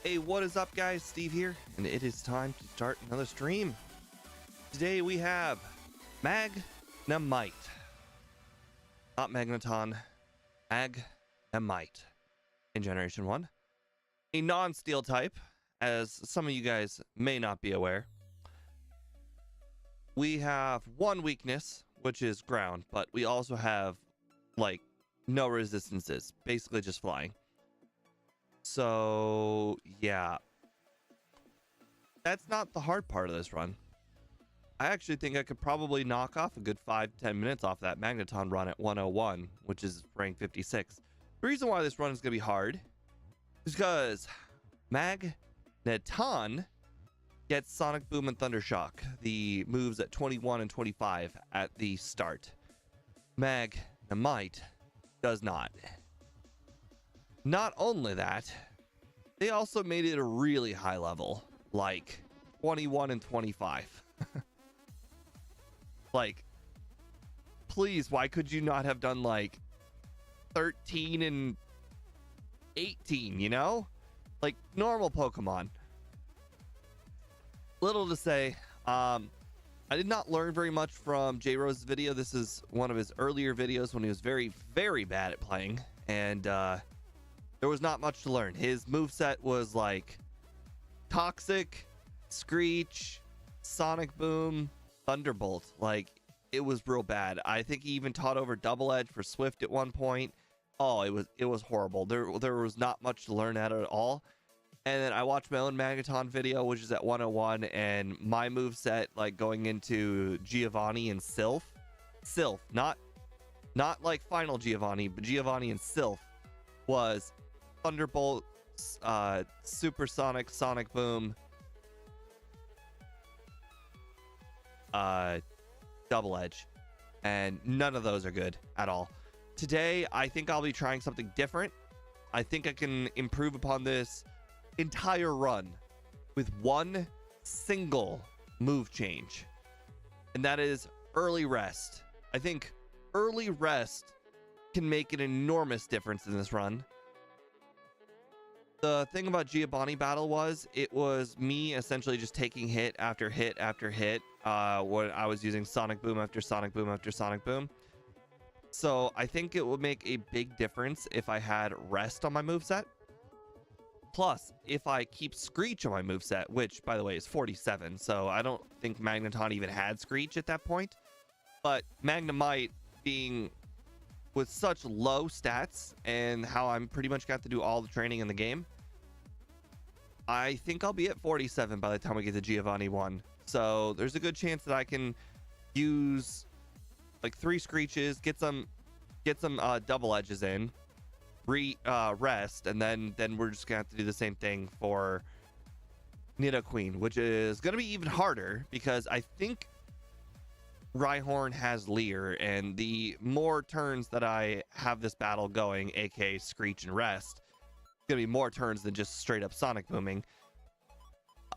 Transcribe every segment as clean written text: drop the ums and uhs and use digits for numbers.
Hey, what is up, guys? Steve here, and it is time to start another stream. Today we have Magnemite. Not Magneton, Magnemite in Generation 1. A non-steel type, as some of you guys may not be aware. We have one weakness, which is ground, but we also have, like, no resistances. Basically just flying. So, yeah. That's not the hard part of this run. I actually think I could probably knock off a good 5-10 minutes off that Magneton run at 101, which is rank 56. The reason why this run is going to be hard is because Magneton gets Sonic Boom and Thunder Shock, the moves at 21 and 25 at the start. Magnemite does not. Not only that, they also made it a really high level, like 21 and 25. Like, please, why could you not have done like 13 and 18, you know? Like normal Pokemon. Little to say. I did not learn very much from J-Rose's video. This is one of his earlier videos when he was very, very bad at playing. And there was not much to learn. His moveset was like Toxic, Screech, Sonic Boom, Thunderbolt. Like, it was real bad. I think he even taught over Double Edge for Swift at one point. Oh, it was horrible. There was not much to learn at all. And then I watched my own Magneton video, which is at 101, and my moveset, like going into Giovanni and Sylph, not like final Giovanni, but Giovanni and Sylph, was Thunderbolt, Supersonic, Sonic Boom, Double Edge, and none of those are good at all. Today, I think I'll be trying something different. I think I can improve upon this entire run with one single move change, and that is early rest. I think early rest can make an enormous difference in this run. The thing about Giovanni battle was, it was me essentially just taking hit after hit after hit when I was using Sonic Boom after Sonic Boom after Sonic Boom. So I think it would make a big difference if I had rest on my moveset. Plus, if I keep Screech on my moveset, which, by the way, is 47, so I don't think Magneton even had Screech at that point. But Magnemite being with such low stats and how I'm pretty much got to do all the training in the game, I think I'll be at 47 by the time we get to Giovanni 1. So there's a good chance that I can use like 3 Screeches, get some Double Edges in, rest, and then we're just gonna have to do the same thing for Nidoqueen, which is gonna be even harder because I think Rhyhorn has Leer, and the more turns that I have this battle going, aka Screech and rest, it's gonna be more turns than just straight up Sonic Booming.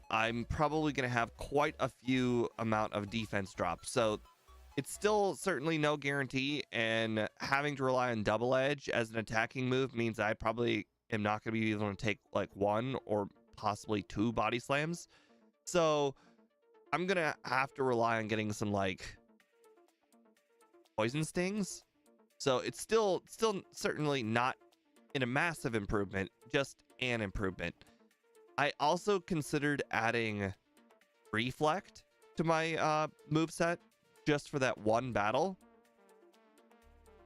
I'm probably gonna have quite a few amount of defense drops, so it's still certainly no guarantee, and having to rely on Double Edge as an attacking move means I probably am not going to be able to take like 1 or possibly 2 body slams. So I'm going to have to rely on getting some like poison stings. So it's still certainly not in a massive improvement, just an improvement. I also considered adding Reflect to my moveset, just for that one battle,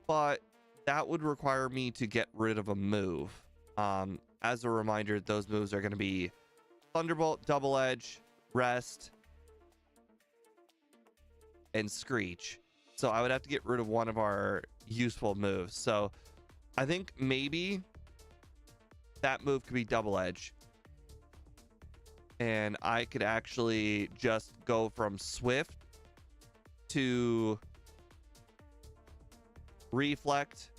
but that would require me to get rid of a move. As a reminder, those moves are going to be Thunderbolt, Double Edge, Rest, and Screech. So I would have to get rid of one of our useful moves. So I think maybe that move could be Double Edge, and I could actually just go from Swift to Reflect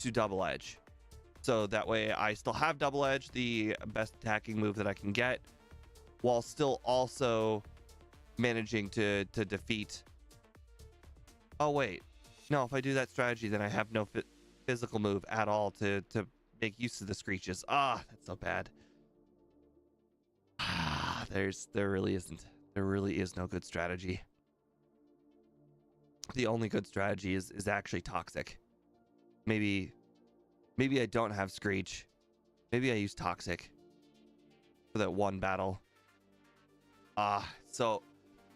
to Double Edge. So that way I still have Double Edge, the best attacking move that I can get, while still also managing to defeat. Oh wait, no, if I do that strategy, then I have no physical move at all to make use of the Screeches. Ah, that's so bad. there really isn't. There really is no good strategy. The only good strategy is actually toxic. Maybe I don't have Screech. Maybe I use toxic for that one battle. So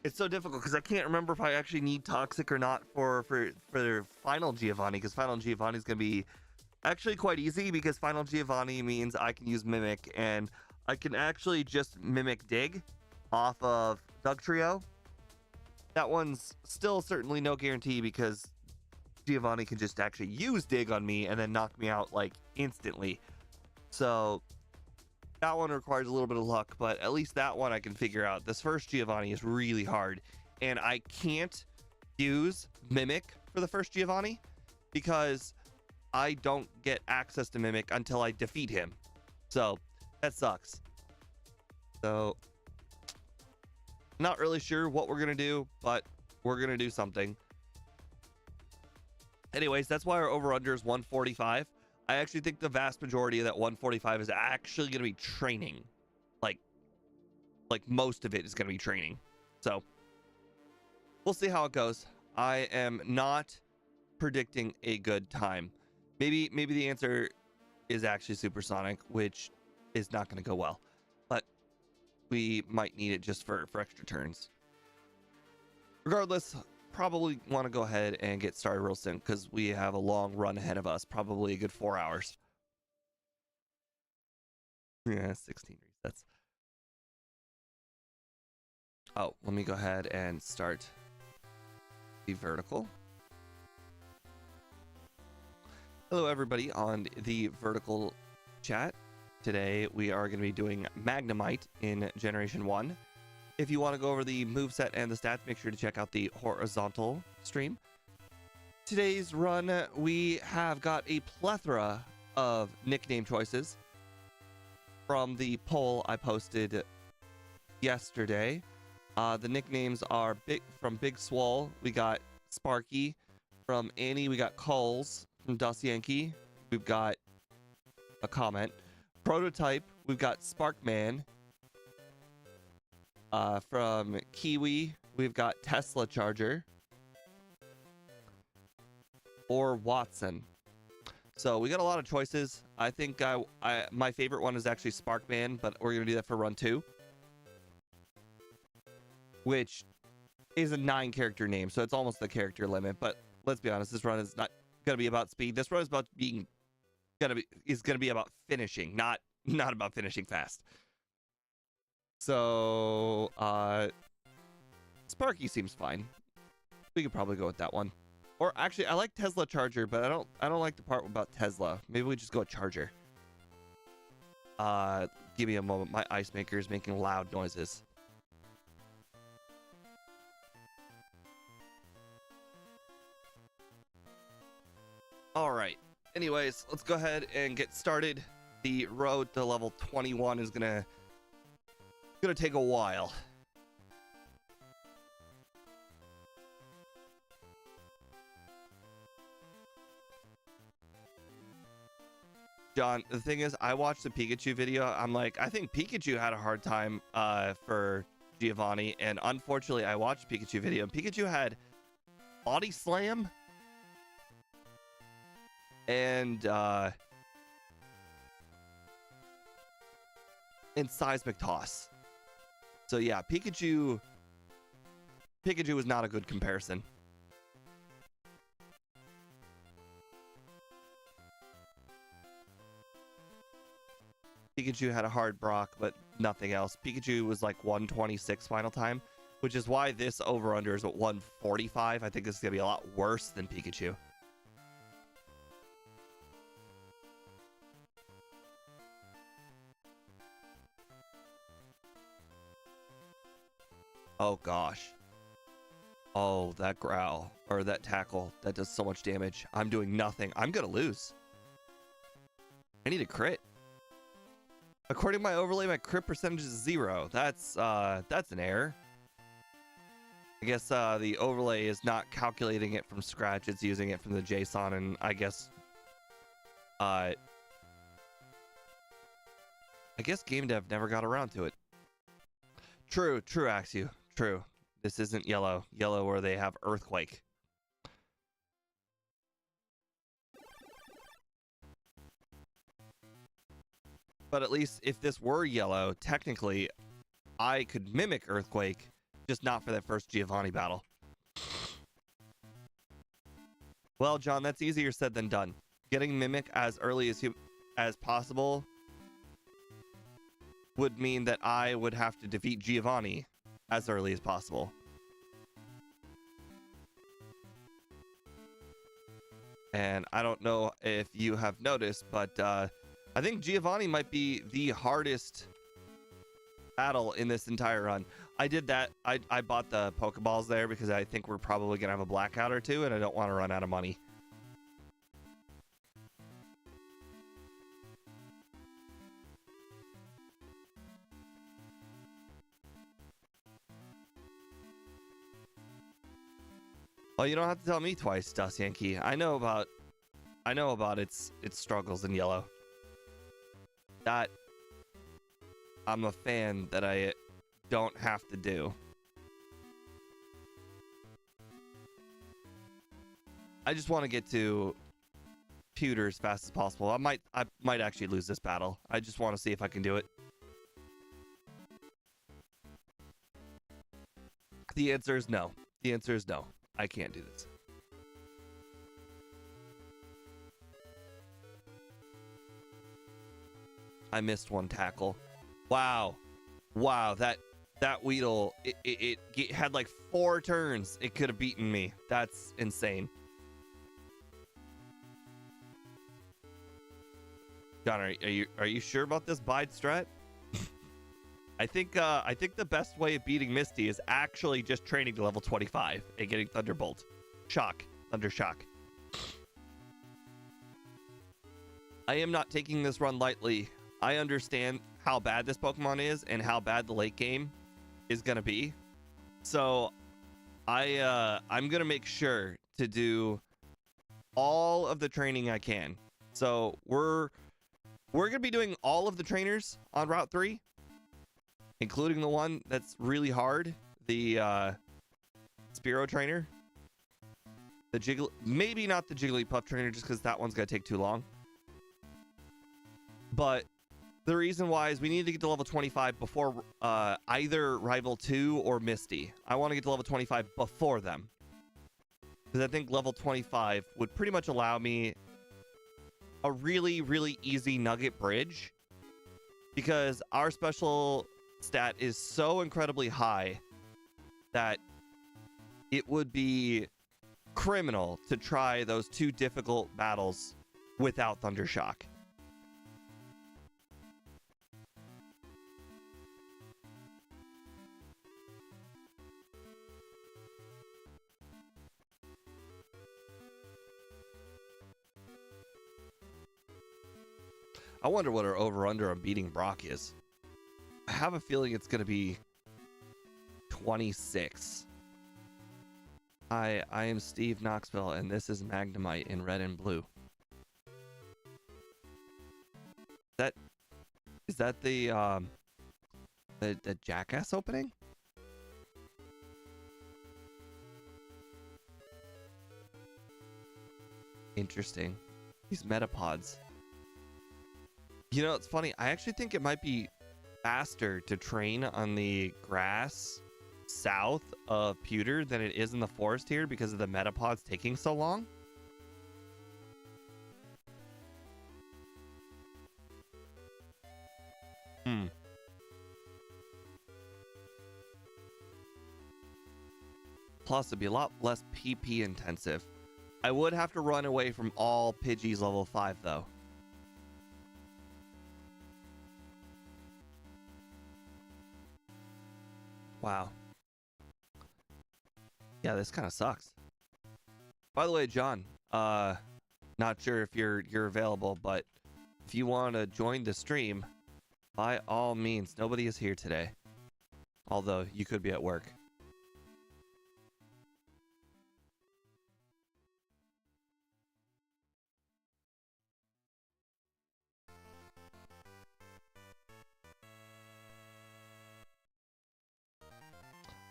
it's so difficult because I can't remember if I actually need toxic or not for final Giovanni, because final Giovanni is gonna be actually quite easy, because final Giovanni means I can use Mimic, and I can actually just Mimic Dig off of Dugtrio. That one's still certainly no guarantee, because Giovanni can just actually use Dig on me and then knock me out like instantly. So that one requires a little bit of luck, but at least that one I can figure out. This first Giovanni is really hard, and I can't use Mimic for the first Giovanni because I don't get access to Mimic until I defeat him. So that sucks. So not really sure what we're gonna do, but we're gonna do something. Anyways, that's why our over-under is 145. I actually think the vast majority of that 145 is actually gonna be training. Like most of it is gonna be training. So we'll see how it goes. I am not predicting a good time. Maybe the answer is actually supersonic, which is not gonna go well. But we might need it just for extra turns. Regardless, probably want to go ahead and get started real soon, because we have a long run ahead of us, probably a good 4 hours. Yeah, 16 resets. Oh, let me go ahead and start the vertical. Hello everybody on the vertical chat. Today we are going to be doing Magnemite in Generation 1. If you want to go over the moveset and the stats, make sure to check out the horizontal stream. Today's run, we have got a plethora of nickname choices from the poll I posted yesterday. The nicknames are from Big Swole, we got Sparky. From Annie, we got Coles. From Dust Yankee, we've got a comment. Prototype, we've got Sparkman. From Kiwi, we've got Tesla Charger. Or Watson. So we got a lot of choices. I think my favorite one is actually Sparkman, but we're gonna do that for run 2, which is a 9-character name, so it's almost the character limit. But let's be honest, this run is not gonna be about speed. This run is about gonna be about finishing, not about finishing fast. So Sparky seems fine. We could probably go with that one. Or actually, I like Tesla Charger, but I don't like the part about Tesla. Maybe we just go with Charger. Give me a moment. My ice maker is making loud noises. All right. Anyways, let's go ahead and get started. The road to level 21 is gonna take a while. John, the thing is, I watched the Pikachu video. I'm like, I think Pikachu had a hard time for Giovanni, and unfortunately, I watched Pikachu video, and Pikachu had Body Slam and Seismic Toss. So yeah, Pikachu was not a good comparison. Pikachu had a hard Brock, but nothing else. Pikachu was like 126 final time, which is why this over-under is at 145. I think this is going to be a lot worse than Pikachu. Oh gosh. Oh, that growl, or that tackle, that does so much damage. I'm doing nothing. I'm going to lose. I need a crit. According to my overlay, my crit percentage is 0. That's an error. I guess the overlay is not calculating it from scratch. It's using it from the JSON, and I guess game dev never got around to it. True, Axew. True. This isn't yellow. Yellow where they have earthquake. But at least if this were yellow, technically, I could mimic earthquake, just not for that first Giovanni battle. Well, John, that's easier said than done. Getting mimic as early as possible would mean that I would have to defeat Giovanni as early as possible. And I don't know if you have noticed, but I think Giovanni might be the hardest battle in this entire run. I did that. I bought the Pokeballs there because I think we're probably going to have a Blackout or two, and I don't want to run out of money. Well, you don't have to tell me twice, Dust Yankee. I know about its struggles in yellow. That I'm a fan that I don't have to do. I just want to get to pewter as fast as possible. I might actually lose this battle. I just want to see if I can do it. The answer is no. The answer is no. I can't do this. I missed one tackle. Wow. Wow, that Weedle, it had like 4 turns. It could have beaten me. That's insane. John, are you sure about this bide strat? I think the best way of beating Misty is actually just training to level 25 and getting Thunderbolt. Thunder Shock. I am not taking this run lightly. I understand how bad this Pokemon is and how bad the late game is gonna be. So I'm gonna make sure to do all of the training I can. So we're gonna be doing all of the trainers on Route 3. Including the one that's really hard, the Spearow trainer. Maybe not the Jigglypuff trainer, just because that one's gonna take too long. But the reason why is we need to get to level 25 before either Rival 2 or Misty. I want to get to level 25 before them. Because I think level 25 would pretty much allow me a really, really easy Nugget Bridge. Because our special stat is so incredibly high that it would be criminal to try those 2 difficult battles without Thunder Shock. I wonder what our over-under on beating Brock is. I have a feeling it's going to be 26. I am Steve Knoxville, and this is Magnemite in red and blue. Is that the Jackass opening? Interesting. These Metapods. You know, it's funny. I actually think it might be faster to train on the grass south of Pewter than it is in the forest here because of the Metapods taking so long. Plus, it'd be a lot less PP intensive. I would have to run away from all Pidgeys level 5, though. Wow. Yeah, this kind of sucks. By the way, John, not sure if you're available, but if you want to join the stream, by all means, nobody is here today. Although you could be at work.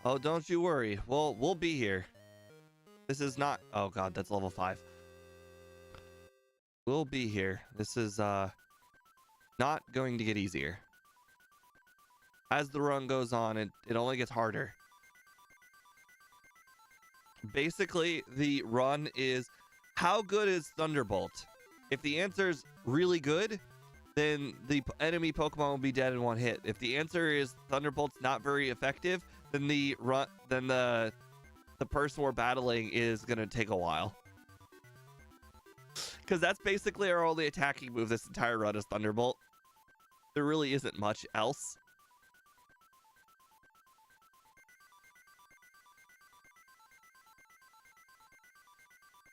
Oh, don't you worry. We'll be here. This is not... Oh, God, that's level 5. We'll be here. This is not going to get easier. As the run goes on, it only gets harder. Basically, the run is, how good is Thunderbolt? If the answer is really good, then the enemy Pokemon will be dead in one hit. If the answer is Thunderbolt's not very effective, then the person we're battling is gonna take a while. Because that's basically our only attacking move this entire run is Thunderbolt. There really isn't much else.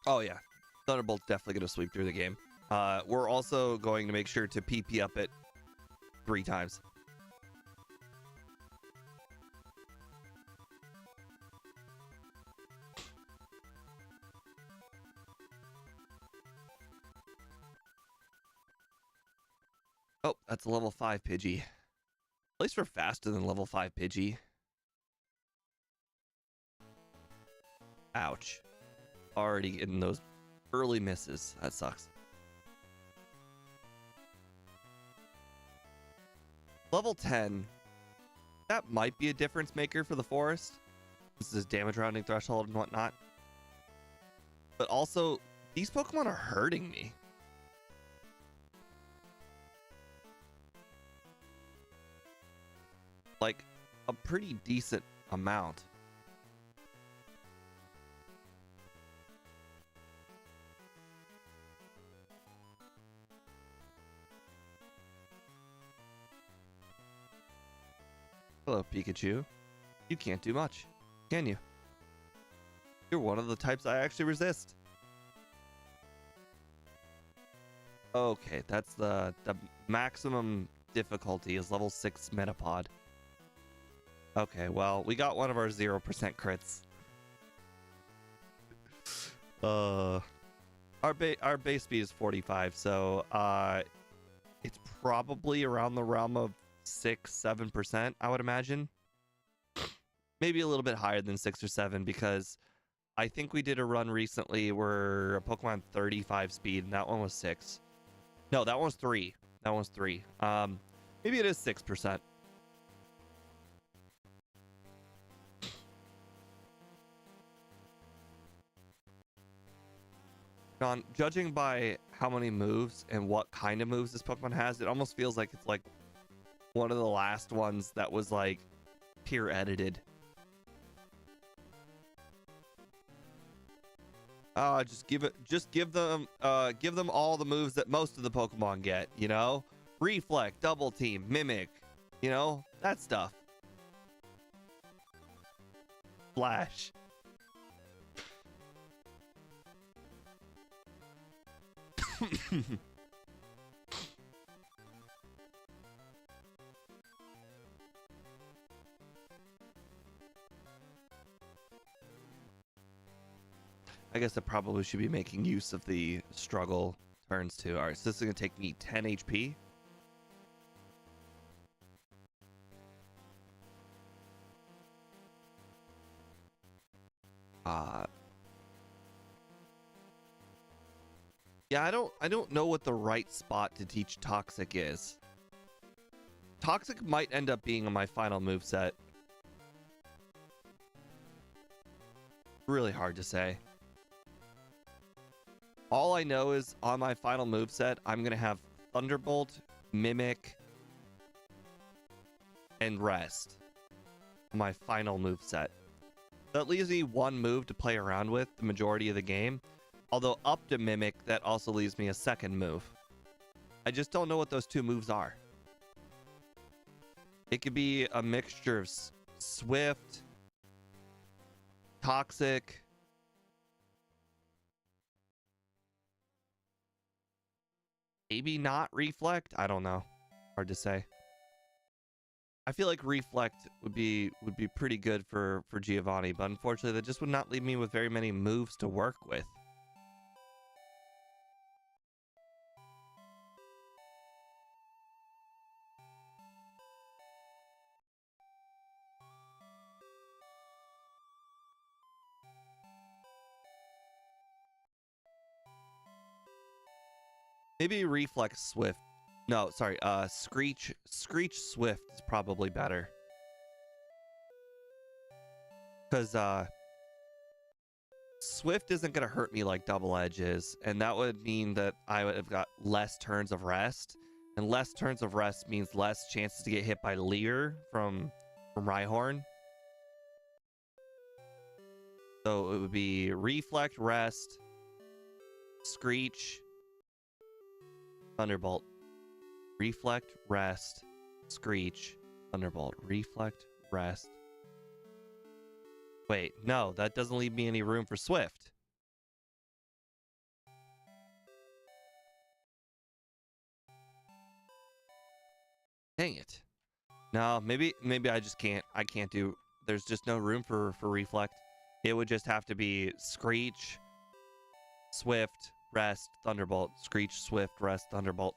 Oh yeah, Thunderbolt's definitely going to sweep through the game. We're also going to make sure to PP up it 3 times. Oh, that's a level 5 Pidgey. At least we're faster than level 5 Pidgey. Ouch. Already getting those early misses. That sucks. Level 10. That might be a difference maker for the forest. This is damage rounding threshold and whatnot. But also, these Pokemon are hurting me. Like, a pretty decent amount. Hello, Pikachu. You can't do much, can you? You're one of the types I actually resist. Okay, that's the maximum difficulty is level 6 Metapod. Okay, well, we got one of our 0% crits. Our base speed is 45, so it's probably around the realm of 6-7%, I would imagine. Maybe a little bit higher than 6 or 7, because I think we did a run recently where a Pokemon 35 speed, and that one was 6. No, that one's 3. That one's 3. Maybe it is 6%. John, judging by how many moves and what kind of moves this Pokemon has, it almost feels like it's like one of the last ones that was like peer edited. Just give them all the moves that most of the Pokemon get, you know? Reflect, Double Team, Mimic, you know? That stuff. Flash. I guess I probably should be making use of the struggle turns too. All right, so this is going to take me 10 HP. Yeah, I don't know what the right spot to teach Toxic is. Toxic might end up being on my final moveset. Really hard to say. All I know is on my final moveset, I'm going to have Thunderbolt, Mimic, and Rest. My final moveset. That leaves me one move to play around with the majority of the game. Although up to Mimic, that also leaves me a second move. I just don't know what those 2 moves are. It could be a mixture of Swift, Toxic, maybe not Reflect. I don't know. Hard to say. I feel like Reflect would be pretty good for Giovanni, but unfortunately that just would not leave me with very many moves to work with. Maybe Reflex Swift. No, sorry. Screech Swift is probably better. Because Swift isn't going to hurt me like Double Edge is. And that would mean that I would have got less turns of rest. And less turns of rest means less chances to get hit by Leer from Rhyhorn. So it would be Reflect, Rest, Screech, Thunderbolt. Reflect, Rest, Screech, Thunderbolt. Reflect, Rest. Wait, no, that doesn't leave me any room for Swift. Dang it. No, maybe I just can't. I can't do. There's just no room for Reflect. It would just have to be Screech, Swift, Rest, Thunderbolt. Screech, Swift, Rest, Thunderbolt.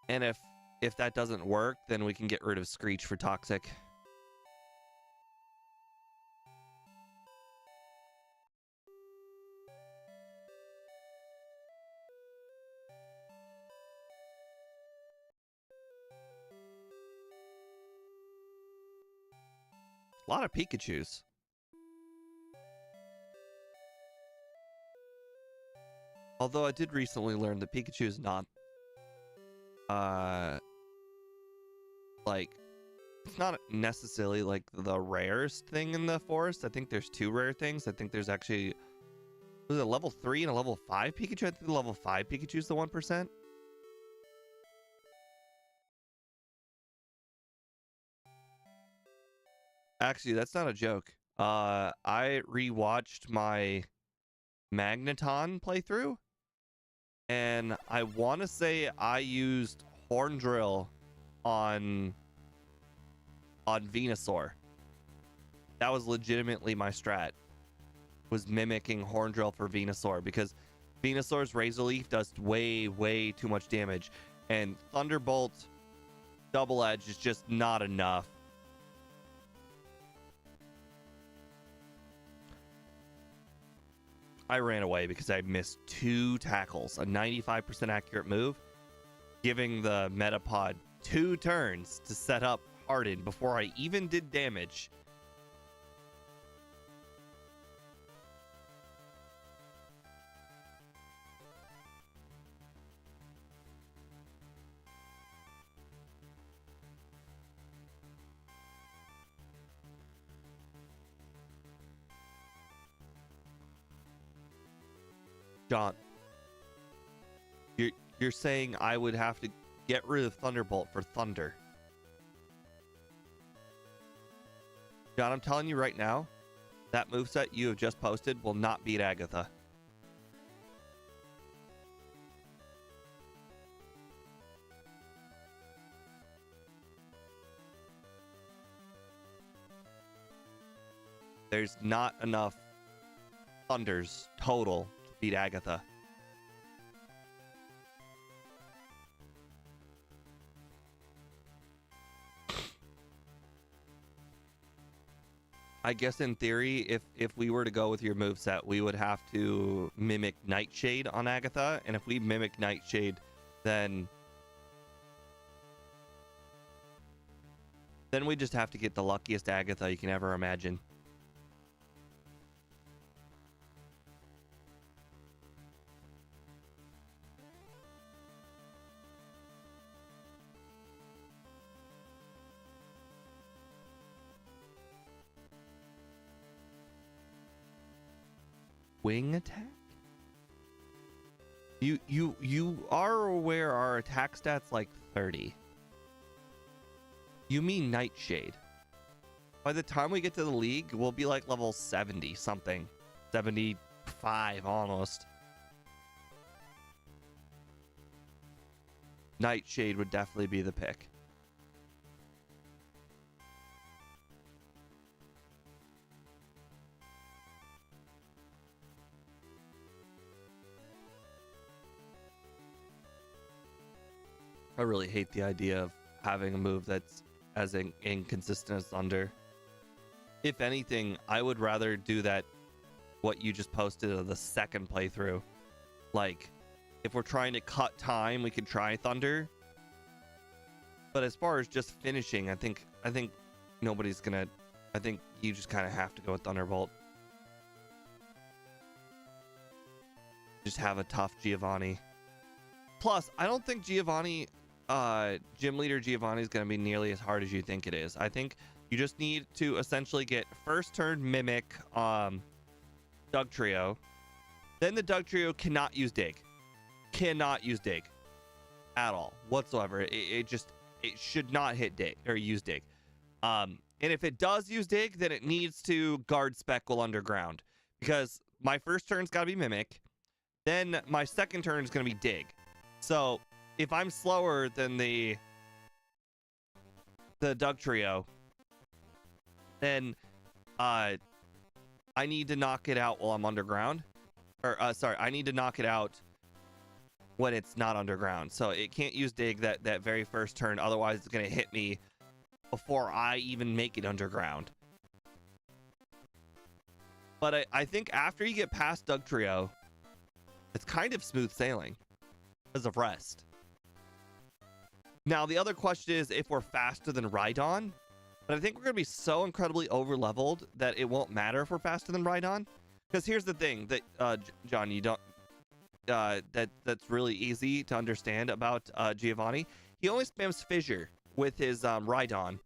And if that doesn't work, then we can get rid of Screech for Toxic. A lot of Pikachus. Although I did recently learn that Pikachu is not like, it's not necessarily like the rarest thing in the forest. I think there's two rare things. I think there's actually, was it a level 3 and a level 5 Pikachu? I think the level 5 Pikachu is the 1%. Actually, that's not a joke. I rewatched my Magneton playthrough, and I want to say I used Horn Drill on Venusaur. That was legitimately my strat, was mimicking Horn Drill for Venusaur, because Venusaur's Razor Leaf does way too much damage, and Thunderbolt Double Edge is just not enough. I ran away because I missed 2 tackles, a 95% accurate move, giving the Metapod 2 turns to set up Harden before I even did damage. John, you're saying I would have to get rid of Thunderbolt for Thunder. John, I'm telling you right now, that moveset you have just posted will not beat Agatha. There's not enough Thunders total to beat Agatha. I guess in theory, if we were to go with your moveset, we would have to mimic Nightshade on Agatha, and if we mimic Nightshade, then we just have to get the luckiest Agatha you can ever imagine. Wing attack? You are aware our attack stats like 30. You mean Nightshade. By the time we get to the league, we'll be like level 70 something. 75 almost. Nightshade would definitely be the pick. I really hate the idea of having a move that's as inconsistent as Thunder. If anything, I would rather do that what you just posted of the second playthrough. Like, if we're trying to cut time, we could try Thunder. But as far as just finishing, I think nobody's gonna. I think you just kind of have to go with Thunderbolt. Just have a tough Giovanni. Plus, I don't think Giovanni, Gym Leader Giovanni is gonna be nearly as hard as you think it is. I think you just need to essentially get first turn Mimic, Doug Trio. Then the Doug Trio cannot use Dig. Cannot use Dig at all whatsoever. It should not hit Dig or use Dig. And if it does use Dig, then it needs to guard Speckle underground, because my first turn's got to be Mimic. Then my second turn is going to be Dig. So if I'm slower than the Doug Trio, then I need to knock it out while I'm underground. Or sorry, I need to knock it out when it's not underground. So it can't use Dig that very first turn, otherwise it's going to hit me before I even make it underground. But I think after you get past Doug Trio, it's kind of smooth sailing because of rest. Now, the other question is if we're faster than Rhydon, but I think we're going to be so incredibly over-leveled that it won't matter if we're faster than Rhydon. Because here's the thing that, John, you don't, that's really easy to understand about Giovanni. He only spams Fissure with his Rhydon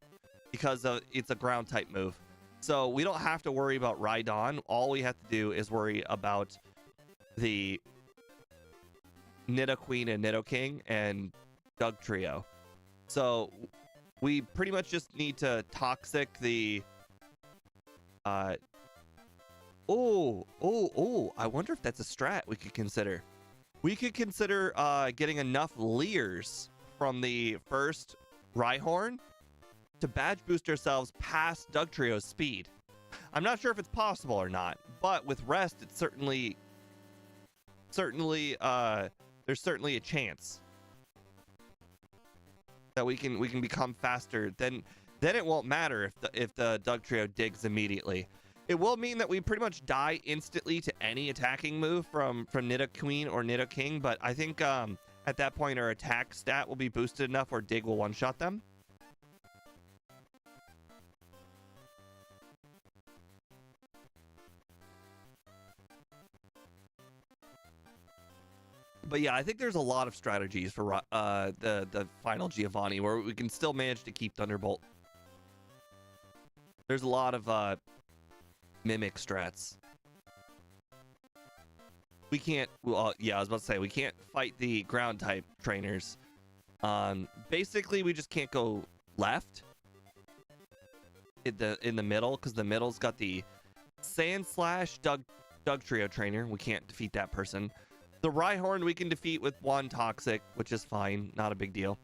because it's a ground type move. So we don't have to worry about Rhydon. All we have to do is worry about the Nidoqueen and Nidoking and Doug Trio. So we pretty much just need to Toxic the I wonder if that's a strat we could consider. We could consider getting enough Leers from the first Rhyhorn to badge boost ourselves past Doug Trio's speed. I'm not sure if it's possible or not, but with rest, it's certainly there's certainly a chance that we can become faster. Then it won't matter if the Doug Trio digs immediately. It will mean that we pretty much die instantly to any attacking move from Nidoqueen or Nidoking, but I think at that point our attack stat will be boosted enough where Dig will one-shot them. But yeah, I think there's a lot of strategies for the final Giovanni where we can still manage to keep Thunderbolt. There's a lot of Mimic strats. We can't, well, yeah, I was about to say, we can't fight the ground type trainers. Basically, we just can't go left in the middle, because the middle's got the Sand Slash Doug Trio trainer. We can't defeat that person. The Rhyhorn we can defeat with one Toxic, which is fine, not a big deal.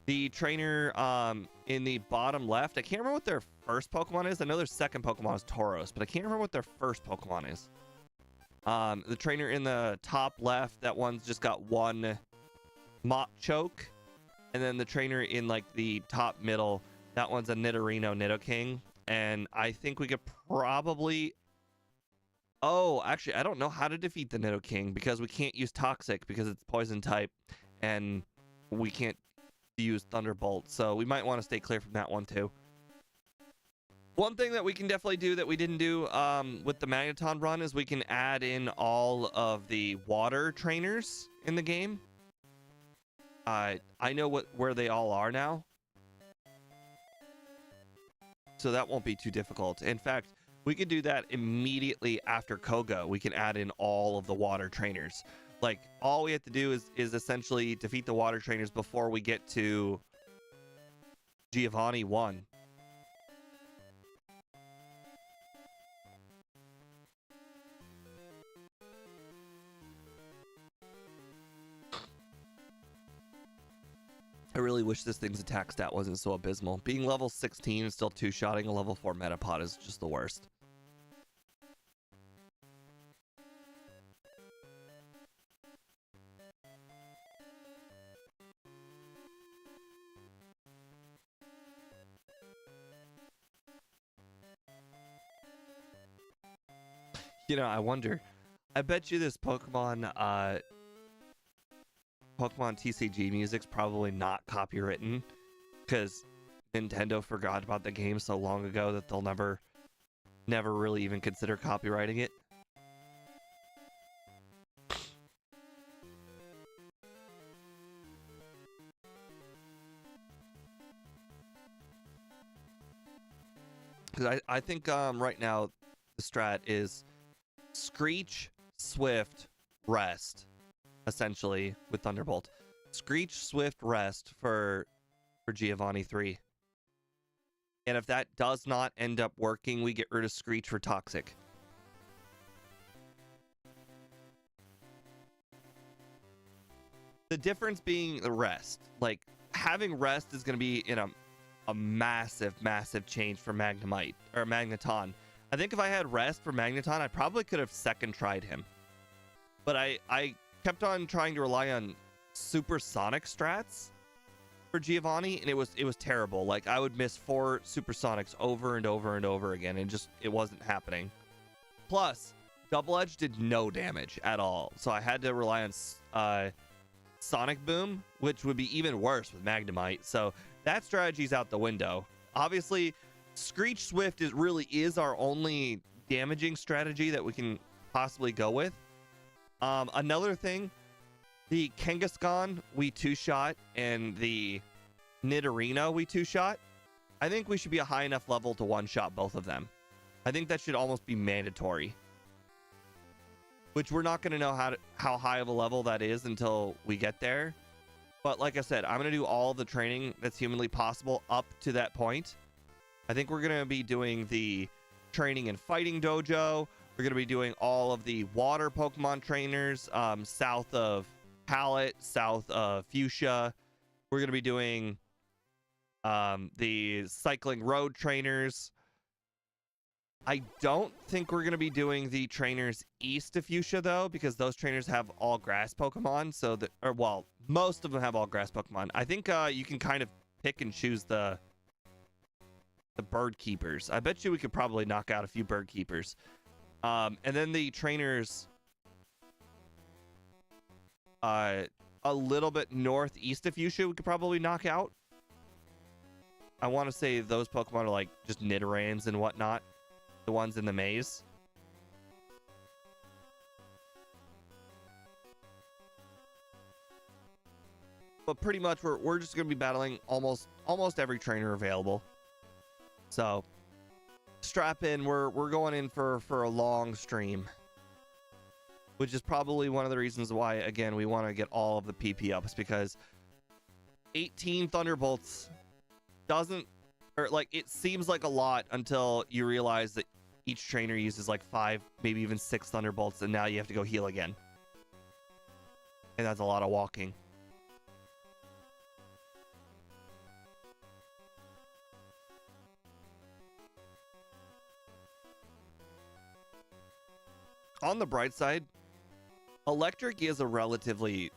The trainer in the bottom left, I can't remember what their first Pokemon is. I know their second Pokemon is Tauros, but I can't remember what their first Pokemon is. The trainer in the top left, that one's just got one Mop Choke. And then the trainer in like the top middle, that one's a Nidorino Nidoking. And I think we could probably... Oh, actually, I don't know how to defeat the Nidoking because we can't use Toxic because it's poison type. And we can't use Thunderbolt. So we might want to stay clear from that one too. One thing that we can definitely do that we didn't do with the Magneton run is we can add in all of the water trainers in the game. I know where they all are now, so that won't be too difficult. In fact, we could do that immediately after Koga. We can add in all of the water trainers. Like, all we have to do is essentially defeat the water trainers before we get to Giovanni 1. I really wish this thing's attack stat wasn't so abysmal. Being level 16 and still two-shotting a level 4 Metapod is just the worst. I wonder. I bet you this Pokemon TCG music's probably not copywritten because Nintendo forgot about the game so long ago that they'll never really even consider copywriting it. Because I think right now the strat is Screech, Swift, Rest, essentially, with Thunderbolt. Screech, Swift, Rest for Giovanni 3. And if that does not end up working, we get rid of Screech for Toxic. The difference being the Rest. Like, having Rest is going to be in a massive change for Magnemite or Magneton. I think if I had Rest for Magneton, I probably could have second tried him. But I kept on trying to rely on supersonic strats for Giovanni, and it was terrible. Like, I would miss 4 supersonics over and over and over again, and it wasn't happening. Plus, Double Edge did no damage at all, so I had to rely on Sonic Boom, which would be even worse with Magnemite. So that strategy's out the window. Obviously, Screech Swift really is our only damaging strategy that we can possibly go with. Another thing, the Kangaskhan we 2-shot and the Nidorino we 2-shot. I think we should be a high enough level to 1-shot both of them. I think that should almost be mandatory. Which we're not going to know how high of a level that is until we get there. But like I said, I'm going to do all the training that's humanly possible up to that point. I think we're going to be doing the training in Fighting Dojo. We're going to be doing all of the water Pokemon trainers south of Pallet, south of Fuchsia. We're going to be doing the cycling road trainers. I don't think we're going to be doing the trainers east of Fuchsia, though, because those trainers have all grass Pokemon. Most of them have all grass Pokemon. I think you can kind of pick and choose the bird keepers. I bet you we could probably knock out a few bird keepers. And then the trainers a little bit northeast of Fuchsia we could probably knock out. I want to say those Pokemon are like just Nidorans and whatnot. The ones in the maze. But pretty much we're just going to be battling almost every trainer available. So strap in. We're going in for a long stream, which is probably one of the reasons why, again, we want to get all of the PP ups, because 18 Thunderbolts it seems like a lot until you realize that each trainer uses like 5, maybe even 6 Thunderbolts, and now you have to go heal again. And that's a lot of walking. On the bright side, Electric is a relatively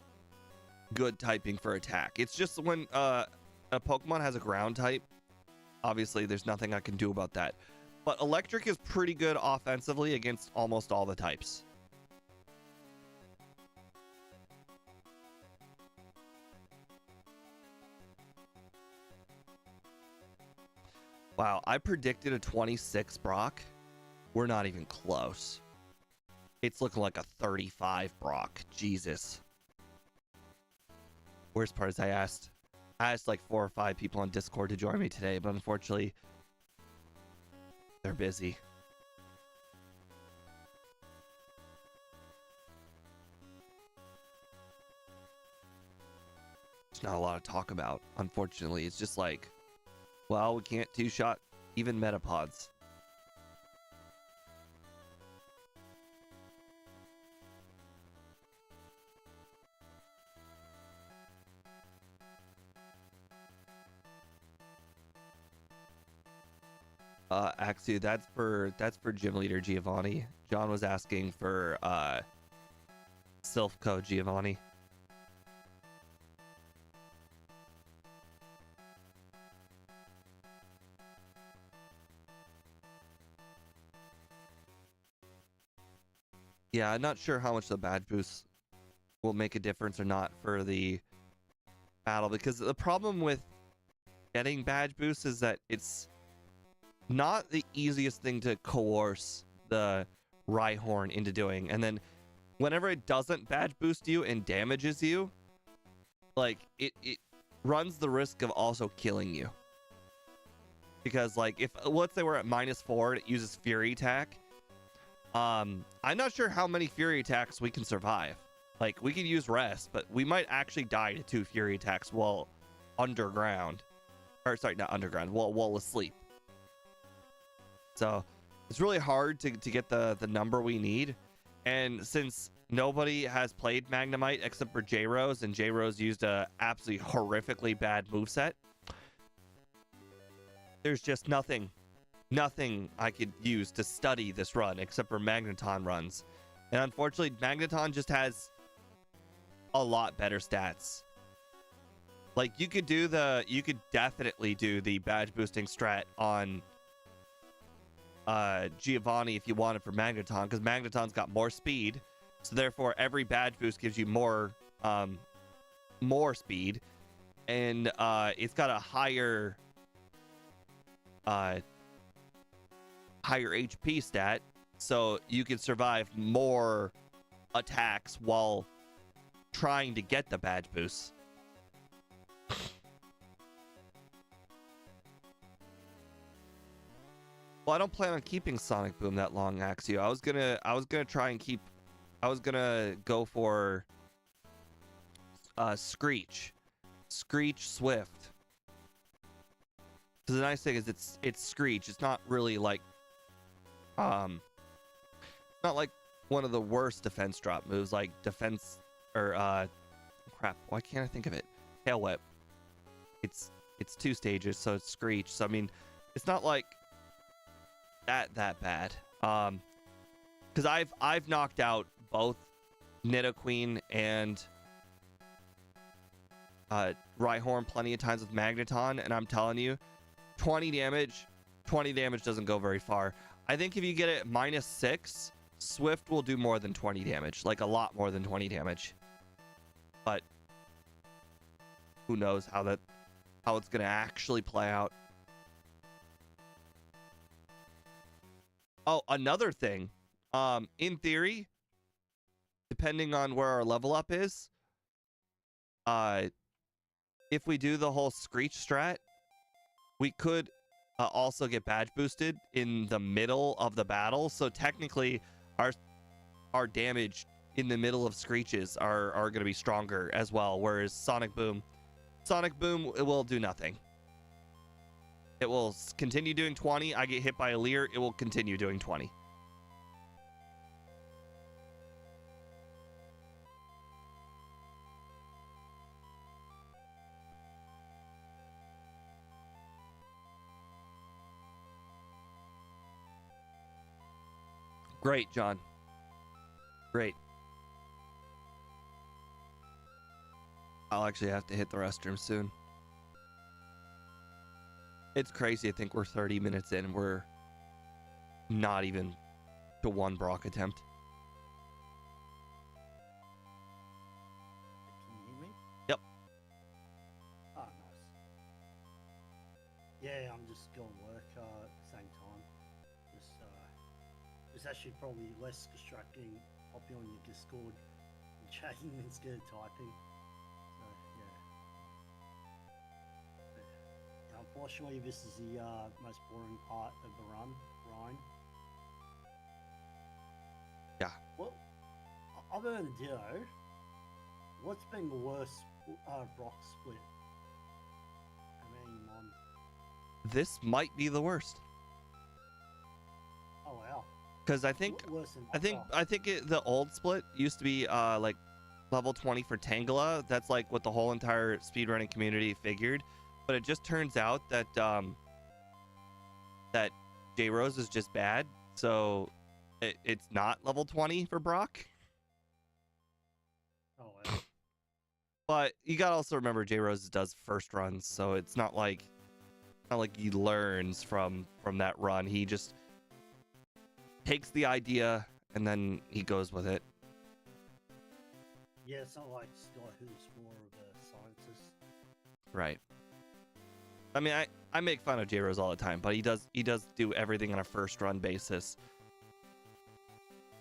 good typing for attack. It's just when a Pokemon has a ground type, obviously there's nothing I can do about that. But Electric is pretty good offensively against almost all the types. Wow, I predicted a 26 Brock. We're not even close. It's looking like a 35 Brock. Jesus. Worst part is I asked like 4 or 5 people on Discord to join me today, but unfortunately they're busy. There's not a lot to talk about, unfortunately. It's just like, well, we can't 2-shot even Metapods. Axu, that's for Gym Leader Giovanni. John was asking for Silphco Giovanni. Yeah, I'm not sure how much the badge boost will make a difference or not for the battle, because the problem with getting badge boosts is that it's not the easiest thing to coerce the Rhyhorn into doing. And then whenever it doesn't badge boost you and damages you, like it runs the risk of also killing you. Because like if let's say we're at -4 and it uses Fury attack, I'm not sure how many Fury attacks we can survive. Like we can use rest, but we might actually die to 2 Fury attacks while underground. Or sorry, not underground, while asleep. So it's really hard to get the number we need. And since nobody has played Magnemite except for J-Rose, and J-Rose used a absolutely horrifically bad moveset, there's just nothing I could use to study this run except for Magneton runs. And unfortunately, Magneton just has a lot better stats. Like you could definitely do the badge boosting strat on Giovanni if you wanted for Magneton, because Magneton's got more speed, so therefore every badge boost gives you more speed, and it's got a higher HP stat, so you can survive more attacks while trying to get the badge boost. Well, I don't plan on keeping Sonic Boom that long, Axio. I was gonna go for Screech Swift. So the nice thing is it's Screech. It's not really like not like one of the worst defense drop moves like defense or crap. Why can't I think of it? Tail Whip. It's 2 stages, so it's Screech. So I mean, it's not like that bad. Because I've knocked out both Nidoqueen and Rhyhorn plenty of times with Magneton, and I'm telling you, 20 damage doesn't go very far. I think if you get it -6, Swift will do more than 20 damage, like a lot more than 20 damage. But who knows how it's gonna actually play out. Oh, another thing. In theory, depending on where our level up is, if we do the whole Screech strat, we could also get badge boosted in the middle of the battle. So technically, our damage in the middle of Screeches are going to be stronger as well. Whereas Sonic Boom, it will do nothing. It will continue doing 20. I get hit by a Leer, it will continue doing 20. Great, John. Great. I'll actually have to hit the restroom soon. It's crazy. I think we're 30 minutes in. We're not even to 1 Brock attempt. Can you hear me? Yep. Oh, nice. Yeah, I'm just going to work at the same time. It's actually probably less distracting popping on your Discord and chatting instead of typing. So, yeah. Unfortunately, this is the most boring part of the run, Ryan. Yeah. Well, other than Ditto, what's been the worst Brock split? I mean, This might be the worst. Oh wow. Because I think the old split used to be like level 20 for Tangela. That's like what the whole entire speedrunning community figured. But it just turns out that that J-Rose is just bad. So it's not level 20 for Brock. Oh wow. But you gotta also remember J-Rose does first runs, so it's not like he learns from that run. He just takes the idea and then he goes with it. Yeah, it's not like Scott, who's more of a scientist. Right. I mean, I make fun of J-Rose all the time, but he does do everything on a first run basis.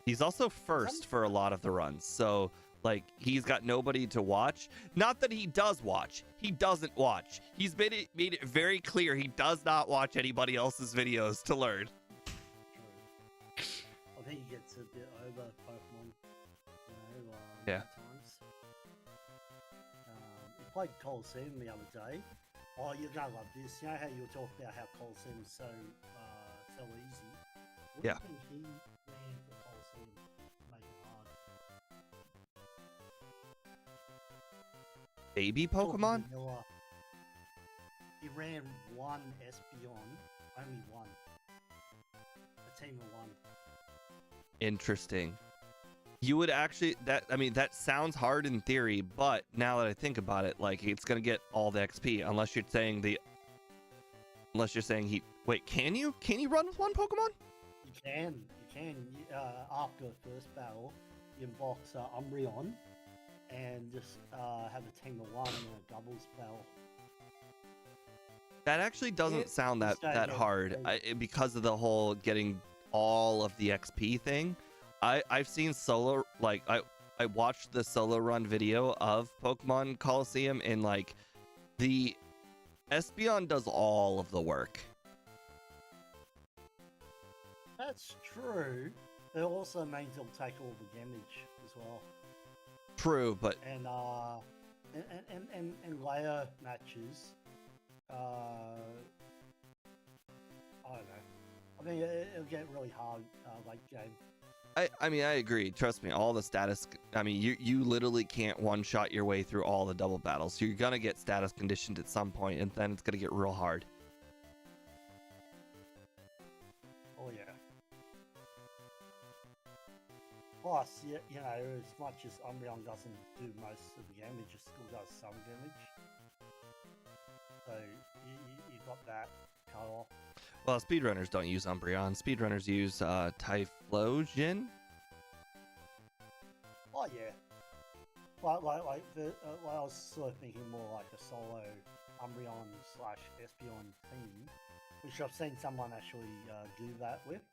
He's also first for a lot of the runs, so like he's got nobody to watch. Not that he does watch. He doesn't watch. He's made it very clear he does not watch anybody else's videos to learn. True. I think he gets a bit over Pokemon. Yeah. At times. We played Coliseum the other day. Oh, you're gonna love this. You know how you were talking about how Coliseum is so easy. What Yeah. do you think he ran for Coliseum to make it hard? Baby Talking Pokemon? vanilla. He ran one Espeon, only one. A team of one. Interesting. You would actually that sounds hard in theory, but now that I think about it, like it's gonna get all the XP unless you're saying he wait, can you run with one Pokemon? You can. After the first battle, you inbox Umbreon and just have a team of one and a doubles battle. That actually doesn't sound that hard because of the whole getting all of the XP thing. I've seen solo, like I watched the solo run video of Pokemon Coliseum, and like the Espeon does all of the work. That's true. It also means he'll take all the damage as well. True, but And layer matches. I don't know. I mean, it'll get really hard late game. I mean, I agree. Trust me, all the status. I mean, you literally can't one-shot your way through all the double battles. So you're gonna get status conditioned at some point, and then it's gonna get real hard. Oh yeah. Plus, you know, as much as Umbreon doesn't do most of the damage, it still does some damage. So you got that cut off. Well, speedrunners don't use Umbreon. Speedrunners use Typhlosion. Oh yeah. Like I was sort of thinking more like a solo Umbreon / Espeon team, which I've seen someone actually do that with.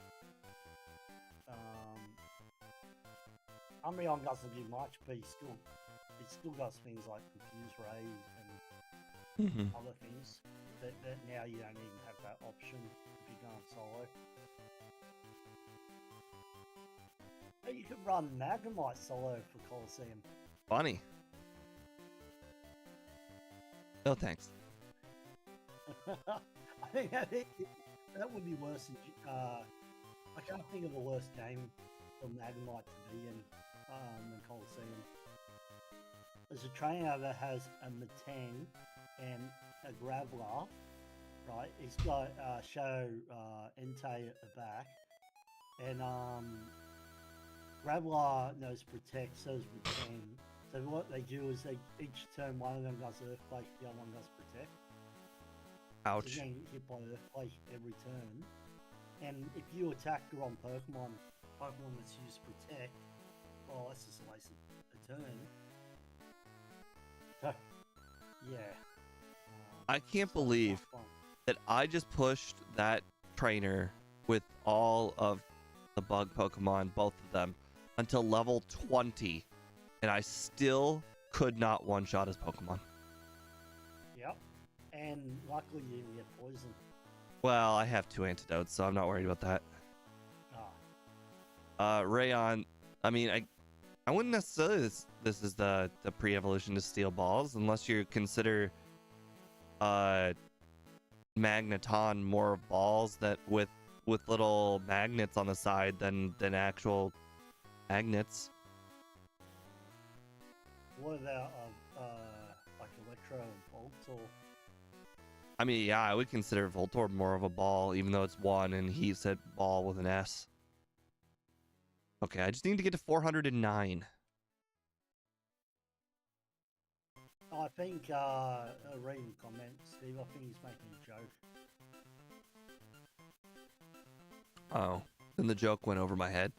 Umbreon doesn't do much, but it still does things like Confuse Ray and other things that now you don't even have that option if you're going solo. But you could run Magnemite solo for Coliseum. Funny. No thanks. I think that would be worse than I can't think of a worse game for Magnemite to be in than Coliseum. There's a trainer that has a Metang and a Graveler, right? He's got Shadow Entei at the back, and Graveler knows Protect, so does Metang. So what they do is they each turn one of them does Earthquake, the other one does Protect. Ouch. So you're getting hit by Earthquake every turn. And if you attack the wrong Pokemon that's used Protect, well, that's just a waste of a turn. So, yeah. I can't believe that I just pushed that trainer with all of the bug Pokemon, both of them, until level 20, and I still could not one-shot his Pokemon. Yep. And luckily you didn't get poisoned. Well, I have 2 antidotes, so I'm not worried about that. Rayon, I mean, I wouldn't necessarily this is the pre-evolution to Steel Balls, unless you consider Magneton more of balls that with little magnets on the side than actual magnets. What about like Electro and Voltor? I mean, yeah, I would consider Voltorb more of a ball, even though it's 1 and he said ball with an S. Okay, I just need to get to 409. I think reading comments, Steve, I think he's making a joke. Oh, then the joke went over my head.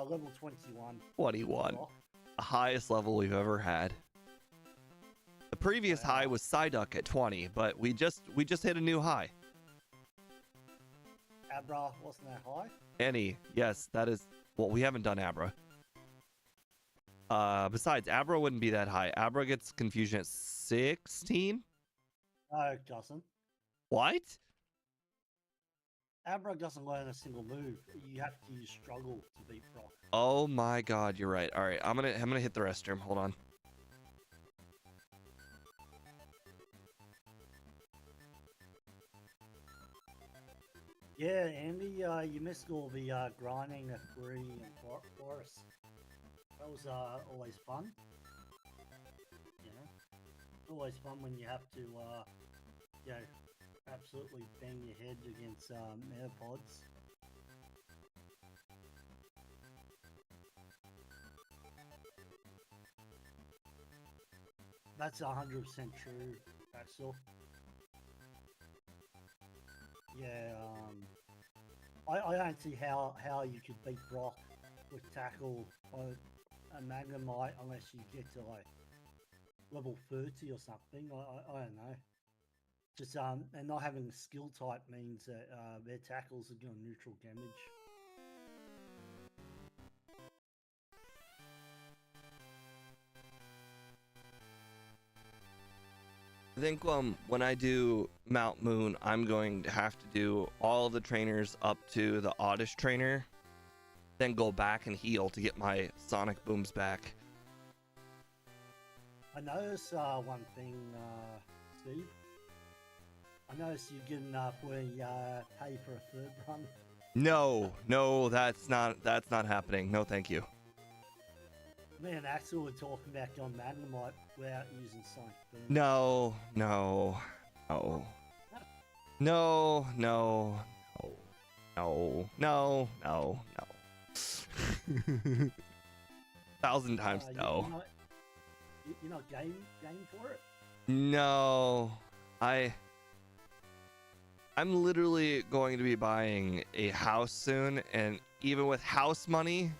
level 21. 21. Brock. The highest level we've ever had. The previous high was Psyduck at 20, but we just hit a new high. Abra wasn't that high? Any, yes, that is. Well, we haven't done Abra. Besides, Abra wouldn't be that high. Abra gets confusion at 16. No, it doesn't. What? Abra doesn't learn a single move. You have to use struggle to beat Brock. Oh my God, you're right. All right, I'm gonna hit the restroom. Hold on. Yeah, Andy, you missed all the grinding at Bree and Forest. That was always fun. You know, always fun when you have to, you know, absolutely bang your head against AirPods. That's 100% true, Axel. Yeah, I don't see how you could beat Brock with tackle on a Magnemite unless you get to like level 30 or something. I don't know. Just and not having a skill type means that their tackles are doing neutral damage. I think when I do Mount Moon, I'm going to have to do all the trainers up to the Oddish trainer, then go back and heal to get my Sonic Booms back. I noticed one thing, Steve. I noticed you're good enough where you pay for a third run. No, that's not happening. No, thank you. Me and Axel were talking about going Magnemite without using Sonic Boom. No. 1,000 times no. You're not game for it? No, I'm literally going to be buying a house soon, and even with house money,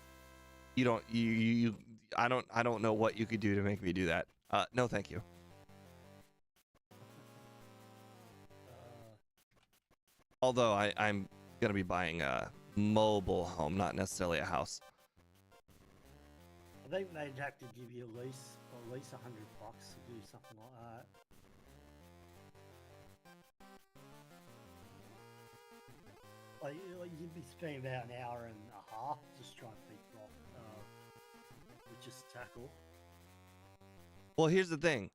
I don't know what you could do to make me do that. No, thank you. Although I'm gonna be buying a mobile home, not necessarily a house. I think they'd have to give you at least $100 to do something like that. Like you'd be spending about an hour and a half just trying to beat Brock with just tackle. Well, here's the thing.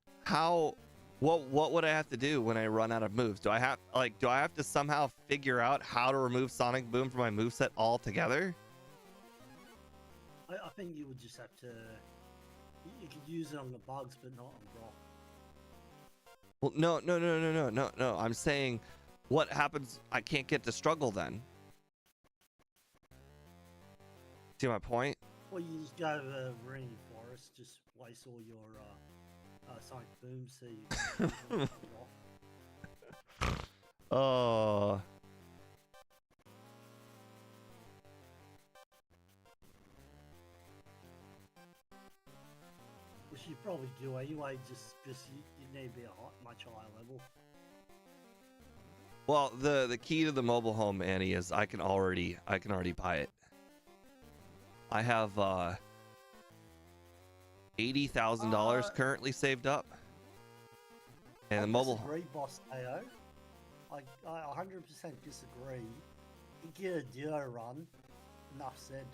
What would I have to do when I run out of moves? Do I have to somehow figure out how to remove Sonic Boom from my moveset altogether? I think you would just have to. You could use it on the bugs, but not on Brock. Well, no. I'm saying, what happens? I can't get to struggle then. See my point? Well, you just go to the Rainy Forest, just waste all your Sonic Boom seeds. Oh. Which you probably do anyway, just because you need to be much higher level. Well, the key to the mobile home, Annie, is I can already buy it. I have $80,000 currently saved up, and the mobile. I disagree, Boss AO. I 100% disagree. You get a duo run. Enough said.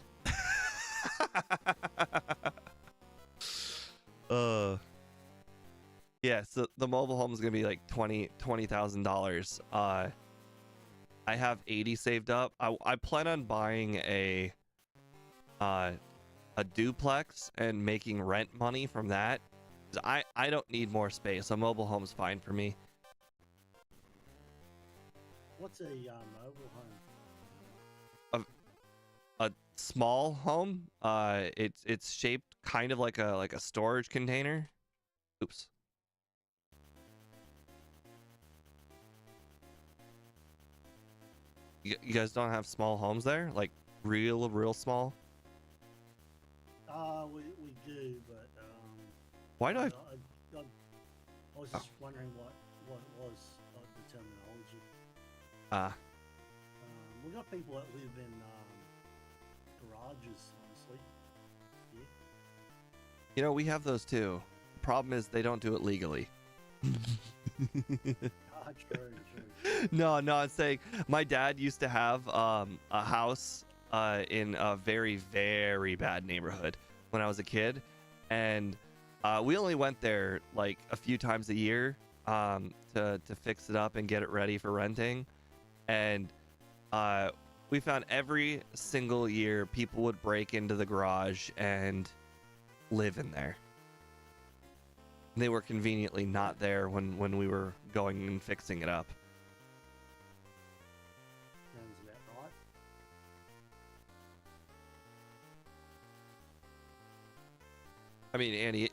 Yeah, so the mobile home is gonna be like $20,000. I have 80 saved up. I plan on buying a duplex and making rent money from that. I don't need more space. A mobile home's fine for me. What's a mobile home? A small home. It's shaped kind of like a storage container. Oops. You guys don't have small homes there? Like real small? We do, but Why do I? I was just wondering what it was, like the terminology. We got people that live in garages, honestly. Yeah. You know, we have those too. The problem is they don't do it legally. True. No, I'm saying my dad used to have a house in a very, very bad neighborhood when I was a kid, and we only went there like a few times a year to fix it up and get it ready for renting. And we found every single year people would break into the garage and live in there. They were conveniently not there when we were going and fixing it up. Sounds about right. I mean, Andy,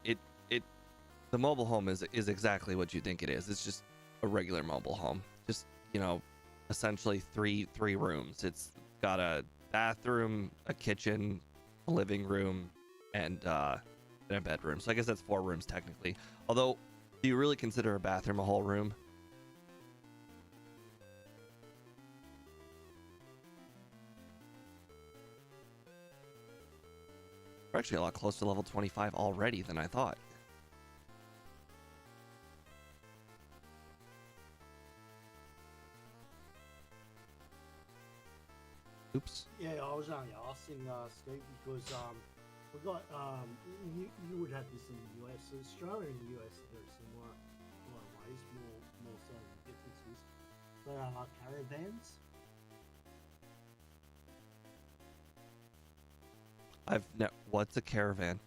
the mobile home is exactly what you think it is. It's just a regular mobile home. Just, you know, essentially three rooms. It's got a bathroom, a kitchen, a living room, and a bedroom. So I guess that's 4 rooms technically. Although, do you really consider a bathroom a whole room? We're actually a lot closer to level 25 already than I thought. Oops. Yeah, I was only asking Steve because we got you would have this in the US. So Australia and the US are very similar in a lot of ways, more so than differences. But caravans. What's a caravan?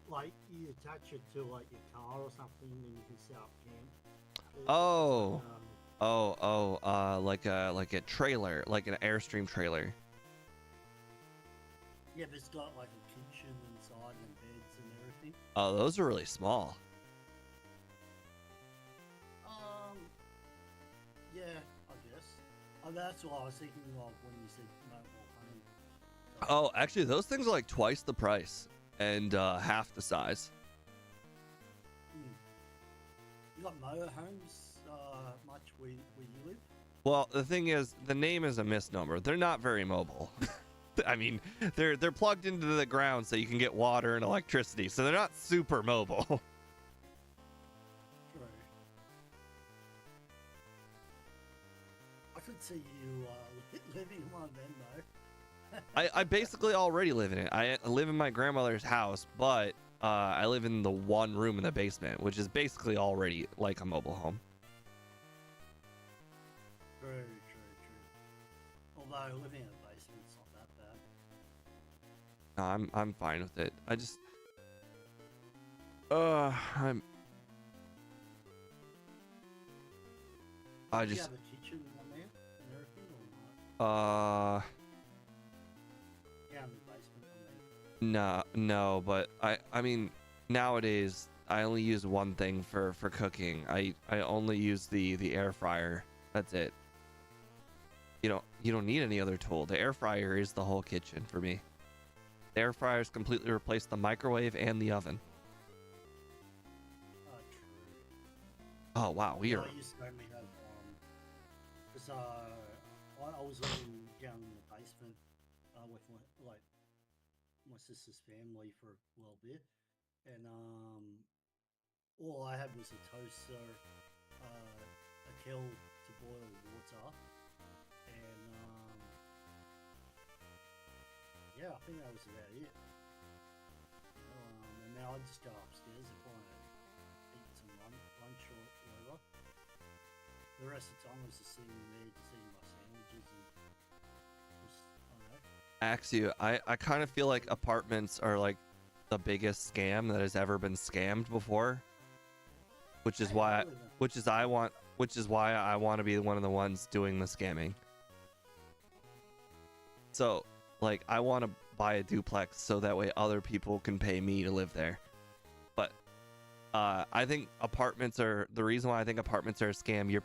Like you attach it to like your car or something, and you can set up camp. Oh. Like a trailer, like an Airstream trailer. Yeah, but it's got like a kitchen inside and beds and everything. Oh, those are really small. Yeah, I guess. That's what I was thinking of when you said mobile home. Oh, actually, those things are like twice the price and half the size. You got motorhomes much where you live? Well, the thing is, the name is a misnomer. They're not very mobile. I mean, they're plugged into the ground so you can get water and electricity, so they're not super mobile. True. I could see you living in one of them though. I basically already live in it. I live in my grandmother's house, but I live in the one room in the basement, which is basically already like a mobile home. True. Although living in a basement's not that bad. No, I'm fine with it. I just Do you have a kitchen on there and everything or not? Yeah, in the basement on there. No, but I mean, nowadays I only use one thing for cooking. I only use the air fryer. That's it. You don't need any other tool. The air fryer is the whole kitchen for me. The air fryer's completely replaced the microwave and the oven. True. Oh wow, we are. I used to only have because I was living down in the basement with my sister's family for a little bit, and all I had was a toaster, a kettle to boil water, and yeah, I think that was about it. And now I just go upstairs if I want to eat some lunch or whatever. The rest of the time I was just sitting there, just eating my sandwiches and just, I don't know. Axu, I kind of feel like apartments are like the biggest scam that has ever been scammed before, which is why I want to be one of the ones doing the scamming. So, like, I want to buy a duplex so that way other people can pay me to live there. But I think apartments are the reason why I think apartments are a scam. You're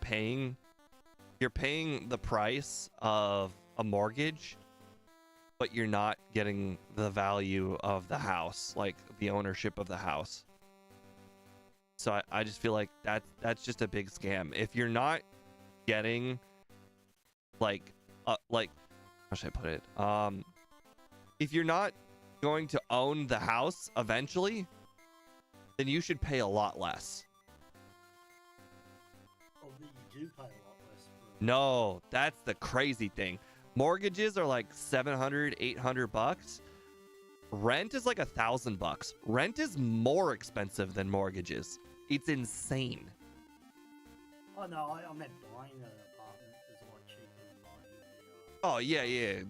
paying the price of a mortgage, but but you're not getting the value of the house, like the ownership of the house. So I just feel like that's just a big scam. If you're not getting like how should I put it? If you're not going to own the house eventually, then you should pay a lot less. Oh, you do pay a lot less. No, that's the crazy thing. Mortgages are like $700, $800. Rent is like $1,000. Rent is more expensive than mortgages. It's insane. Oh no, I meant buying an apartment is a lot cheaper than buying Oh yeah.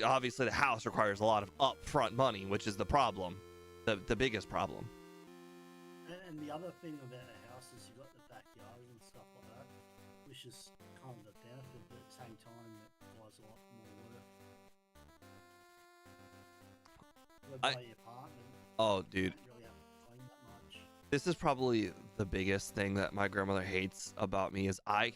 Obviously the house requires a lot of upfront money, which is the problem, the biggest problem. And the other thing about a house is you got the backyard and stuff like that, which is kind of a benefit, but at the same time it requires a lot more work. By the apartment. Oh, dude. You don't really have to clean that much. This is probably the biggest thing that my grandmother hates about me is I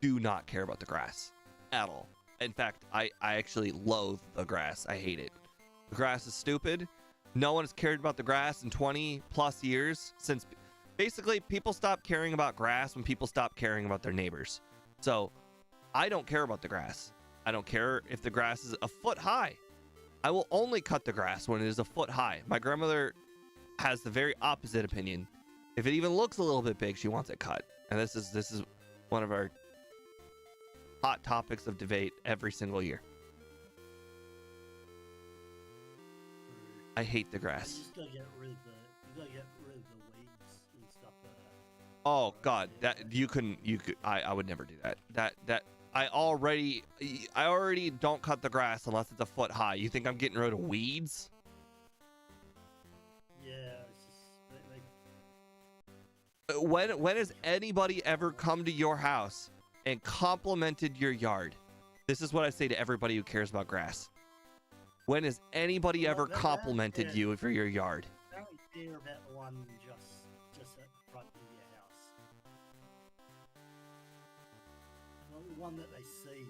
do not care about the grass at all. In fact, I actually loathe the grass. I hate it. The grass is stupid. No one has cared about the grass in 20 plus years since basically people stopped caring about grass when people stopped caring about their neighbors. So I don't care about the grass. I don't care if the grass is a foot high. I will only cut the grass when it is a foot high. My grandmother has the very opposite opinion. If it even looks a little bit big, she wants it cut. And this is one of our hot topics of debate every single year. I hate the grass. You just gotta get rid of the weeds and stuff like that. Oh God, I would never do that. That I already don't cut the grass unless it's a foot high. You think I'm getting rid of weeds? Yeah, it's just When has anybody ever come to your house and complimented your yard? This is what I say to everybody who cares about grass. When has anybody ever complimented you for your yard? I don't care about the one just at the front of your house. Not the one that they see,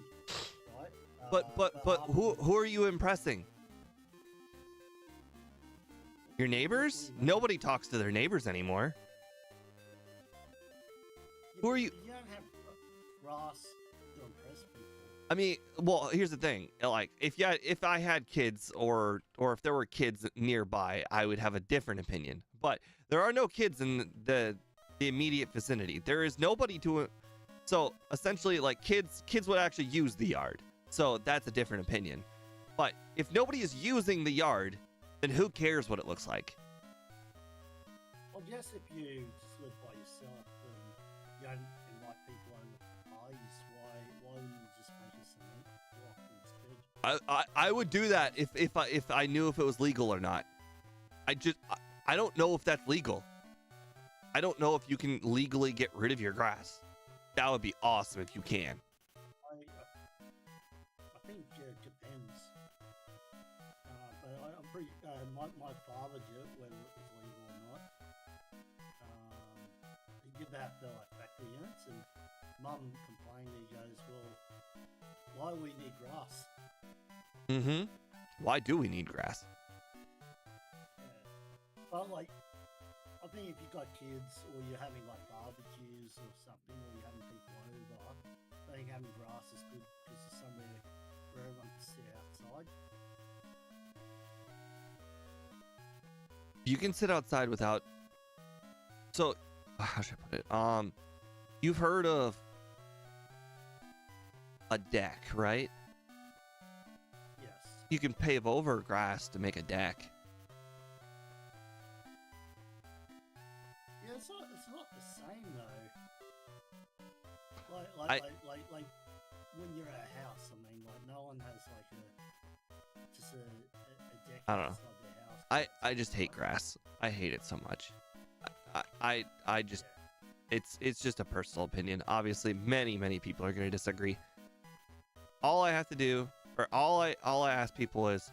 right? But who are you impressing? Your neighbors? Nobody talks to their neighbors anymore. Who are you? You don't have grass to impress people. I mean, well, here's the thing. Like, if I had kids or if there were kids nearby, I would have a different opinion. But there are no kids in the immediate vicinity. There is nobody to. So essentially, like kids would actually use the yard. So that's a different opinion. But if nobody is using the yard, then who cares what it looks like? Well, just if you just live by yourself and you don't invite people over to parties, why wouldn't you just make a cement block instead? I would do that if I knew if it was legal or not. I don't know if that's legal. I don't know if you can legally get rid of your grass. That would be awesome if you can. I think it depends. But I'm pretty. My father did it, whether it was legal or not. He did that for like factory units, and Mum complained. He goes, "Well, why do we need grass?" Mm-hmm. Why do we need grass? Yeah. But like, I think if you've got kids or you're having like barbecues or something, or you're having people over, I think having grass is good because it's somewhere where everyone can sit outside. You can sit outside without. So, how should I put it? You've heard of a deck, right? Yes. You can pave over grass to make a deck. Yeah, it's not the same though. Like when you're at a house, I mean, like no one has like just a deck I don't know. outside their house. I just hate grass. I hate it so much. I just it's just a personal opinion. Obviously, many people are going to disagree. All I have to do, or all I ask people is,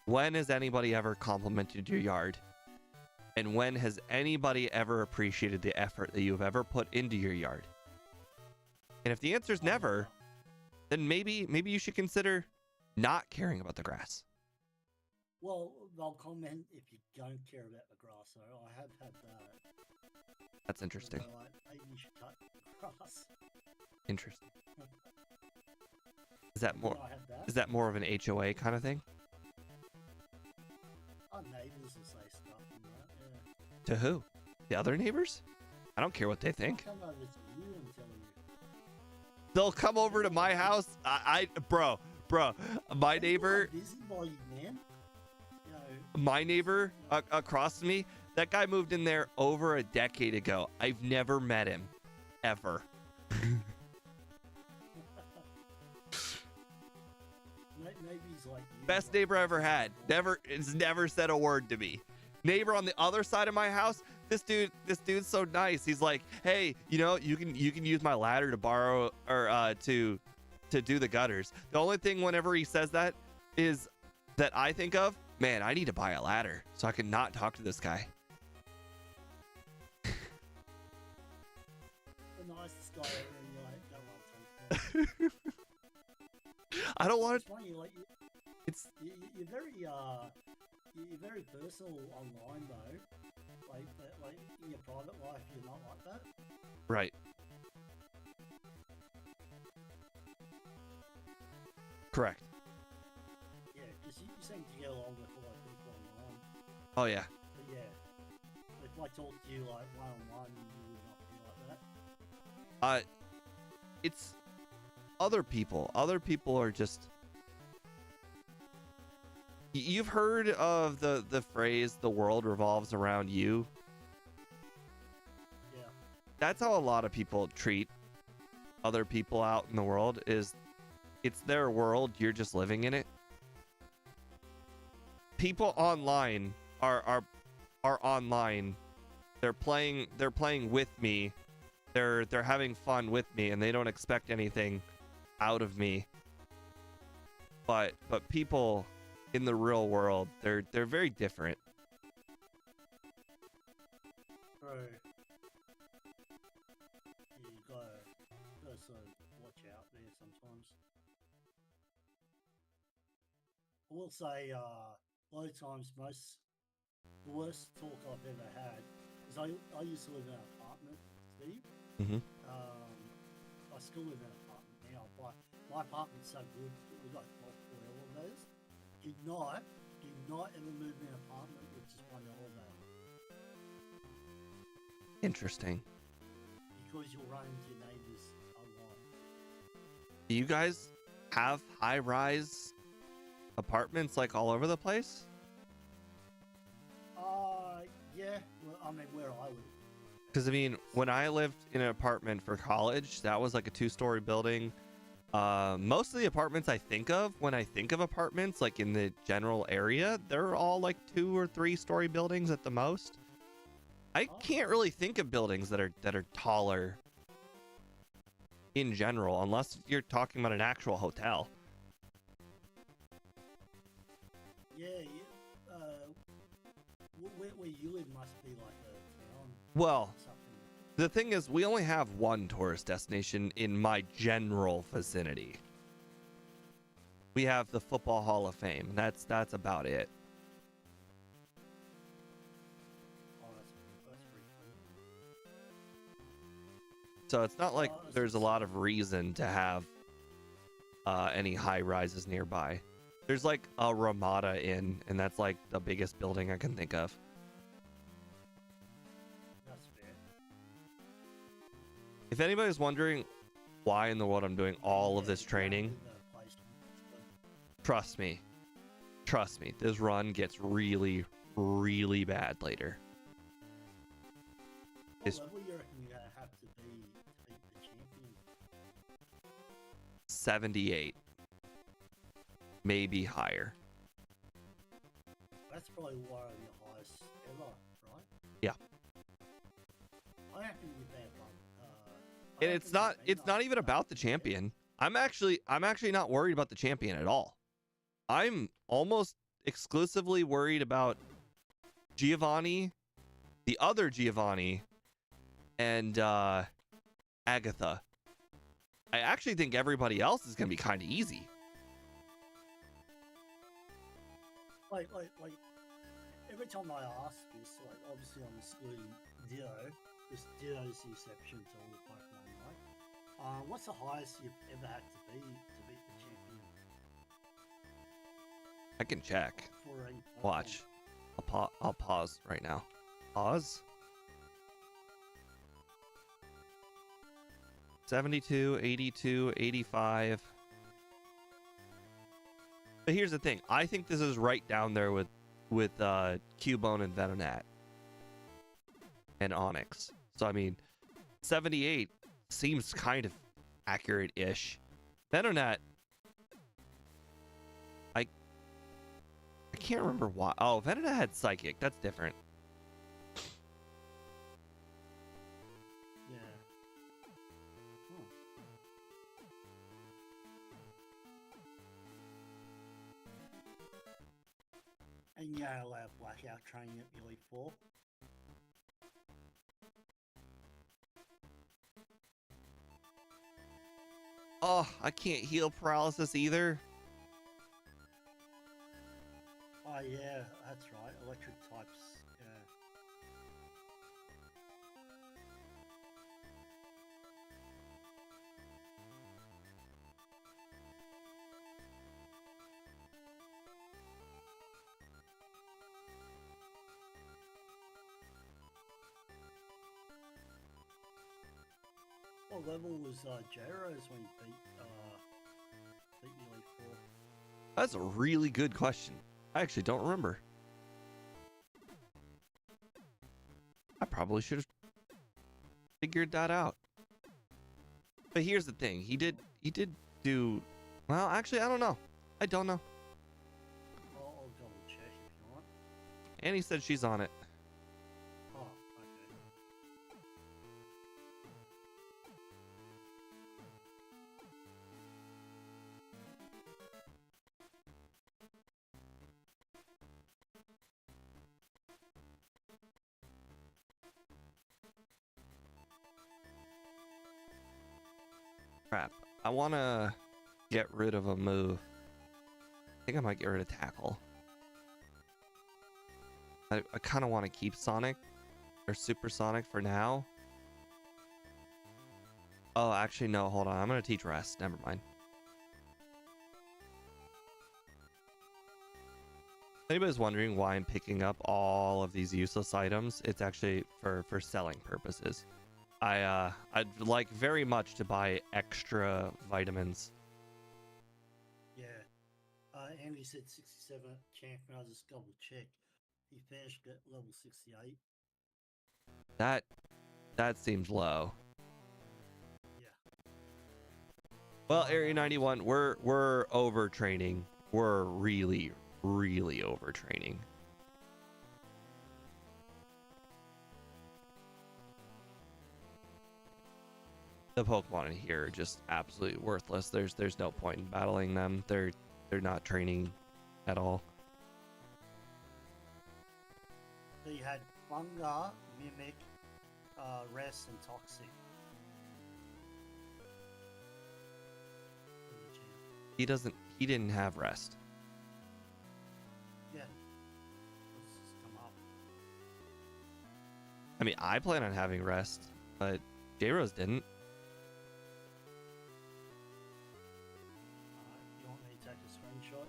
when has anybody ever complimented your yard? And when has anybody ever appreciated the effort that you've ever put into your yard? And if the answer is never, then maybe you should consider not caring about the grass. Well, they'll comment if you don't care about the grass. So I have had that. That's interesting. They're like, maybe you should cut the grass. Interesting. Is that more? I had that. Is that more of an HOA kind of thing? Our neighbours will say stuff and that. Yeah. To who? The other neighbors? I don't care what they think. I'll come over to you and tell you. They'll come over to my house. Bro, my neighbor, Busy boy, man. You know, my neighbor across from me, that guy moved in there over a decade ago. I've never met him, ever. maybe he's like you, Best like, neighbor I ever had. It's never said a word to me. Neighbor on the other side of my house, this dude's so nice. He's like, hey, you know, you can use my ladder to borrow or to do the gutters. The only thing whenever he says that is that I think of, man, I need to buy a ladder so I can not talk to this guy. the nicest guy ever, and you're like, don't want to talk to him. I don't want It's to. funny, like, It's you're very personal online though. Like in your private life, you're not like that. right. Correct. Yeah, because you seem to get along with a lot of people online. Oh yeah. But yeah, if I talk to you like one on one, you would not be like that. It's other people. Other people are just. You've heard of the phrase "the world revolves around you." Yeah. That's how a lot of people treat other people out in the world. Is it's their world, you're just living in it. People online are online. They're playing with me. They're having fun with me, and they don't expect anything out of me. But people in the real world, they're very different. Bro. You gotta sort of watch out there sometimes. I will say, a lot of times, the worst talk I've ever had is I used to live in an apartment, Steve. Mm-hmm. I still live in an apartment now, but my apartment's so good that we've got multiple elevators. Do not ever move in an apartment with just one elevator. Interesting. Because you'll run into your neighbors a lot. Do you guys have high-rise apartments like all over the place? Yeah. Well, I mean, where I live. Because I mean, when I lived in an apartment for college, that was like a 2-story building. Most of the apartments I think of when I think of apartments, like in the general area, they're all like 2 or 3-story buildings at the most. I can't really think of buildings that are taller in general, unless you're talking about an actual hotel. Yeah. Where you live must be like a town. Well, Or something. the thing is, we only have one tourist destination in my general vicinity. We have the Football Hall of Fame. That's about it. Oh, that's pretty cool. So it's not like there's a lot of reason to have any high rises nearby. There's like a Ramada Inn, and that's like the biggest building I can think of. That's fair. If anybody's wondering why in the world I'm doing all of this training, trust me, this run gets really, really bad later. What level you reckon you have to be to beat the champion? 78, maybe higher. That's probably one of your highest ever, right? Yeah. I reckon you're bad, And it's not even about the champion. I'm actually not worried about the champion at all. I'm almost exclusively worried about Giovanni, the other Giovanni, and Agatha. I actually think everybody else is going to be kind of easy. like every time I ask this, like obviously I'm excluding Ditto, because Ditto's the exception to all the Pokemon, right? What's the highest you've ever had to be to beat the champion I can check. for a Pokemon? Watch. I'll pause right now. Pause. 72, 82, 85. But here's the thing. I think this is right down there with Cubone and Venonat and Onyx. So I mean, 78 seems kind of accurate-ish. Venonat, I can't remember why. Oh, Venonat had Psychic. That's different. Yeah. Hmm. And you allow Blackout training at Elite 4. Oh, I can't heal paralysis either. Oh yeah, that's right. Electric types. Yeah. What level was Gyro's when he beat Elite 4? That's a really good question. I actually don't remember. I probably should have figured that out. But here's the thing. He did do well, actually I don't know. I don't know. I'll double check if you want. Annie said she's on it. Oh, okay. Crap. I want to get rid of a move. I think I might get rid of Tackle. I kind of want to keep Sonic or Supersonic for now. Oh, actually, no. Hold on. I'm going to teach Rest. Never mind. If anybody's wondering why I'm picking up all of these useless items, it's actually for selling purposes. I'd like very much to buy extra vitamins. Yeah. Andy said 67 champion. I'll just double check. He finished at level 68. That seems low. Yeah. Well, Area 91, we're overtraining. We're really overtraining. The Pokemon in here are just absolutely worthless. There's no point in battling them. They're not training at all. So you had Funga, Mimic, Rest, and Toxic. He didn't have Rest. Yeah. Let's just come up. I mean, I plan on having Rest, but J-Rose didn't. You want me to take a screenshot?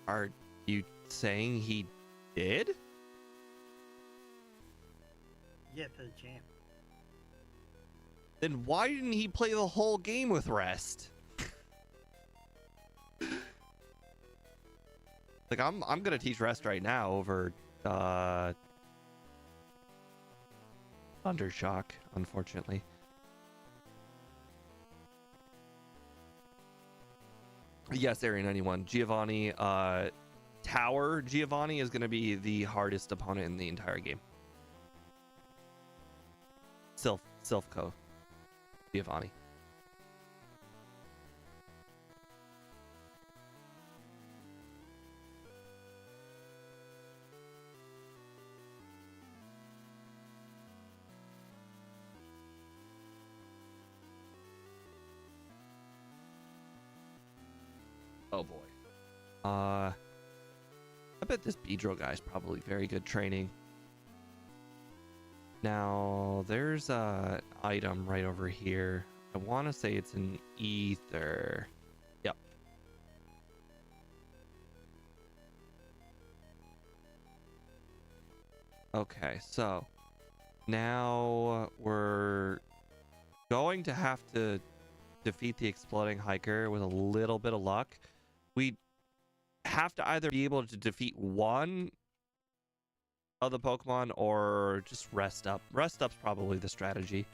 Are you saying he did? Yeah, for the champ. Then why didn't he play the whole game with Rest? Like I'm gonna teach Rest right now over Thundershock, unfortunately. Yes, Area 91. Giovanni, Tower Giovanni is gonna be the hardest opponent in the entire game. Silphco Giovanni. Oh boy. I bet this Beedrill guy's probably very good training. Now, there's a item right over here. I want to say it's an ether. Yep. Okay, so now we're going to have to defeat the exploding hiker with a little bit of luck. We have to either be able to defeat one of the Pokemon or just rest up. Rest up's probably the strategy.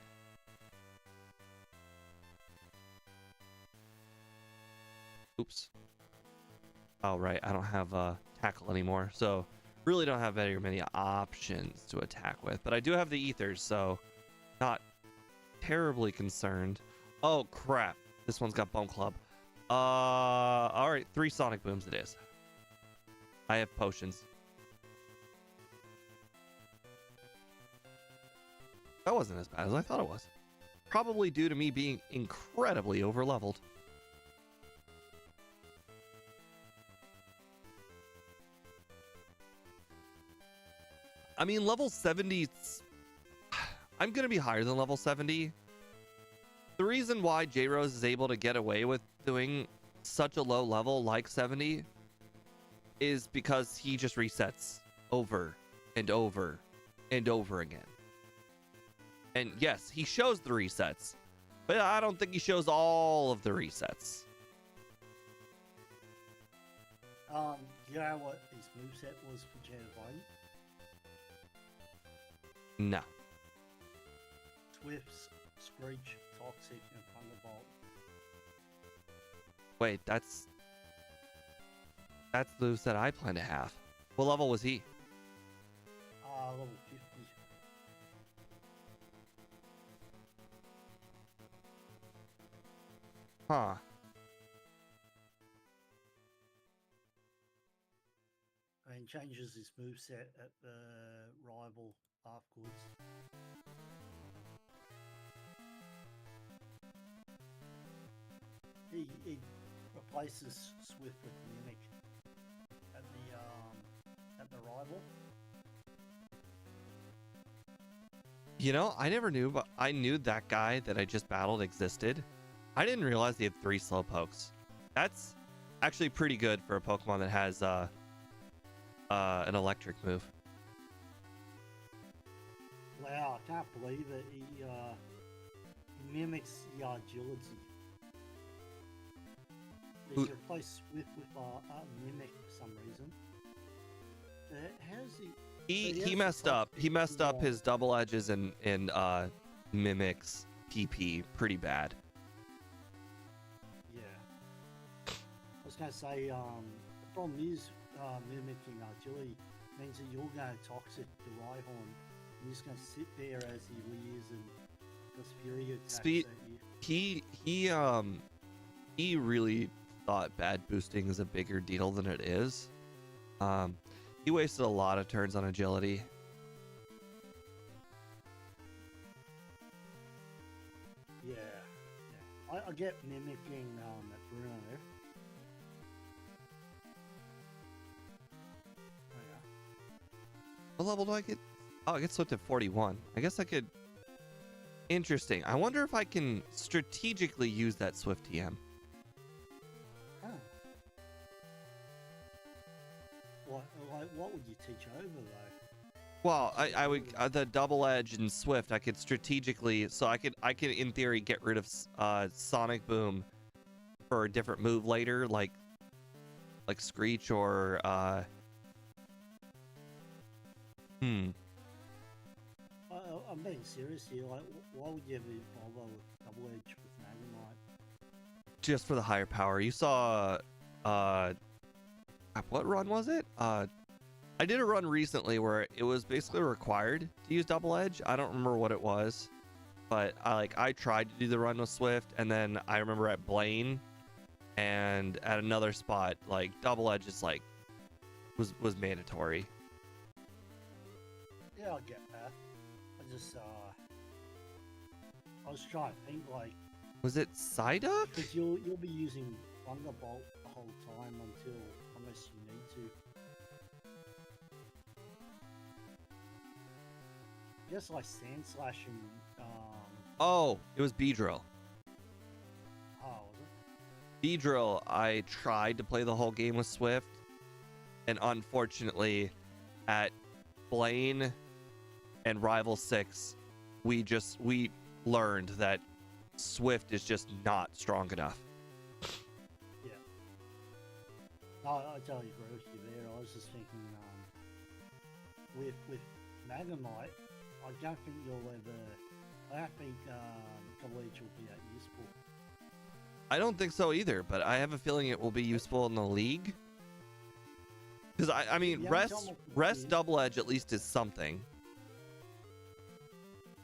Oops. Oh, right. I don't have tackle anymore, so really don't have very many options to attack with. But I do have the ethers, so not terribly concerned. Oh, crap. This one's got Bone Club. All right. 3 Sonic Booms it is. I have potions. That wasn't as bad as I thought it was. Probably due to me being incredibly over-leveled. I mean, level 70... I'm going to be higher than level 70. The reason why J-Rose is able to get away with doing such a low level like 70 is because he just resets over and over and over again. And yes, he shows the resets, but I don't think he shows all of the resets. You know what his moveset was for Giovanni? No. Swift's, Screech, Toxic, and Thunderbolt. Wait, that's the moveset I plan to have. What level was he? Level 50. Huh. And changes his moveset at the rival afterwards. He replaces Swift with Mimic at the rival. You know, I never knew, but I knew that guy that I just battled existed. I didn't realize he had 3 Slowpokes. That's actually pretty good for a Pokemon that has an electric move. Wow, I can't believe it. He mimics the agility. He replaced Swift with Mimic for some reason. How's he? He messed up. He messed up his double edges and Mimic's PP pretty bad. Yeah. I was gonna say the problem is mimicking agility means that you're going to toxic the Rhyhorn. You're just going to sit there as he rears and does fury attacks Speed. at you. He really thought bad boosting is a bigger deal than it is. He wasted a lot of turns on agility. Yeah. I get mimicking at Bruno there. Oh yeah. What level do I get? Oh, I get slipped at 41. I guess I could... Interesting. I wonder if I can strategically use that Swift TM. Huh. What would you teach over though? Well, I would the double edge and Swift. I could strategically, so I could in theory get rid of Sonic Boom for a different move later, like Screech or I'm being serious here. Like, why would you ever bother with double edge with Magnemite? Just for the higher power. You saw what run was it? I did a run recently where it was basically required to use double edge. I don't remember what it was, but I tried to do the run with Swift, and then I remember at Blaine and at another spot, like double edge is was mandatory. Yeah, I get that. I was trying to think Was it Psyduck? because you'll be using Thunderbolt the whole time unless you need to. Just like Sand Slash and Oh, it was Beedrill. oh, was it? Beedrill, I tried to play the whole game with Swift, and unfortunately, at Blaine and Rival 6, we learned that Swift is just not strong enough. Yeah. No, I totally agree with you there. I was just thinking, with Magnemite, I don't think you'll ever. I don't think Double Edge will be that useful. I don't think so either, but I have a feeling it will be useful in the league. Because I mean, Yeah, rest Double Edge at least is something.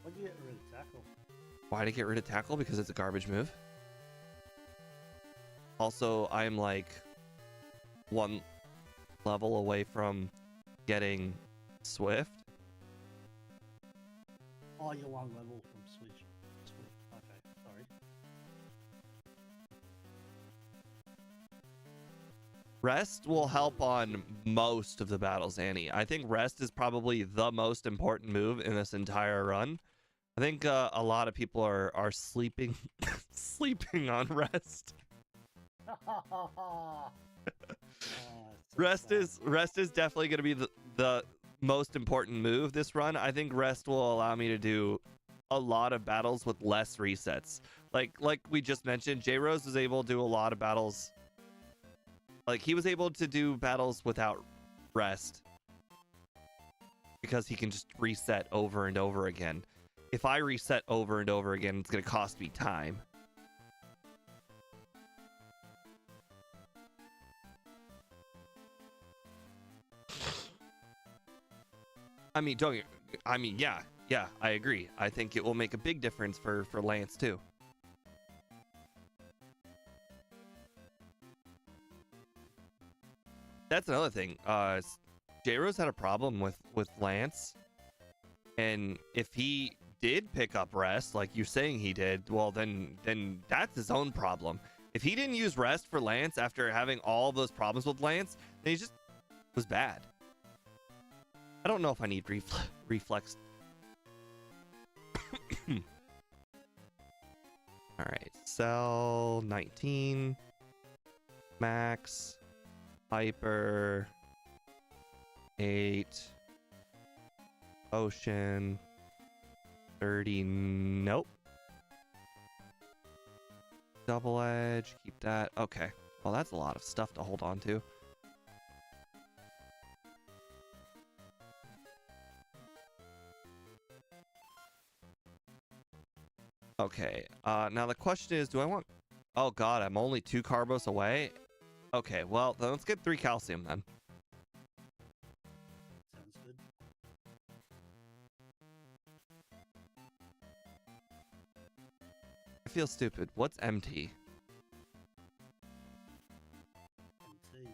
Why'd you get rid of Tackle? Why to get rid of Tackle? Because it's a garbage move. Also, I'm like one level away from getting Swift. Oh, you're one level from Switch. Okay, sorry. Rest will help on most of the battles, Annie. I think Rest is probably the most important move in this entire run. I think a lot of people are sleeping sleeping on Rest. Rest is definitely going to be the most important move this run. I think Rest will allow me to do a lot of battles with less resets. Like we just mentioned, J-Rose was able to do a lot of battles. Like he was able to do battles without Rest because he can just reset over and over again. If I reset over and over again, it's going to cost me time. I mean, yeah, I agree. I think it will make a big difference for Lance too. That's another thing. J-Rose had a problem with Lance, and if he did pick up Rest, like you're saying he did, well then that's his own problem. If he didn't use Rest for Lance after having all those problems with Lance, then he just was bad. I don't know if I need reflex. All right, Cell 19, Max, Hyper, 8, Ocean, 30, nope. Double Edge, keep that. Okay, well that's a lot of stuff to hold on to. Okay, now the question is, do I want... Oh god, I'm only 2 Carbos away? Okay, well, then let's get 3 Calcium then. Sounds good. I feel stupid. What's MT? MT.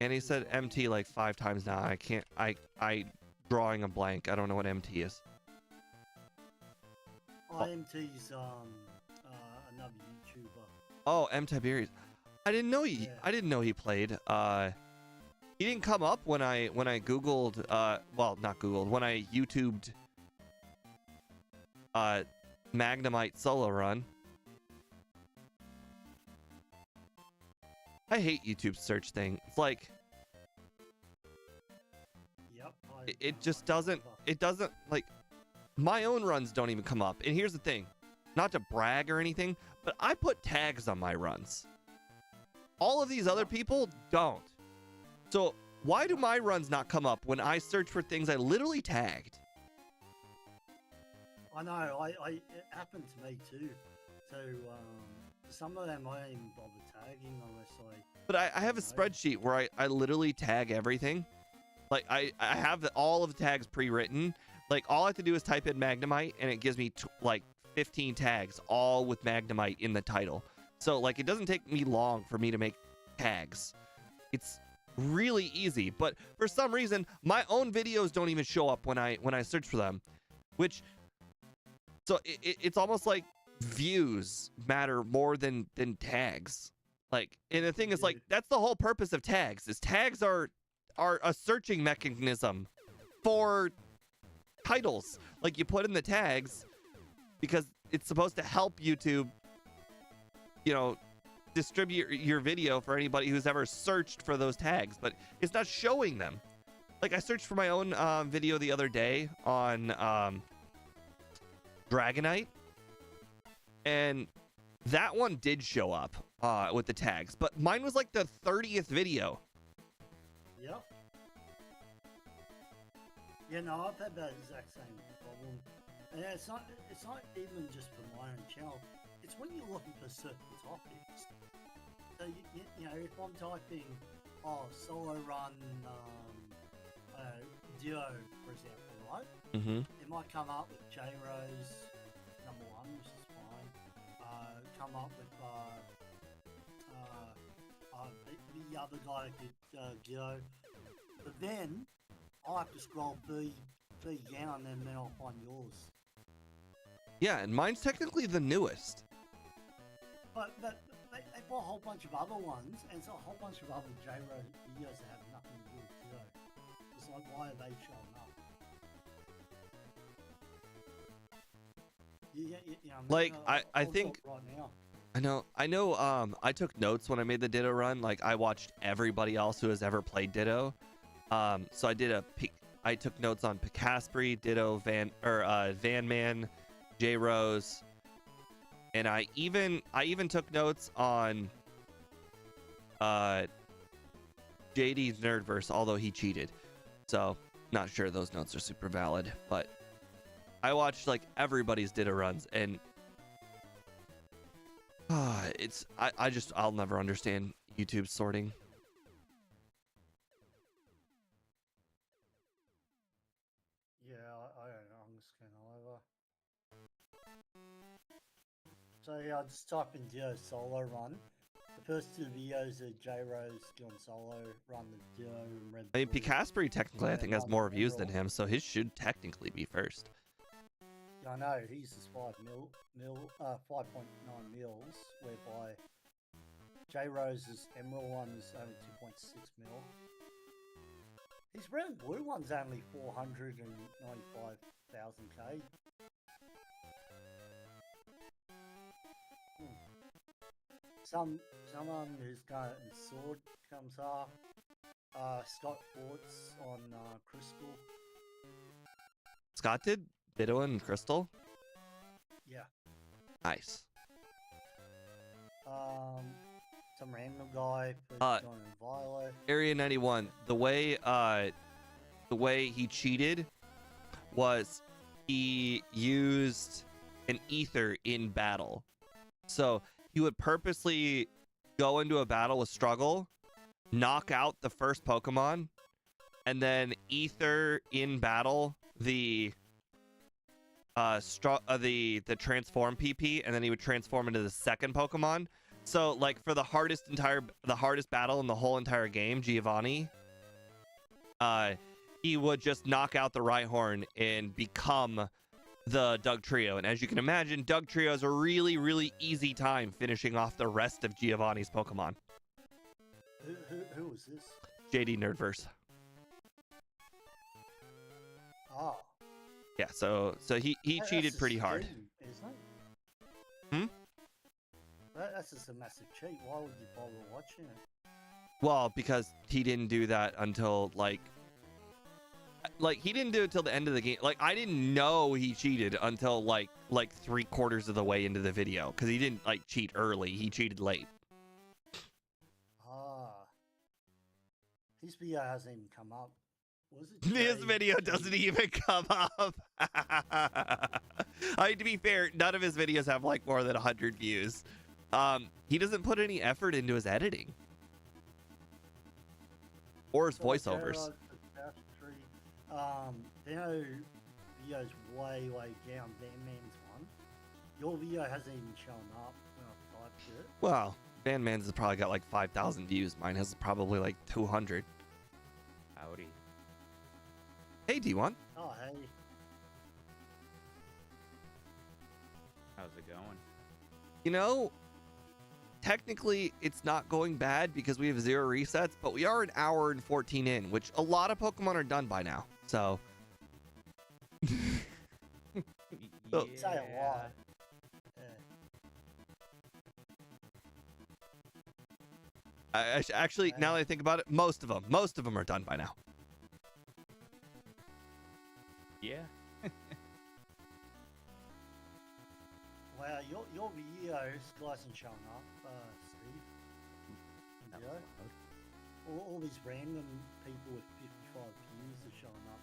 And he said MT like 5 times now. I can't... I drawing a blank. I don't know what MT is. IMT's another YouTuber. Oh, M Tiberius. I didn't know he played. He didn't come up when I googled well, not googled, when I YouTubed Magnemite solo run. I hate YouTube search thing. It's like Yep. it just doesn't like my own runs don't even come up. And here's the thing, not to brag or anything, but I put tags on my runs. All of these other people don't. So why do my runs not come up when I search for things I literally tagged? I know. It happened to me too. So some of them I don't even bother tagging unless I. But I have a spreadsheet where I literally tag everything. Like I have all of the tags pre-written. Like all I have to do is type in Magnemite and it gives me like 15 tags, all with Magnemite in the title. So like it doesn't take me long for me to make tags. It's really easy, but for some reason my own videos don't even show up when I search for them, which so it's almost like views matter more than tags. Like, and the thing is, like, that's the whole purpose of tags. Is tags are a searching mechanism for titles. Like you put in the tags because it's supposed to help YouTube, you know, distribute your video for anybody who's ever searched for those tags, but it's not showing them. Like I searched for my own video the other day on Dragonite, and that one did show up with the tags, but mine was like the 30th video. Yep. Yeah, no, I've had that exact same problem. And it's not even just for my own channel. It's when you're looking for certain topics. So you know, if I'm typing, solo run, duo, for example, right? Mm-hmm. It might come up with J-Rose number 1, which is fine. Come up with the other guy that did Geo. But then I'll have to scroll B down and then I'll find yours. Yeah, and mine's technically the newest. But they bought a whole bunch of other ones, and it's a whole bunch of other J-Rose videos that have nothing to do with Geo. It's like, why are they showing up? Like, I think right now. I know I took notes when I made the Ditto run. Like I watched everybody else who has ever played Ditto. So I took notes on Picaspri, Ditto, Van Man, J Rose, and I even took notes on JD's Nerdverse, although he cheated. So not sure those notes are super valid, but I watched like everybody's Ditto runs, and I'll never understand YouTube sorting. Yeah, I don't know. I'm just going over. So yeah, I just type in Duo solo run. The first 2 videos are J-Rose going solo, run the Duo and Red. I mean, Picaspri technically I think has more views than him, so his should technically be first. Yeah, I know, he uses 5.9 mils, whereby J-Rose's Emerald one is only 2.6 mil. His red and blue one's only 495,000k. Someone who's got it in Sword comes up. Scott Forts on Crystal. Scott did Ditto and Crystal? Yeah. Nice. Some random guy put John and Violet. Area 91. The way he cheated was he used an ether in battle. So he would purposely go into a battle with struggle, knock out the first Pokemon, and then ether in battle the transform PP, and then he would transform into the second Pokemon. So like for the hardest battle in the whole entire game, Giovanni, he would just knock out the Rhyhorn and become the Doug Trio. And as you can imagine, Doug Trio is a really, really easy time finishing off the rest of Giovanni's Pokemon. Who was this? JD Nerdverse. Oh. Yeah, so he cheated pretty hard. Cheating, isn't it? Hmm? That's just a massive cheat. Why would you bother watching it? Well, because he didn't do that until like he didn't do it till the end of the game. Like I didn't know he cheated until like 3/4 of the way into the video, because he didn't like cheat early. He cheated late. His video hasn't even come up. Was it His video doesn't even come up. I mean, to be fair, none of his videos have like more than 100 views. He doesn't put any effort into his editing or his voiceovers. Their video's way down. Man's one. Your video hasn't even shown up when I typed it. Well, Man's has probably got like 5,000 views. Mine has probably like 200. Howdy. Hey, D1. Oh, hey. How's it going? You know, technically it's not going bad because we have 0 resets, but we are an hour and 14 in, which a lot of Pokemon are done by now. So So- Say a lot. Yeah. Actually, now that I think about it, most of them are done by now. Yeah. Wow, your videos guys are showing up, Steve. That Yeah. was loud. All these random people with 55 views are showing up.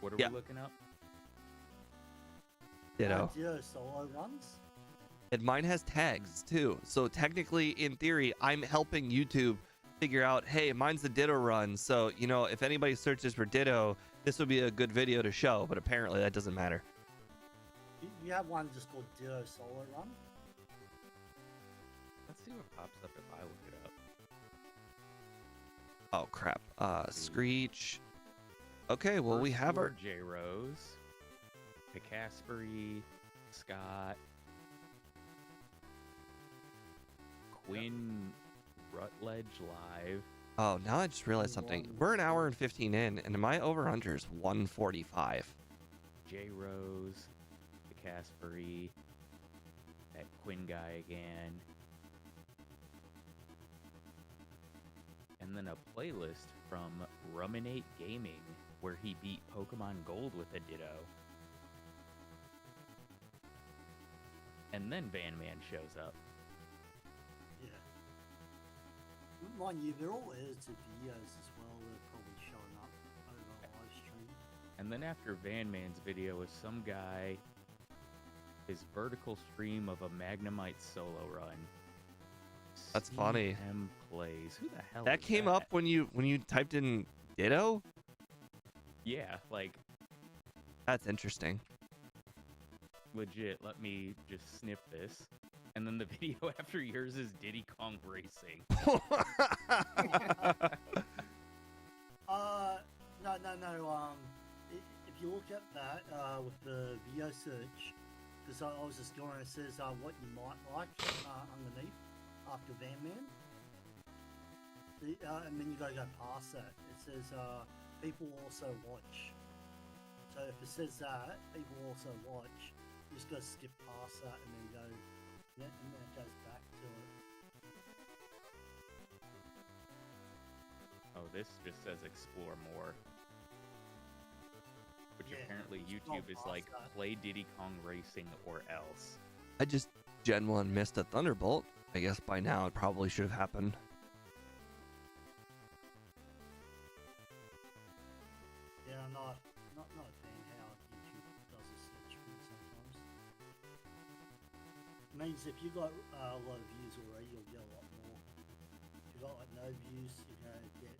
What are Yeah. we looking up? Ditto. Ditto solo runs. And mine has tags too. So technically, in theory, I'm helping YouTube figure out, hey, mine's the Ditto run. So, you know, if anybody searches for Ditto, this would be a good video to show. But apparently that doesn't matter. You have one just called Ditto solo run. Let's see what pops up if I look it up. Oh, crap. Screech. Okay, well, we First have our... word, J Rose, Picaspery, Scott, Quinn Rutledge Live. Oh, now I just realized something. We're an hour and 15 in, and my over-under is 145. J Rose, Picaspery, that Quinn guy again. And then a playlist from Ruminate Gaming where he beat Pokemon Gold with a Ditto. And then Van Man shows up. Yeah. Mind you, they're all edited videos as well. They're probably showing up over a live stream. And then after Van Man's video is some guy, his vertical stream of a Magnemite solo run. That's funny. CM Plays. Who the hell That is came that? up when you typed in Ditto? Yeah, like, That's interesting. legit, let me just snip this. And then the video after yours is Diddy Kong Racing. No. If you look at that with the video search, because I was just going, it says what you might like underneath after Van Man. And then you gotta go past that. It says people also watch. So if it says that, people also watch, you just gotta skip past that and then go, yeah, and then it goes back to it. Oh, this just says explore more. Which Yeah, apparently scroll YouTube is past like, that. play Diddy Kong Racing or else. I just Gen 1 missed a Thunderbolt. I guess by now it probably should have happened. Yeah, I'm not a fan how YouTube does a search thing sometimes. It means if you got a lot of views already, you'll get a lot more. If you got like no views, you're gonna get.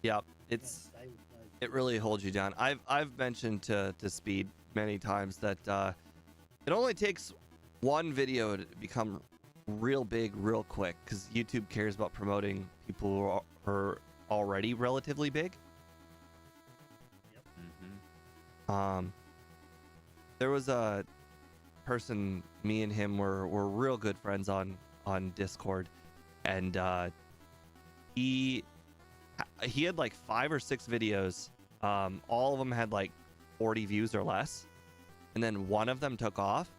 Yep, You're it's gonna stay with no views. it really holds you down. I've mentioned to Speed many times that it only takes one video to become real big real quick, because YouTube cares about promoting people who are already relatively big. Mm-hmm. There was a person, me and him were real good friends on Discord, and he had like 5 or 6 videos. All of them had like 40 views or less, and then one of them took off,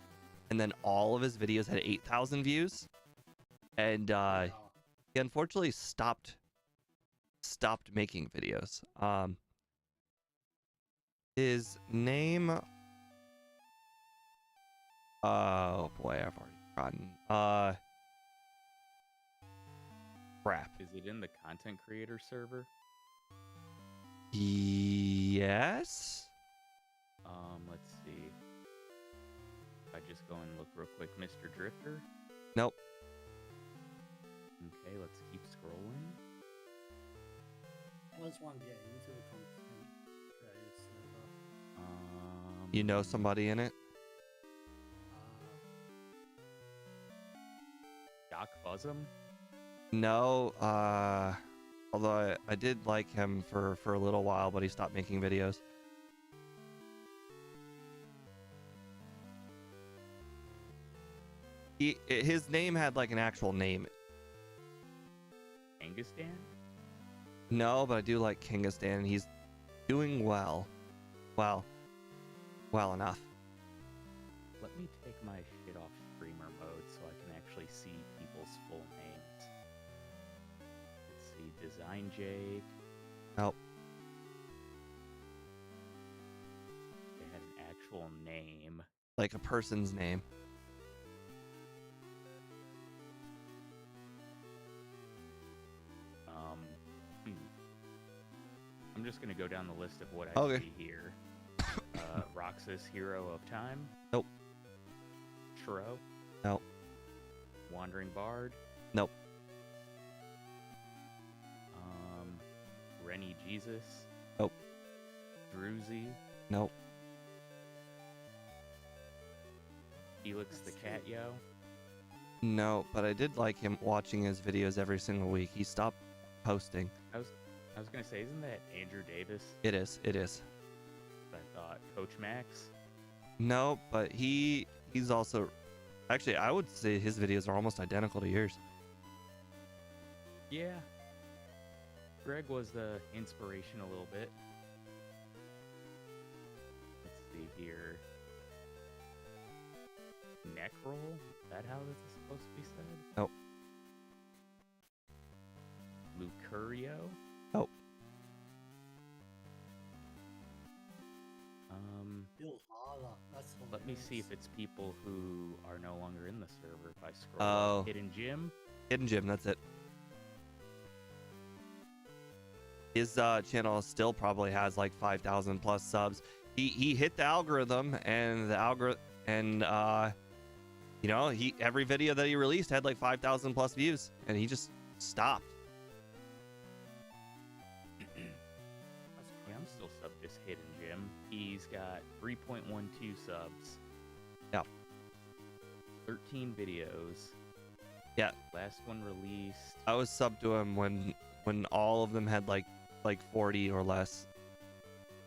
and then all of his videos had 8,000 views, and Wow. he unfortunately stopped making videos. His name, oh boy, I've already forgotten. Crap. Is it in the content creator server? Yes. Let's see. If I just go and look real quick, Mr. Drifter. Nope. Okay, let's keep scrolling. I just want to get into the content creator server. You know somebody in it? Doc Fuzzum? No. Although I did like him for a little while, but he stopped making videos. His name had like an actual name. Angistan? No, but I do like Kingistan. He's doing well. Well, well enough. Let me take my shit off streamer mode so I can actually see people's full names. Let's see, Design Jake. Nope. They had an actual name. Like a person's name. I'm just gonna go down the list of what I Okay. see here. Roxas, Hero of Time. Nope. Shro. Nope. Wandering Bard. Nope. Rennie Jesus. Nope. Druzy. Nope. Felix the Cat Yo. No, but I did like him watching his videos every single week. He stopped posting. I was gonna say, isn't that Andrew Davis? It is. It is. I thought Coach Max. No, but he's also... Actually, I would say his videos are almost identical to yours. Yeah. Greg was the inspiration a little bit. Let's see here. Necrol? Is that how this is supposed to be said? Nope. Lucurio? Nope. Bill Harder. That's Let me see if it's people who are no longer in the server. If I scroll Oh. up. Hidden Gym? Hidden Gym, that's it. His channel still probably has like 5,000 plus subs. He hit the algorithm, and the algorithm, and you know, every video that he released had like 5,000 plus views, and he just stopped. Yeah, I'm still subbed this Hidden Gym. He's got 3.12 subs. Yeah. 13 videos. Yeah. Last one released. I was subbed to him when all of them had like 40 or less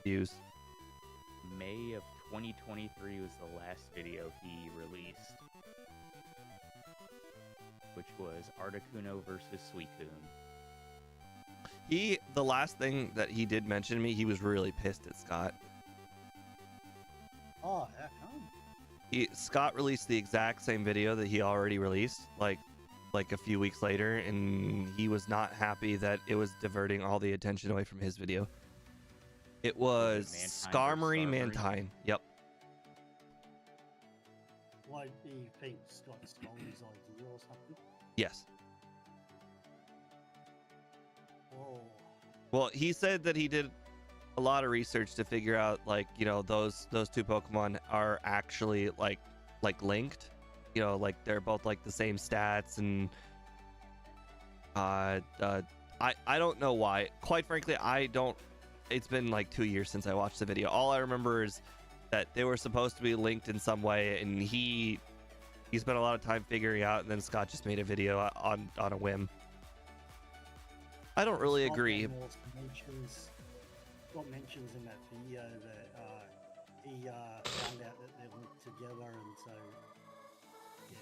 views. May of 2023 was the last video he released, which was Articuno versus Suicune. The last thing that he did mention to me, he was really pissed at Scott. Oh, how come? Scott released the exact same video that he already released, like a few weeks later, and he was not happy that it was diverting all the attention away from his video. It was Skarmory Mantine. Yep. Why do you think Scott stole his idea or something? Yes. Oh, Well, he said that he did a lot of research to figure out, like, you know, those two Pokemon are actually like linked. You know, like they're both like the same stats, and I don't know why. Quite frankly, I don't. It's been like 2 years since I watched the video. All I remember is that they were supposed to be linked in some way, and he spent a lot of time figuring out, and then Scott just made a video on a whim. I don't really Scott agree. Scott mentions in that video that he found out that they're linked together, and so yeah.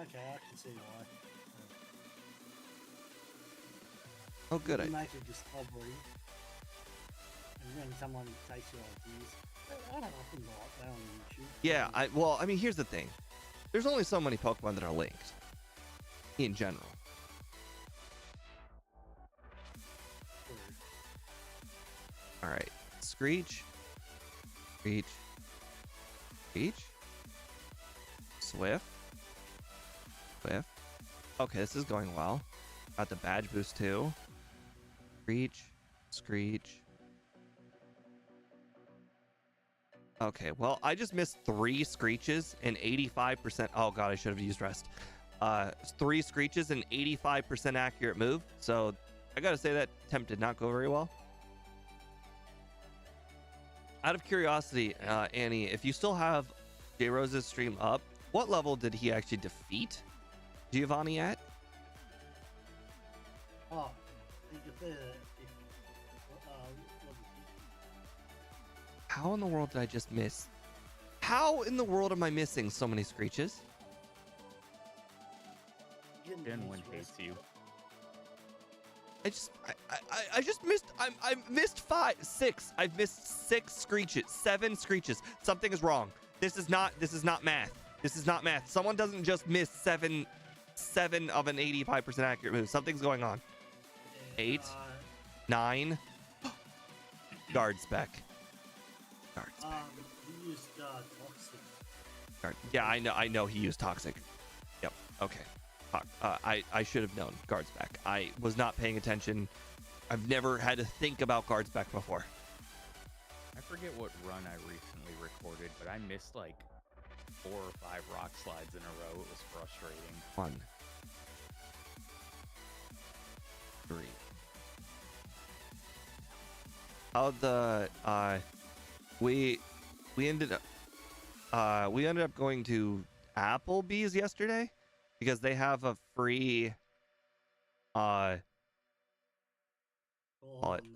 Okay, I can see why. Oh, good. You make a discovery, and then someone takes your ideas. That happens a lot there on YouTube. Yeah, well, I mean, here's the thing. There's only so many Pokemon that are linked in general. All right, Screech, Screech, Swift. Okay, this is going well. Got the badge boost too. Screech. Okay, well, I just missed 3 Screeches and 85%. Oh god, I should have used rest. 3 Screeches and 85% accurate move. So I gotta say that attempt did not go very well. Out of curiosity, Annie, if you still have J Rose's stream up, what level did he actually defeat Giovanni at? Oh, How in the world did I just miss? How in the world am I missing so many Screeches? Gen 1 hates you. I just missed. I missed 5, 6. I've missed 6 screeches, 7 screeches. Something is wrong. This is not math. This is not math. Someone doesn't just miss 7 of an 85% accurate move. Something's going on. 8, 9. Guard spec. Guard spec. He used toxic. Guard. Yeah, I know he used toxic. Yep. Okay. I should have known guards back. I was not paying attention. I've never had to think about guards back before. I forget what run I recently recorded, but I missed like 4 or 5 rock slides in a row. It was frustrating. 1, 3. How the we ended up going to Applebee's yesterday because they have a free Oh Call it. no.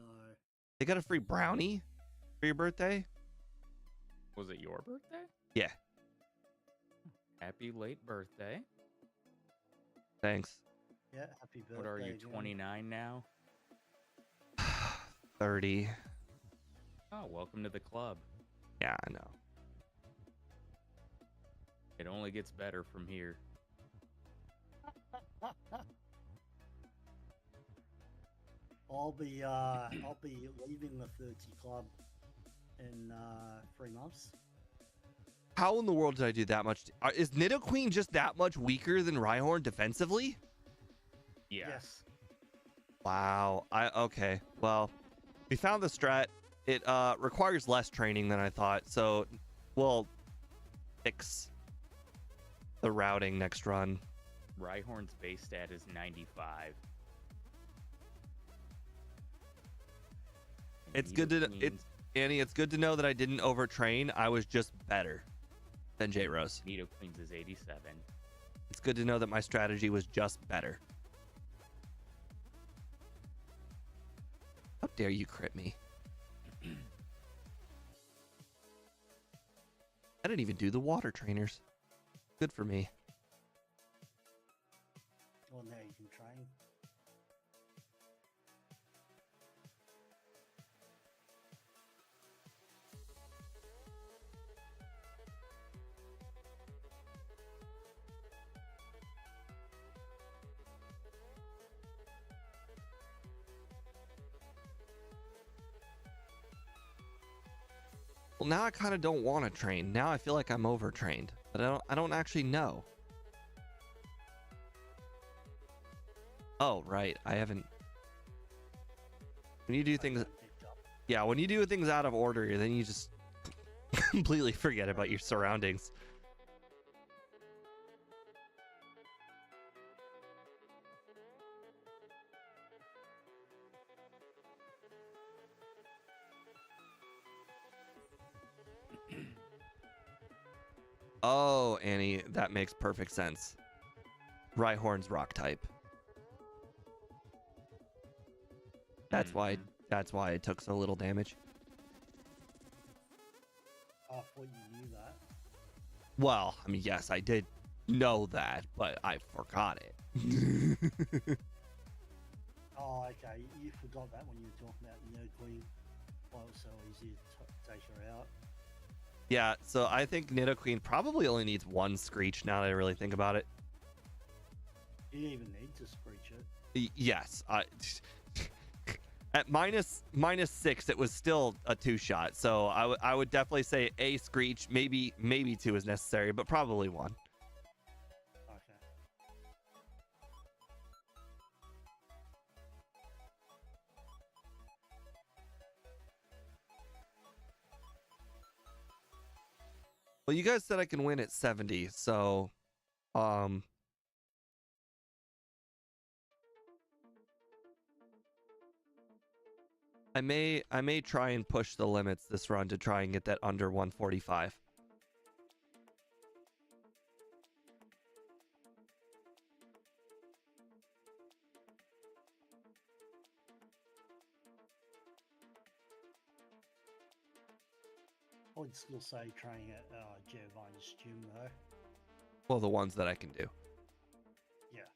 they got a free brownie for your birthday. Was it your birthday? Yeah, Happy late birthday. thanks. Yeah, happy birthday. What are you, again. 29 now? 30. Oh, welcome to the club. Yeah, I know. It only gets better from here. I'll be leaving the 30 club in 3 months. How in the world did I do that much? Is Nidoqueen just that much weaker than Rhyhorn defensively? Yes. Wow. Okay. Well, we found the strat. It requires less training than I thought, so we'll fix the routing next run. Rhyhorn's base stat is 95. It's good to Annie. It's good to know that I didn't overtrain. I was just better than J Rose. Nidoqueen's is 87. It's good to know that my strategy was just better. How dare you crit me? I didn't even do the water trainers. Good for me. Well, now you can train. Well, now I kind of don't want to train. Now I feel like I'm overtrained, but I don't actually know. Oh, right. I haven't. When you do things, yeah, when you do things out of order, then you just completely forget about your surroundings. Oh, Annie, that makes perfect sense. Rhyhorn's rock type. That's why it took so little damage. I thought you knew that. Well, I mean, yes, I did know that, but I forgot it. Oh, okay. You forgot that when you were talking about Nidoqueen. Why it was so easy to take her out. Yeah, so I think Nidoqueen probably only needs 1 Screech now that I really think about it. You didn't even need to screech it. Yes. At minus 6, it was still a 2-shot. So I would definitely say a Screech, maybe 2 is necessary, but probably 1. Okay. Well, you guys said I can win at 70, so I may try and push the limits this run to try and get that under 145. I would still say training at Giovanni's gym though. Well, the ones that I can do. Yeah.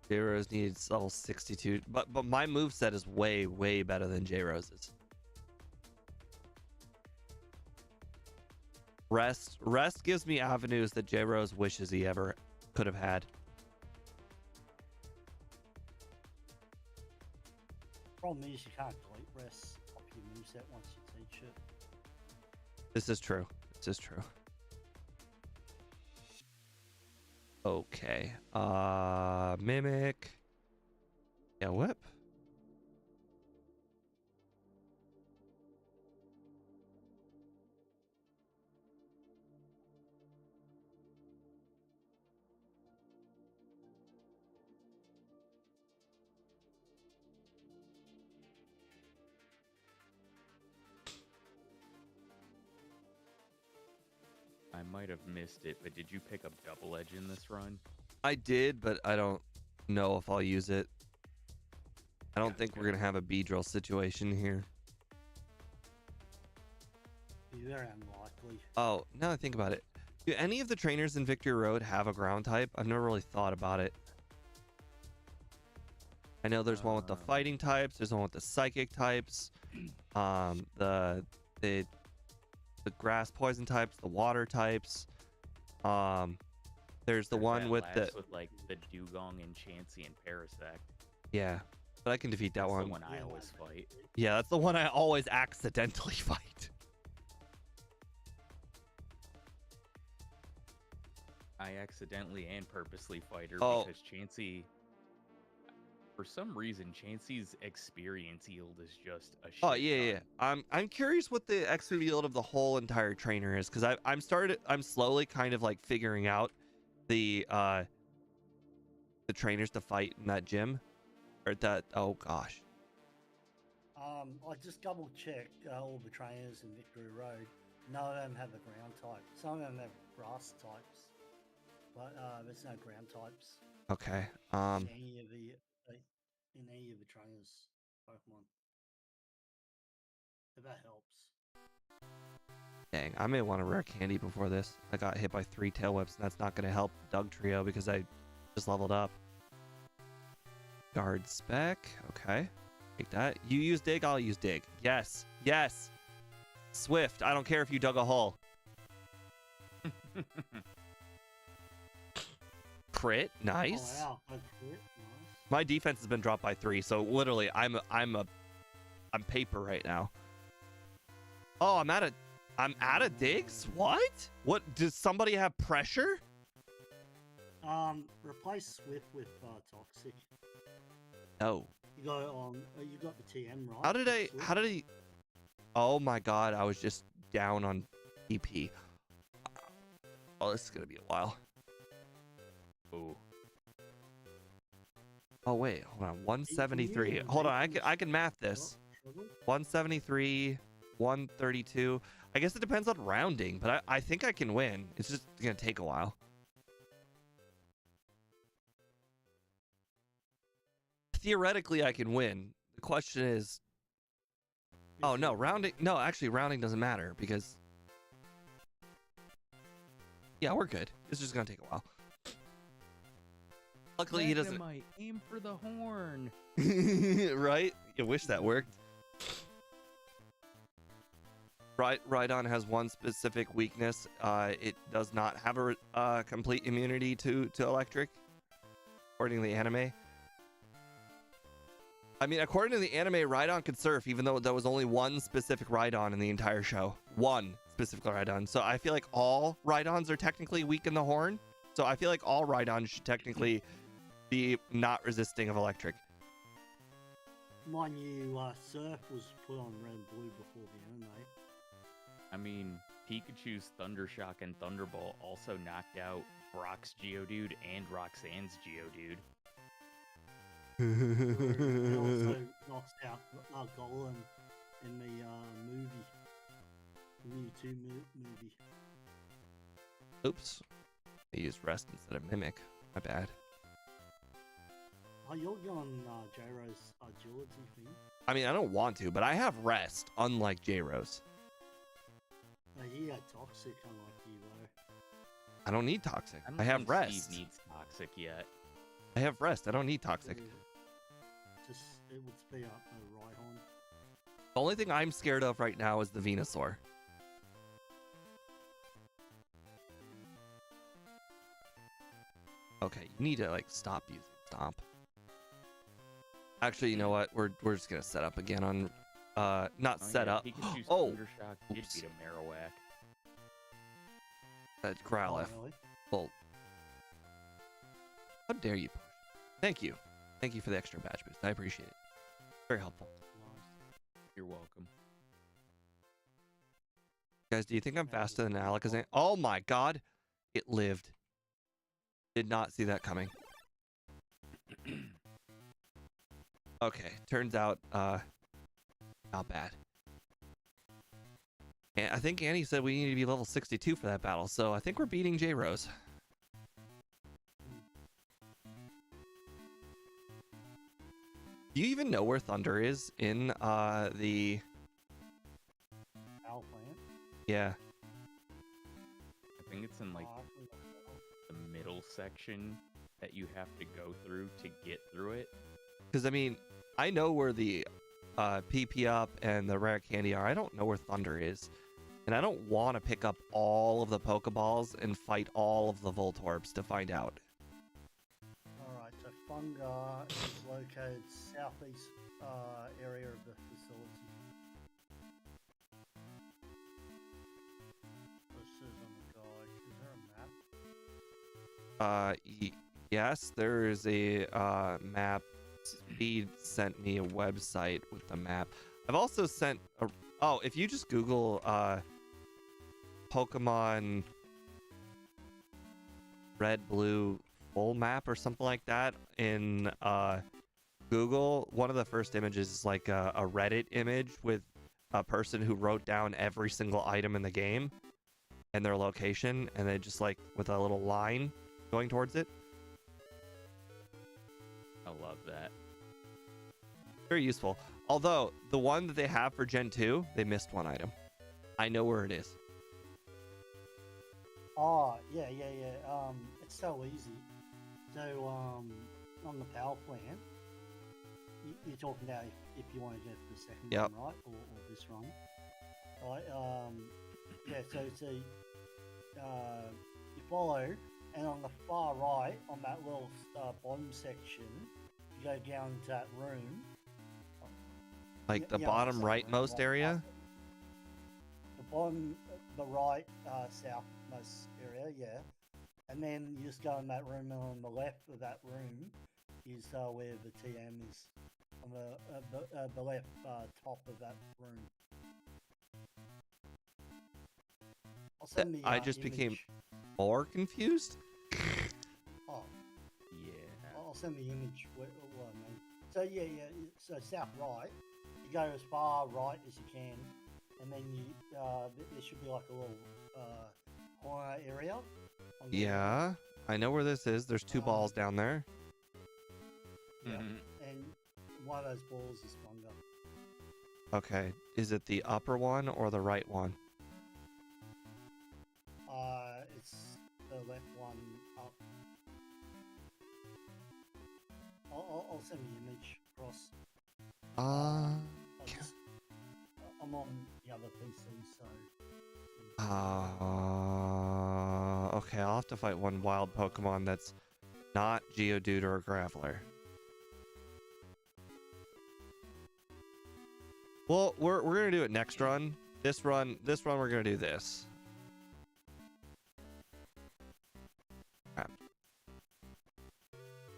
J-Rose needs level 62, but my moveset is way better than J-Rose's. Rest gives me avenues that J-Rose wishes he ever could have had. Problem is you can't delete rest off your moveset once you teach it. This is true. This is true. Okay. Mimic. Yeah, whip. I might have missed it, but did you pick up Double Edge in this run? I did, but I don't know if I'll use it. I don't think we're gonna have a B-drill situation here. Be very unlikely. Oh, now I think about it. Do any of the trainers in Victory Road have a ground type? I've never really thought about it. I know there's one with the fighting types. There's one with the psychic types. The grass poison types. The water types. There's the one with the like the Dugong and Chansey and Parasect. yeah, but I can defeat that That's one. the one I always fight. Yeah, that's the one I always accidentally fight. I accidentally and purposely fight her Oh. because Chansey, for some reason, Chansey's experience yield is just a shit Oh yeah. ton. I'm curious what the XP yield of the whole entire trainer is, because I'm slowly kind of like figuring out the trainers to fight in that gym, or that. Oh gosh. I just double checked all the trainers in Victory Road. None of them have a ground type. Some of them have grass types, but there's no ground types Okay. in any of the trainers Pokemon. If that helps. Dang, I may want a rare candy before this. I got hit by 3 tail whips, and that's not going to help Doug Trio because I just leveled up. Guard spec. Okay. Take that. You use dig, I'll use dig. Yes. Yes. Swift. I don't care if you dug a hole. Crit. Nice. Oh, wow. That's it. Nice. My defense has been dropped by 3, so literally I'm paper right now. Oh, I'm out of digs? What? What, does somebody have pressure? Replace Swift with Toxic. No. You got the TM right. How did Swift? he? Oh my god, I was just down on EP. Oh, this is gonna be a while. Ooh. Oh wait, hold on. 173. Hold on, I can math this. 173, 132. I guess it depends on rounding, but I think I can win. It's just gonna take a while. Theoretically, I can win. The question is, oh no, rounding. No, actually, rounding doesn't matter because, yeah, we're good. It's just gonna take a while. Luckily, he doesn't. Magnemite, aim for the horn. Right? You wish that worked. Rhydon has one specific weakness. It does not have a complete immunity to electric, according to the anime. I mean, according to the anime, Rhydon could surf, even though there was only one specific Rhydon in the entire show. One specific Rhydon. So I feel like all Rhydons are technically weak in the horn. So I feel like all Rhydons should technically be not resisting of electric. Mind you, Surf was put on red and blue before the anime. I mean, Pikachu's Thundershock and Thunderbolt also knocked out Brock's Geodude and Roxanne's Geodude. It also knocks out Golem in the movie. The Mewtwo movie. Oops. I used rest instead of mimic. My bad. Oh, you're going J-Rose agility thing? I mean, I don't want to, but I have rest, unlike J-Rose. He got Toxic, unlike you, though. I don't need toxic. I don't I have think rest. Steve needs Toxic yet. I have rest. I don't need toxic. Just it would speed up the Rhyhorn. The only thing I'm scared of right now is the Venusaur. Okay, you need to like stop using Stomp. Actually, you know what? We're just gonna set up again on not set yeah, up. Pikachu's Oh, Thundershock did oops. beat a Marowak. That's Growlithe. Oh, really? Well, how dare you? Thank you. Thank you for the extra badge boost. I appreciate it. Very helpful. Nice. You're welcome. Guys, do you think I'm faster than Alakazam? Oh my god. It lived. Did not see that coming. Okay, turns out not bad. And I think Annie said we need to be level 62 for that battle, so I think we're beating J-Rose. Do you even know where Thunder is in the... Owl plant. Yeah. I think it's in like Oh, actually, that's- the middle section that you have to go through to get through it. Because, I mean, I know where the PP up and the rare candy are. I don't know where Thunder is. And I don't want to pick up all of the Pokeballs and fight all of the Voltorbs to find out. Alright, so Funga is located southeast area of the facility. This is on the guide. Is there a map? Yes, there is a map. Speed sent me a website with the map. I've also sent a... Oh, if you just Google Pokemon Red, Blue full map or something like that in Google, one of the first images is like a Reddit image with a person who wrote down every single item in the game and their location, and then just like with a little line going towards it. I love that. Very useful. Although the one that they have for Gen 2, they missed one item. I know where it is. Oh, yeah. It's so easy. So, on the power plant, you're talking about if you want to go for the second Yep. run, right? Or this run. Right, yeah, so you follow, and on the far right, on that little bottom section, you go down to that room. Like the Yeah, bottom it's like room rightmost right area? past it. The bottom, the right, southmost area, yeah. And then you just go in that room, and on the left of that room is where the TM is. On the left top of that room. I'll send the I just became image. more confused. Oh, Yeah. I'll send the image. What I mean. So yeah. So south right, you go as far right as you can, and then you there should be like a little corner area. On the Yeah, I know where this is. There's two balls down there. Yeah. Mhm. And one of those balls is Funga. Okay, is it the upper one or the right one? It's the left one up. I'll send the image across. I'm on the other PC, so. Okay, I'll have to fight one wild Pokemon that's not Geodude or Graveler. Well, we're gonna do it next run. This run we're gonna do this. Crap.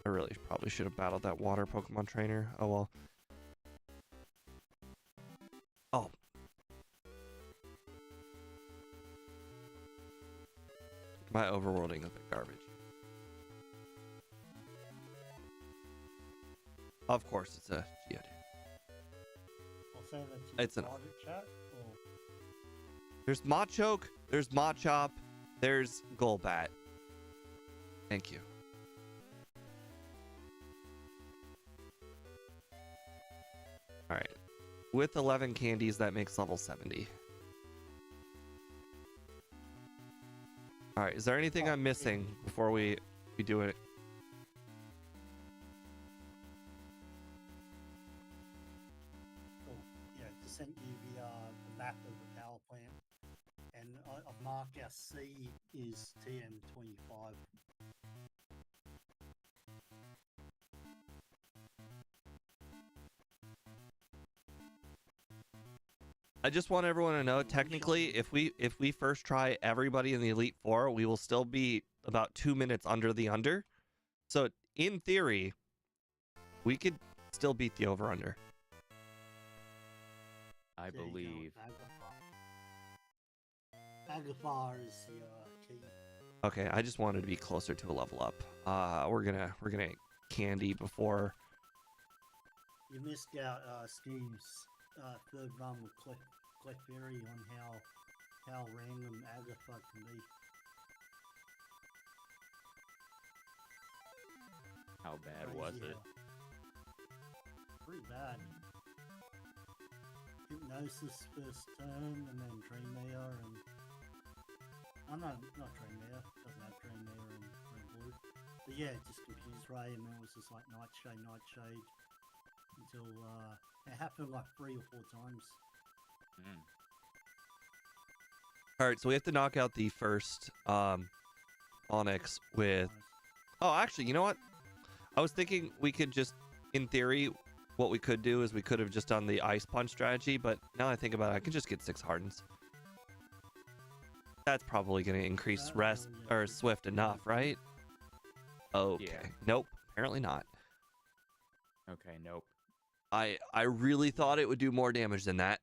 I really probably should have battled that water Pokemon trainer. Oh well. Oh. My overworlding has been garbage. Of course, it's a Geodude. I'll send it to It's the enough. private chat. Or... There's Machoke, there's Machop, there's Golbat. Thank you. Alright. With 11 candies, that makes level 70. Alright, is there anything I'm missing before we do it? sent you the map of the power plant, and I've marked our C is TM25. I just want everyone to know, technically, if we first try everybody in the Elite Four, we will still be about 2 minutes under the under. So in theory, we could still beat the over/under. I believe. Agafar is the key. Okay, I just wanted to be closer to a level up. We're gonna candy before. You missed out Scheme's third run with Clefairy on how random Agatha can be. How bad was it? Pretty bad. Hypnosis first turn, and then Dreamare, and oh no, not Dreamare. Doesn't have Dreamare and Red Blue. But yeah, just Confuse Ray, and then it was just like Nightshade, until it happened like 3 or 4 times. All right, so we have to knock out the first Onyx with. Oh, actually, you know what? I was thinking we could just, in theory, what we could do is we could have just done the Ice Punch strategy, but now I think about it, I could just get 6 Hardens. That's probably going to increase Rest or Swift enough, right? Okay. Yeah. Nope. Apparently not. Okay, nope. I really thought it would do more damage than that.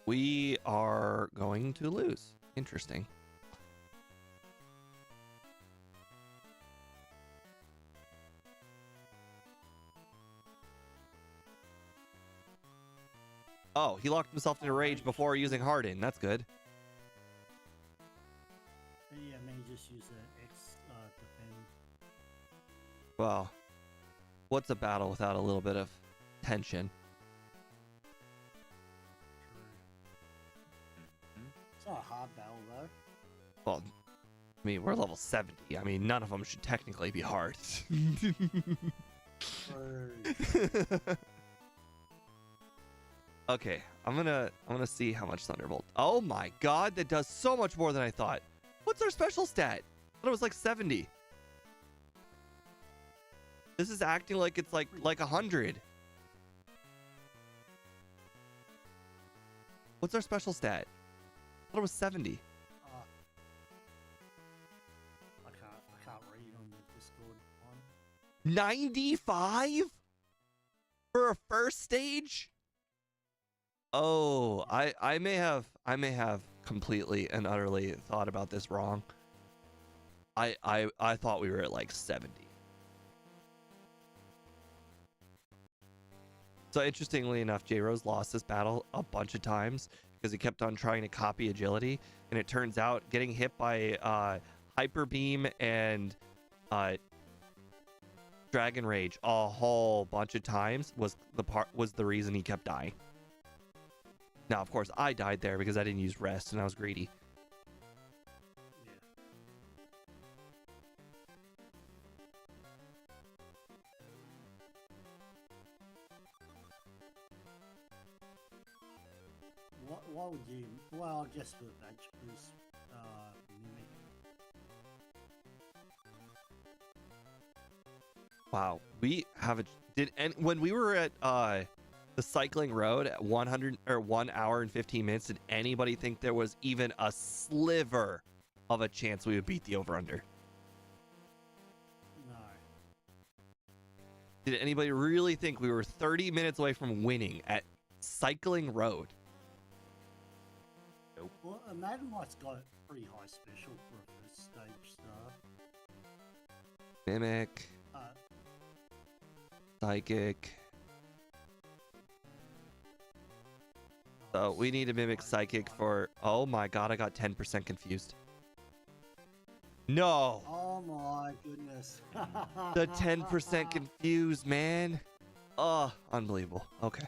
We are going to lose. Interesting. Oh, he locked himself into rage before using Harden. That's good. Yeah, maybe just use the X defend. Well, what's a battle without a little bit of tension? It's not a hard battle though. Well, I mean, we're level 70. I mean, none of them should technically be hard. Okay, I'm gonna see how much Thunderbolt. Oh my god, that does so much more than I thought. What's our special stat? I thought it was like 70. This is acting like it's like 100. What's our special stat? I thought it was 70. I can't read on the Discord one. 95 for a first stage? Oh, I may have completely and utterly thought about this wrong. I thought we were at like 70. So interestingly enough, J-Rose lost this battle a bunch of times because he kept on trying to copy agility, and it turns out getting hit by Hyper Beam and Dragon Rage a whole bunch of times was the reason he kept dying. Now, of course, I died there because I didn't use rest and I was greedy. Yeah. What would you? Well, I guess for Edge boost, Mimic. Wow, we have and when we were at the cycling road at 1 hour and 15 minutes, did anybody think there was even a sliver of a chance we would beat the over/under? No. Did anybody really think we were 30 minutes away from winning at cycling road? Nope. Well, Magnemite's got pretty high special for a first stage star. Mimic, Psychic. So we need to Mimic Psychic for... Oh my god, I got 10% confused. No! Oh my goodness. The 10% confused, man. Oh, unbelievable. Okay.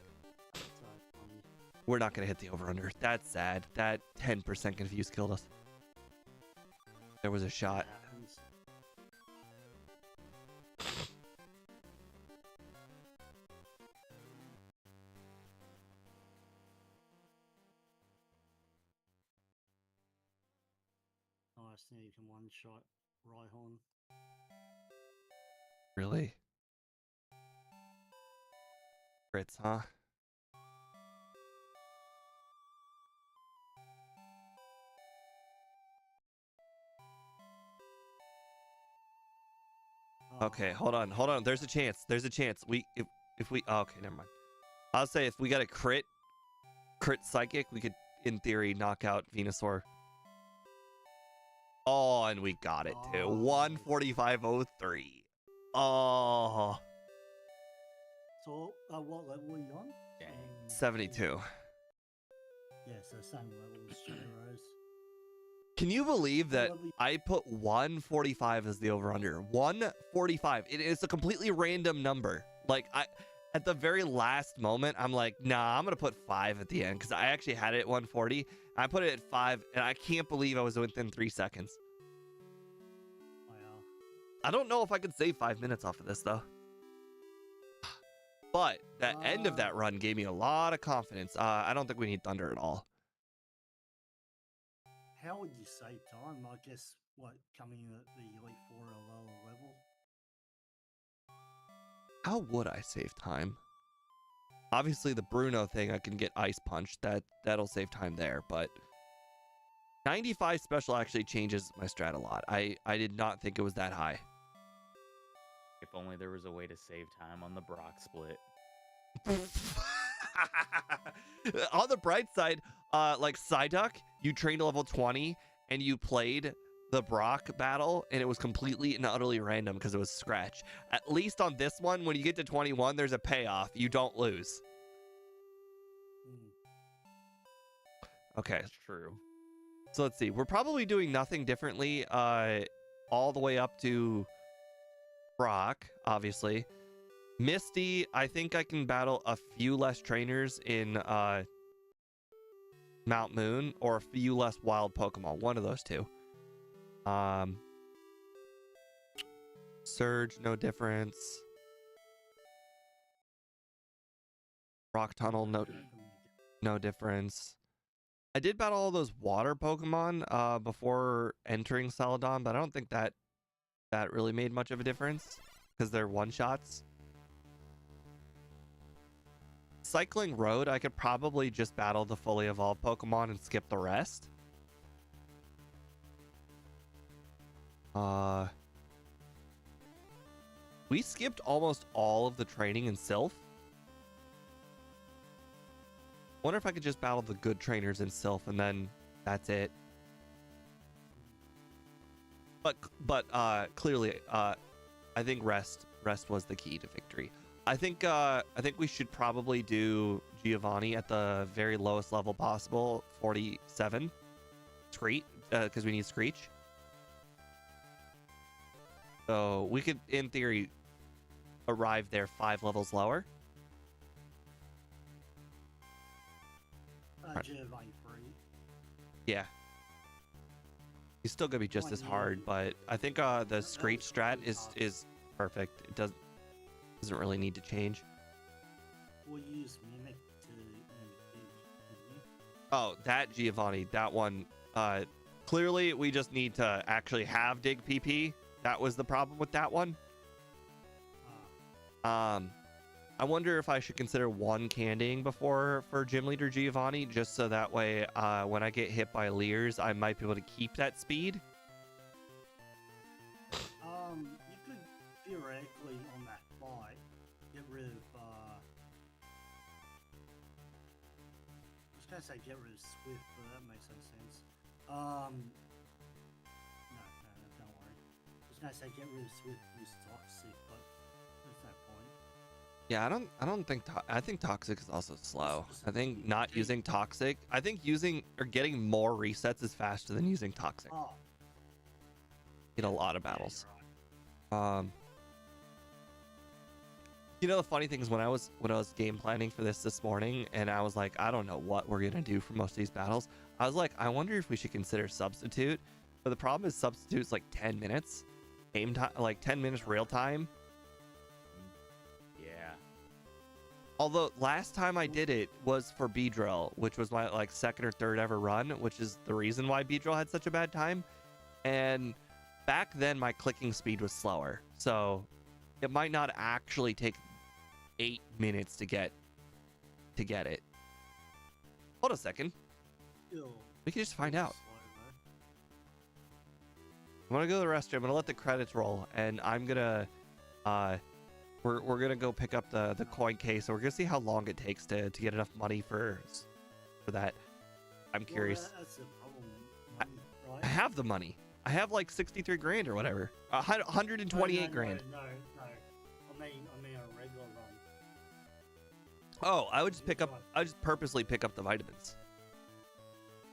So funny. We're not going to hit the over/under. That's sad. That 10% confused killed us. There was a shot. Happens. trusting you can one shot Rhyhorn. Really? Crits, huh? Okay, hold on. There's a chance. If we okay, never mind. I'll say if we got a crit psychic, we could in theory knock out Venusaur. Oh, and we got it too. 145.03. Oh. So, what level are you on? Dang. 72. Yeah, so same level as Rose. Can you believe that I put 145 as the over-under? 145. It is a completely random number. Like, at the very last moment, I'm like, nah, I'm going to put 5 at the end because I actually had it at 140. I put it at 5, and I can't believe I was within 3 seconds. Wow. I don't know if I could save 5 minutes off of this, though. But that end of that run gave me a lot of confidence. I don't think we need Thunder at all. How would you save time? I guess, coming in at the Elite Four or lower level? How would I save time? Obviously, the Bruno thing, I can get Ice Punch. That'll save time there, but 95 special actually changes my strat a lot. I did not think it was that high. If only there was a way to save time on the Brock split. On the bright side, like Psyduck, you trained to level 20 and you played the Brock battle and it was completely and utterly random because it was scratch. At least on this one, when you get to 21, there's a payoff. You don't lose. Okay. That's true. So let's see. We're probably doing nothing differently all the way up to Brock, obviously. Misty, I think I can battle a few less trainers in Mount Moon or a few less wild Pokemon. One of those two. Surge, no difference. Rock Tunnel, no difference. I did battle all those water Pokemon before entering Celadon, but I don't think that really made much of a difference because they're one-shots. Cycling Road, I could probably just battle the fully evolved Pokemon and skip the rest. We skipped almost all of the training in Sylph. Wonder if I could just battle the good trainers in Sylph and then that's it. But clearly, I think rest was the key to victory. I think we should probably do Giovanni at the very lowest level possible, 47. Screech, because we need Screech. So we could, in theory, arrive there 5 levels lower. Giovanni 3. Yeah. He's still gonna be just as hard, but I think the Screech strat is perfect. It doesn't really need to change. We'll use Mimic to dig. Oh, that Giovanni, that one. Clearly, we just need to actually have Dig PP. That was the problem with that one. I wonder if I should consider one candying before for Gym Leader Giovanni, just so that way when I get hit by Leers, I might be able to keep that speed. You could theoretically on that fight get rid of. I was gonna say get rid of Swift, but that makes no sense. No, don't worry. I was gonna say get rid of Swift, use Toxic, but there's no point. Yeah, I think Toxic is also slow. I think not using Toxic. I think using or getting more resets is faster than using Toxic in a lot of battles. You know, the funny thing is when I was game planning for this morning, and I was like, I don't know what we're gonna do for most of these battles. I was like, I wonder if we should consider Substitute. But the problem is Substitute's like 10 minutes game time, like 10 minutes real time. Yeah. Although last time I did it was for Beedrill, which was my like second or third ever run, which is the reason why Beedrill had such a bad time. And back then my clicking speed was slower, so it might not actually take 8 minutes to get it. Hold a second. Ew, We can just find out. slow, I'm gonna go to the restroom. I'm gonna let the credits roll, and I'm gonna we're gonna go pick up the coin case, and we're gonna see how long it takes to get enough money for that. I'm bro. curious. Well, that's the problem, money, right? I have the money. I have like 63 grand or whatever. 128 grand. No. I mean a regular run. Oh, I would just purposely pick up the vitamins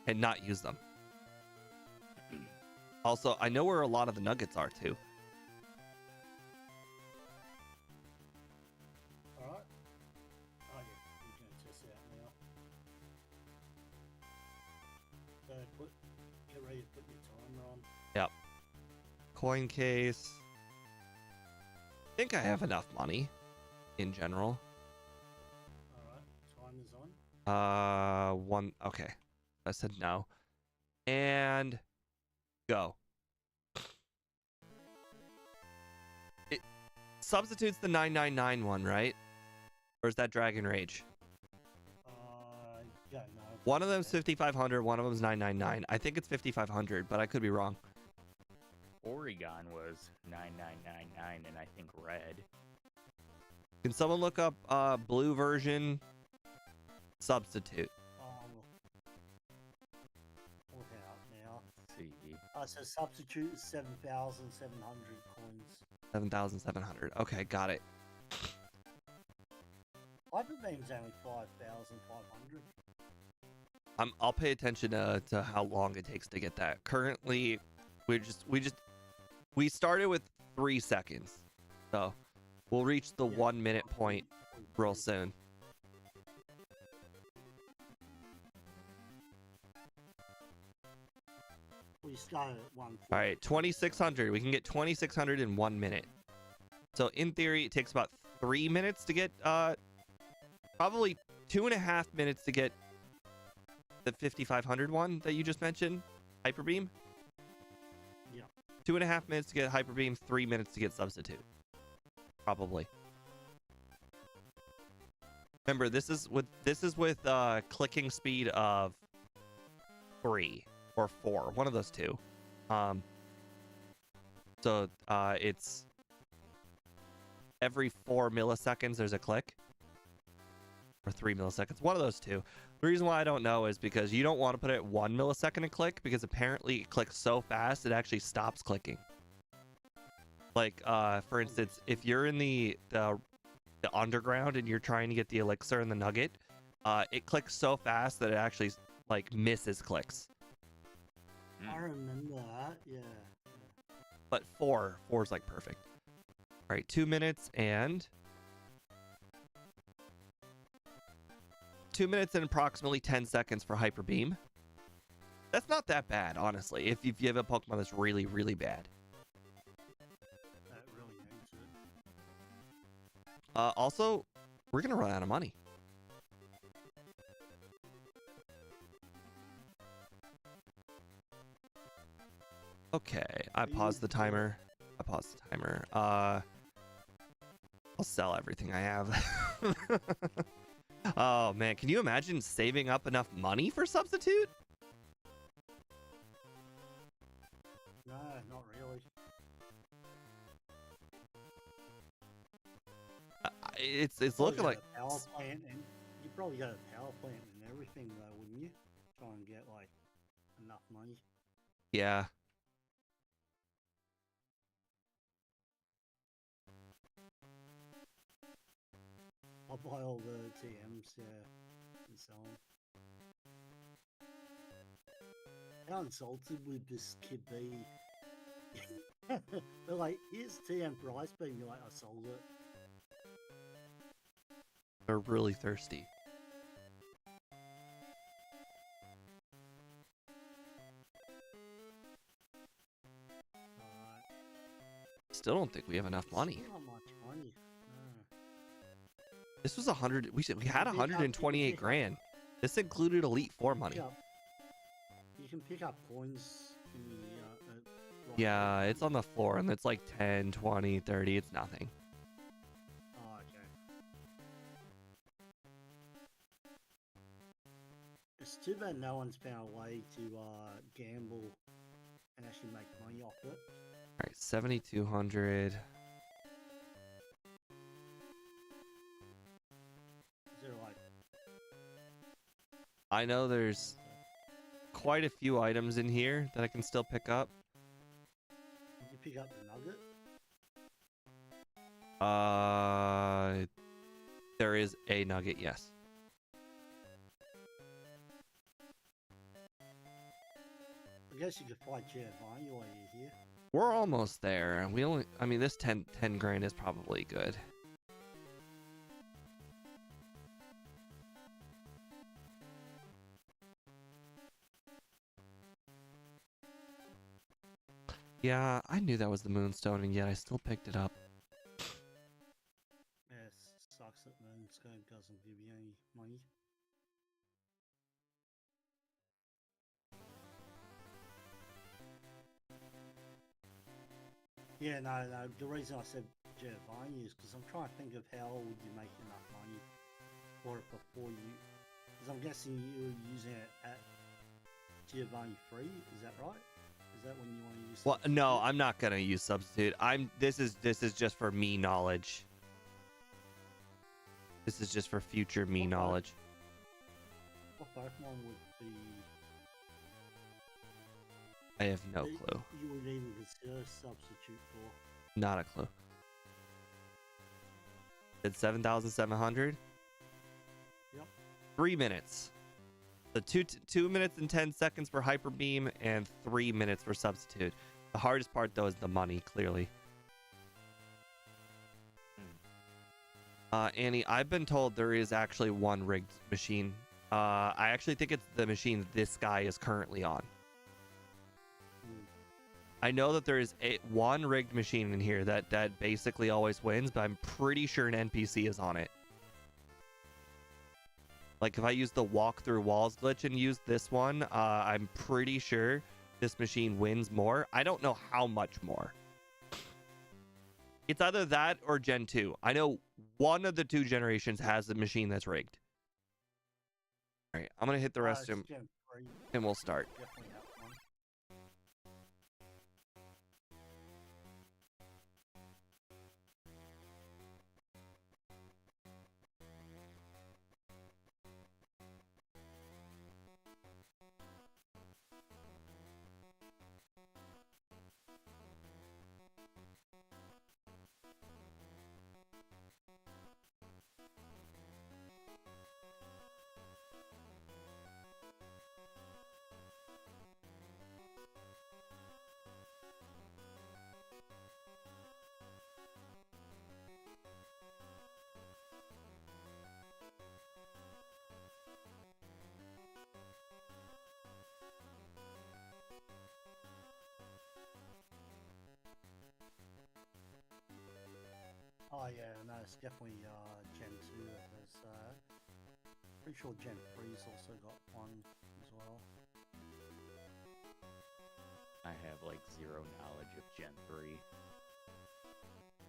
and not use them. Also, I know where a lot of the nuggets are too. Alright. Oh yeah, we're gonna test it out now. So get ready to put your timer on. Yep. Coin case. I think I have enough money in general. Alright, timer's on. One. Okay. I said no. And go. It substitutes the 999 one, right? Or is that Dragon Rage? Yeah, no. One of them's 5500, one of them's 999. I think it's 5500, but I could be wrong. Oregon was 9999, and I think red. Can someone look up blue version substitute? We'll head out now. Let's see. So substitute is 7,700 coins. 7,700. Okay, got it. Hyper Beam's only 5,500. I'll pay attention to how long it takes to get that. Currently, we started with 3 seconds, so we'll reach the 1 minute point real soon. We started at 1. All right, 2,600. We can get 2,600 in 1 minute. So in theory, it takes about 3 minutes to get, probably 2.5 minutes to get the 5,500 one that you just mentioned, Hyper Beam. Yeah. 2.5 minutes to get Hyper Beam, 3 minutes to get Substitute. Probably. Remember, this is with clicking speed of 3 or 4, one of those two. So it's every 4 milliseconds there's a click, or 3 milliseconds, one of those two. The reason why I don't know is because you don't want to put it at 1 millisecond a click, because apparently it clicks so fast it actually stops clicking. Like for instance, if you're in the underground and you're trying to get the elixir and the nugget, it clicks so fast that it actually like misses clicks. I remember that, yeah. But 4 is like perfect. All right, 2 minutes and 2 minutes and approximately 10 seconds for Hyper Beam. That's not that bad, honestly, if you have a Pokemon that's really, really bad. That really needs it. Also, we're gonna run out of money. Okay, I paused the timer. I'll sell everything I have. Oh man, can you imagine saving up enough money for Substitute? No, not really. It's looking like a power plant, and you probably got a power plant and everything though, wouldn't you? Try and get like enough money. yeah. I'll buy all the TMs, yeah, and so on. How insulted would this kid be? They're like, here's TM for Ice Beam. You're like, I sold it. They're really thirsty. Alright. Still don't think we have enough money. Not much money. No. This was 100. We had 128 grand. This included Elite Four money. You can pick up coins in the Yeah, it's on the floor and it's like 10, 20, 30. It's nothing. Oh, okay. It's too bad no one's found a way to gamble and actually make money off it. All right, 7,200. Is there like I know there's quite a few items in here that I can still pick up. did you pick up the nugget? There is a nugget, yes. I guess you could fight Giovanni while you're here. We're almost there. I mean, this 10 grand is probably good. Yeah, I knew that was the moonstone, and yet I still picked it up. Yeah, it sucks that Moonstone doesn't give you any money. Yeah, no. The reason I said Giovanni is because I'm trying to think of how would you make enough money for it before you. Because I'm guessing you were using it at Giovanni free. Is that right? Is that when you want to use? Well, no, Substitute? I'm not gonna use substitute. This is just for me knowledge. This is just for future me Okay. knowledge. What Pokemon would be? I have no that clue. You would even consider a substitute for. Not a clue. It's 7,700. Yep. 3 minutes. So 2 minutes and 10 seconds for hyper beam and 3 minutes for substitute. The hardest part though is the money, clearly. Annie, I've been told there is actually one rigged machine. I actually think it's the machine this guy is currently on. I know that there is one rigged machine in here that basically always wins, but I'm pretty sure an NPC is on it. Like if I use the walk through walls glitch and use this one, I'm pretty sure this machine wins more. I don't know how much more. It's either that or Gen 2. I know one of the two generations has a machine that's rigged. All right, I'm going to hit the rest of them Gen 3, and we'll start. definitely have one. Oh yeah, no, it's definitely Gen 2. There's pretty sure Gen 3's also got one as well. I have like zero knowledge of Gen 3.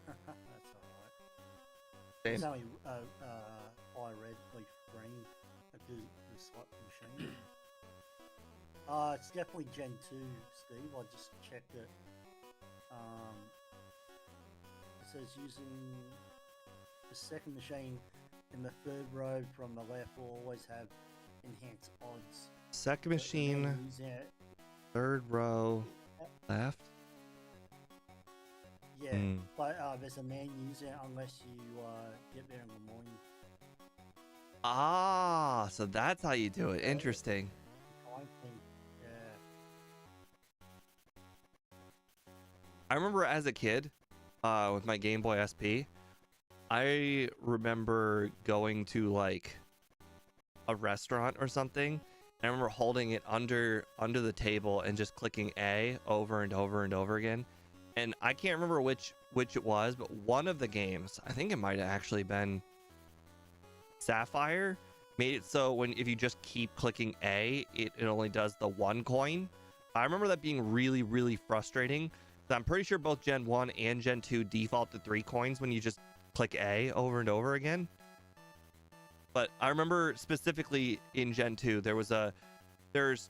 That's alright. Same. It's only red leaf green at the slot machine. It's definitely Gen 2, Steve. I just checked it. It says using the second machine in the third row from the left will always have enhanced odds. Second But the machine, man using it- third row, left. Yeah, but there's a man using it unless you get there in the morning. Ah, so that's how you do it. Interesting. I think, yeah. I remember as a kid, with my Game Boy SP, I remember going to like a restaurant or something, and I remember holding it under the table and just clicking A over and over and over again. And I can't remember which it was, but one of the games, I think it might have actually been Sapphire, made it so if you just keep clicking A, it only does the one coin. I remember that being really, really frustrating. I'm pretty sure both Gen 1 and Gen 2 default to 3 coins when you just click A over and over again. But I remember specifically in Gen 2, there's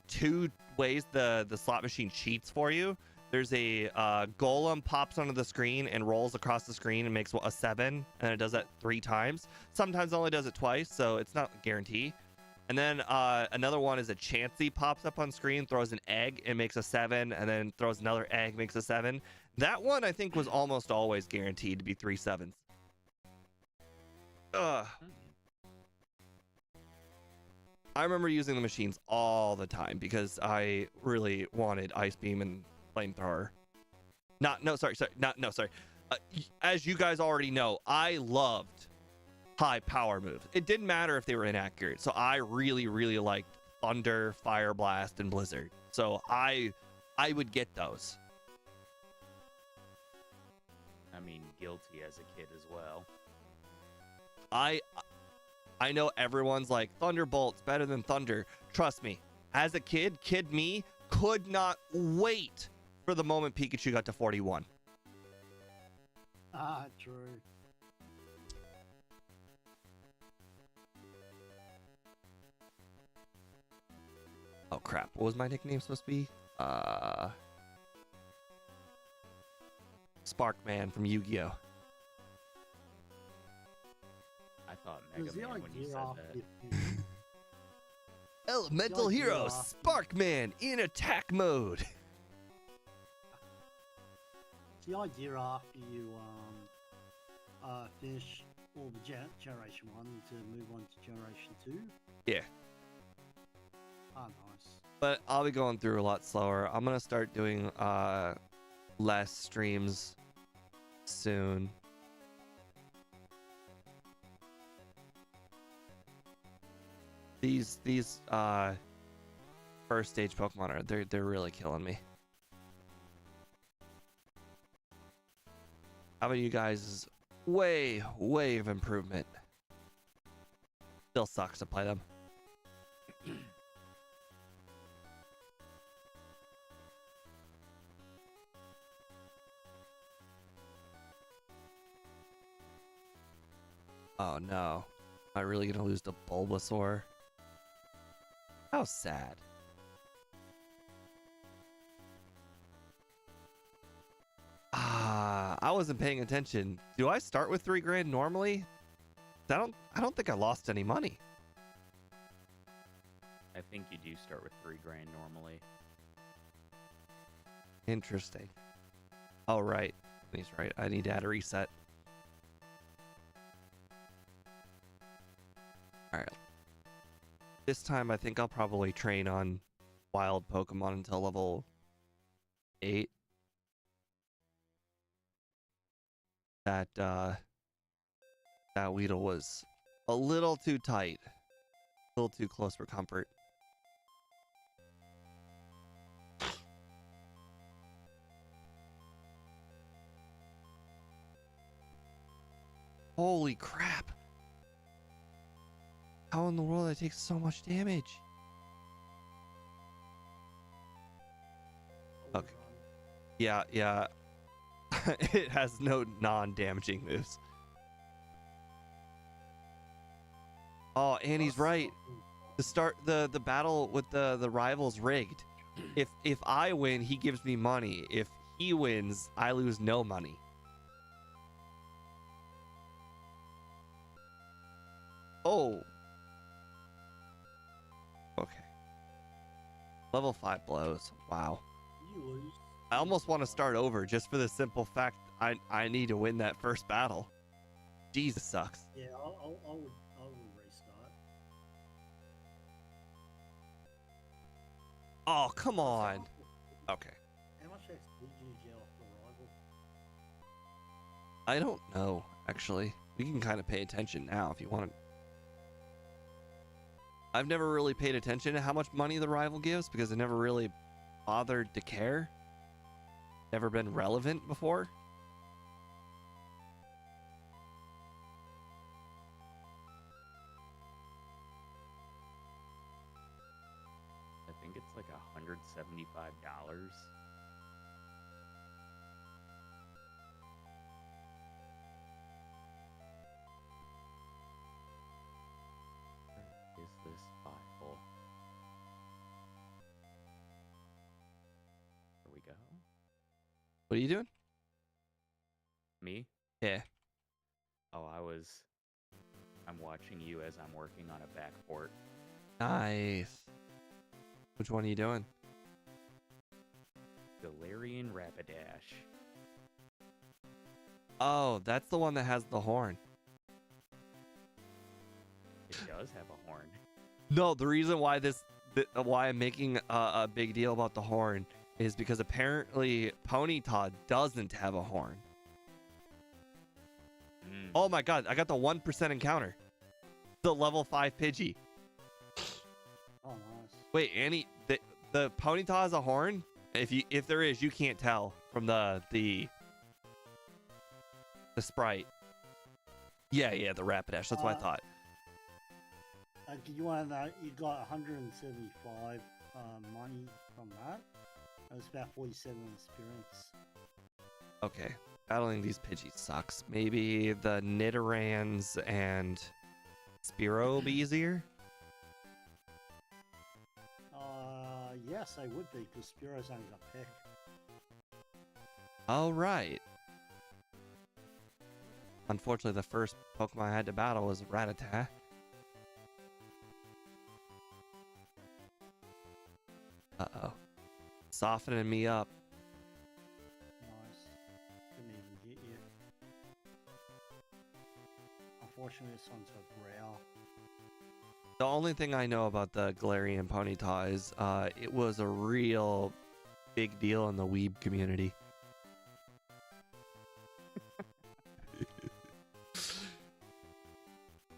2 ways the slot machine cheats for you. There's a golem pops onto the screen and rolls across the screen and makes a 7, and it does that 3 times. Sometimes it only does it twice, so it's not a guarantee. And then another one is a Chansey pops up on screen, throws an egg and makes a 7, and then throws another egg, makes a 7. That one I think was almost always guaranteed to be 3 7s. Ugh. I remember using the machines all the time because I really wanted Ice Beam and Flamethrower. Sorry. As you guys already know, I loved high power moves. It didn't matter if they were inaccurate. So I really, really liked Thunder, Fire Blast, and Blizzard. So I would get those. I mean, guilty as a kid as well. I know everyone's like, Thunderbolt's better than Thunder. Trust me, as a kid me could not wait for the moment Pikachu got to 41. Ah, true. Oh crap, what was my nickname supposed to be? Sparkman from Yu-Gi-Oh! I thought Mega Man when you said that. Elemental The idea Hero, off- Sparkman in attack mode. The idea after you finish all the Generation 1 to move on to Generation 2. Yeah, Ah, nice. but I'll be going through a lot slower. I'm gonna start doing less streams soon. These first stage Pokemon they're really killing me. How about you guys? Way of improvement. Still sucks to play them. Oh no. Am I really gonna lose to Bulbasaur? How sad. I wasn't paying attention. Do I start with 3 grand normally? I don't think I lost any money. I think you do start with 3 grand normally. Interesting. Oh right. He's right. I need to add a reset. Alright. This time I think I'll probably train on wild Pokemon until level 8. That Weedle was a little too tight. A little too close for comfort. Holy crap. How in the world did I take so much damage? Okay. Yeah. It has no non-damaging moves. Oh, and he's right. To start the battle with the rivals rigged. If I win, he gives me money. If he wins, I lose no money. Oh. Okay. Level 5 blows. Wow. You lose. I almost want to start over just for the simple fact I need to win that first battle. Jesus sucks. Yeah, I would restart. Oh, come on. Okay. How much XP did you get off the rival? I don't know, actually. We can kind of pay attention now if you want to. I've never really paid attention to how much money the rival gives because I never really bothered to care. Never been relevant before. I think it's like 100 $175. Where is this file? There we go. What are you doing? Me? Yeah. Oh, I'm watching you as I'm working on a backport. Nice. Which one are you doing? Galarian Rapidash. Oh, that's the one that has the horn. It does have a horn. No, the reason why why I'm making a big deal about the horn is because apparently Ponyta doesn't have a horn. Oh my god, I got the 1% encounter. The level 5 Pidgey. Oh, nice. Wait, Annie, the Ponyta has a horn? If there is, you can't tell from the sprite. Yeah, the Rapidash. That's what I thought. You want to know, you got 175 money from that. That was about 47 experience. Okay. Battling these Pidgeys sucks. Maybe the Nidorans and Spearow will be easier? Yes, they would be, because Spearow's only got Peck. Oh, right. Unfortunately, the first Pokemon I had to battle was Rattata. Uh-oh. Softening me up. Nice. Didn't even hit you. Unfortunately, this one's a growl. The only thing I know about the Galarian Ponyta is it was a real big deal in the weeb community.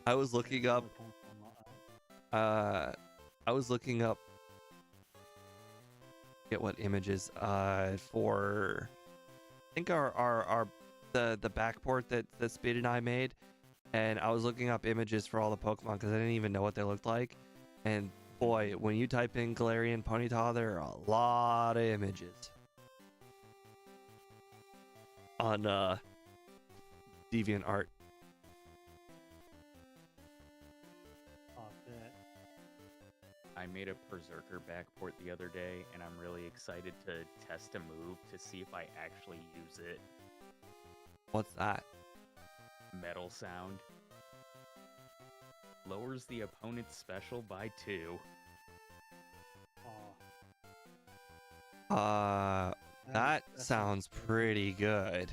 I was looking up get what images for I think our the backport that Speed and I made, and I was looking up images for all the Pokemon because I didn't even know what they looked like. And boy, when you type in Galarian Ponyta, there are a lot of images on DeviantArt. I made a Berserker backport the other day, and I'm really excited to test a move to see if I actually use it. What's that? Metal sound. Lowers the opponent's special by 2. That sounds pretty good.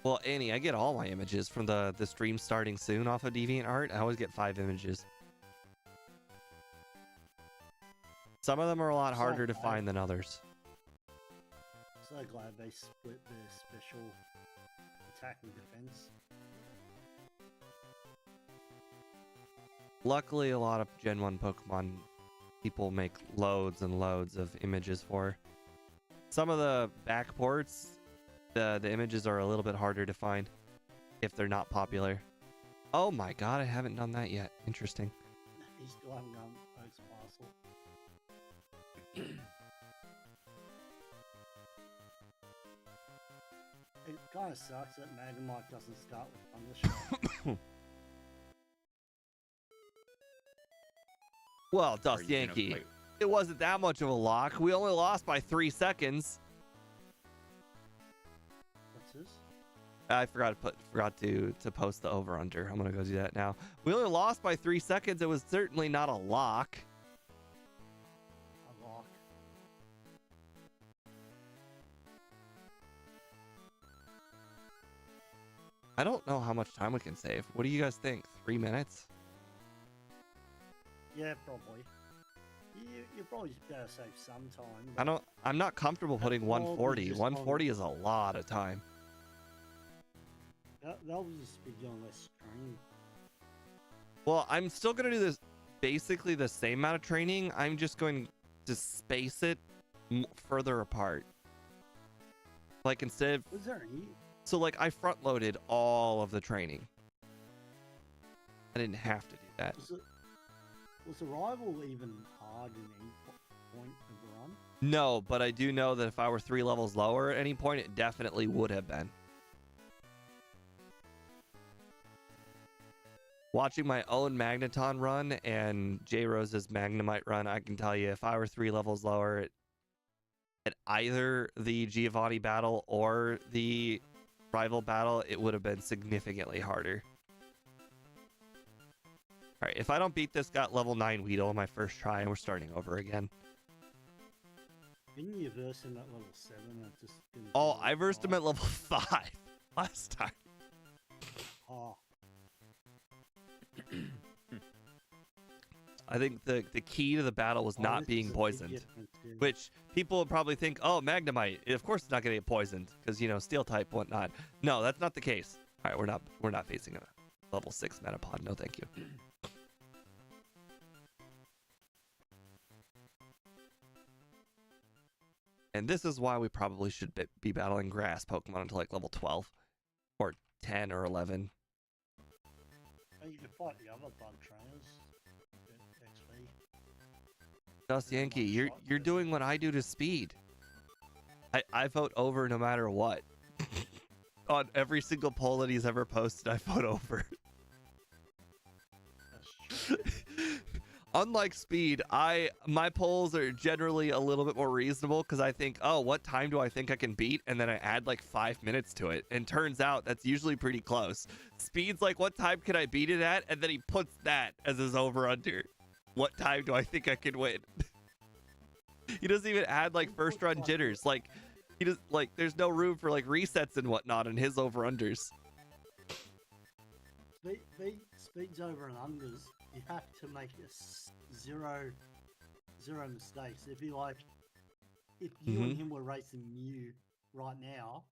Well, Annie, I get all my images from the stream starting soon off of DeviantArt. I always get 5 images. Some of them are a lot harder to find than others. So glad they split their special attack and defense. Luckily, a lot of Gen 1 Pokemon people make loads and loads of images for. Some of the backports, the images are a little bit harder to find if they're not popular. Oh my god, I haven't done that yet. Interesting. You still haven't done Oak's Parcel. It kind of sucks that Magnemite doesn't start with Thundershock. Well, Dust Yankee, it wasn't that much of a lock. We only lost by 3 seconds. What's this? I forgot to post the over under. I'm gonna go do that now. We only lost by 3 seconds. It was certainly not a lock. A lock. I don't know how much time we can save. What do you guys think? 3 minutes? Yeah, probably. You probably better save some time. I'm not comfortable putting 140. 140 is a lot of time. That'll just be doing less training. Well, I'm still gonna do this basically the same amount of training. I'm just going to space it further apart. Like instead of Was there any? so like I front loaded all of the training. I didn't have to do that. Was the rival even hard in any point of the run? No, but I do know that if I were 3 levels lower at any point, it definitely would have been. Watching my own Magneton run and J Rose's Magnemite run, I can tell you if I were 3 levels lower at either the Giovanni battle or the rival battle, it would have been significantly harder. All right, if I don't beat this got level 9 Weedle on my first try, and we're starting over again. Didn't you verse him at level 7? Oh, I versed him at level 5 last time. Oh. I think the key to the battle was not being poisoned, which people would probably think, oh, Magnemite, of course it's not going to get poisoned because, you know, steel type, whatnot. No, that's not the case. All right, we're not facing a level 6 Metapod. No, thank you. And this is why we probably should be battling grass Pokemon until like level 12 or 10 or 11. And you can fight the other bug trainers. XP. Dust Yankee, you're doing what I do to speed. I vote over no matter what. On every single poll that he's ever posted, I vote over. That's true. Unlike speed, my polls are generally a little bit more reasonable because I think, oh, what time do I think I can beat? And then I add like 5 minutes to it. And turns out that's usually pretty close. Speed's like, what time can I beat it at? And then he puts that as his over-under. What time do I think I can win? He doesn't even add like first run jitters. Like, he does, like, there's no room for like resets and whatnot in his over-unders. Speeds over and unders, you have to make zero mistakes. If you and him were racing Mew right now,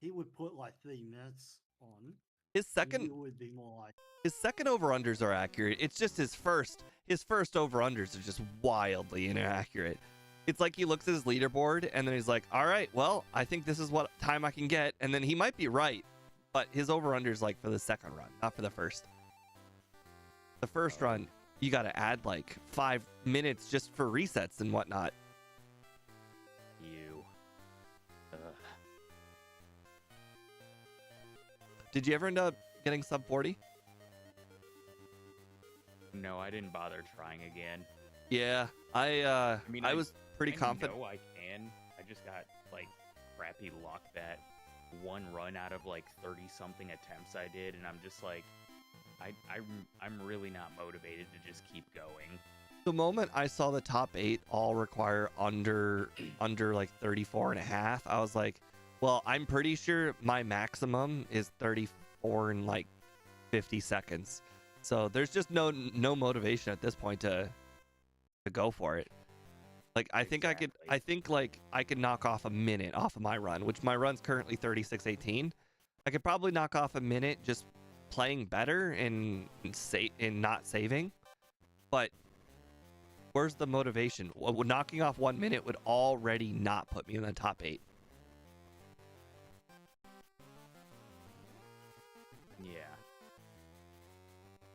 he would put like 3 minutes on. His second would be more like his second over-unders are accurate. It's just his first over-unders are just wildly inaccurate. It's like he looks at his leaderboard and then he's like, all right, well, I think this is what time I can get. And then he might be right, but his over-unders like for the second run, not for the first. The first run, you got to add like 5 minutes just for resets and whatnot. Did you ever end up getting sub 40? No, I didn't bother trying again. Yeah, I was pretty confident. No, I can. I just got like crappy luck that one run out of like 30 something attempts I did, and I'm just like, I'm really not motivated to just keep going. The moment I saw the top 8 all require under like 34 and a half, I was like, well, I'm pretty sure my maximum is 34 in like 50 seconds. So there's just no motivation at this point to go for it. Like I think I could knock off a minute off of my run, which my run's currently 36:18. I could probably knock off a minute just playing better and not saving. But where's the motivation? Knocking off 1 minute would already not put me in the top 8. Yeah.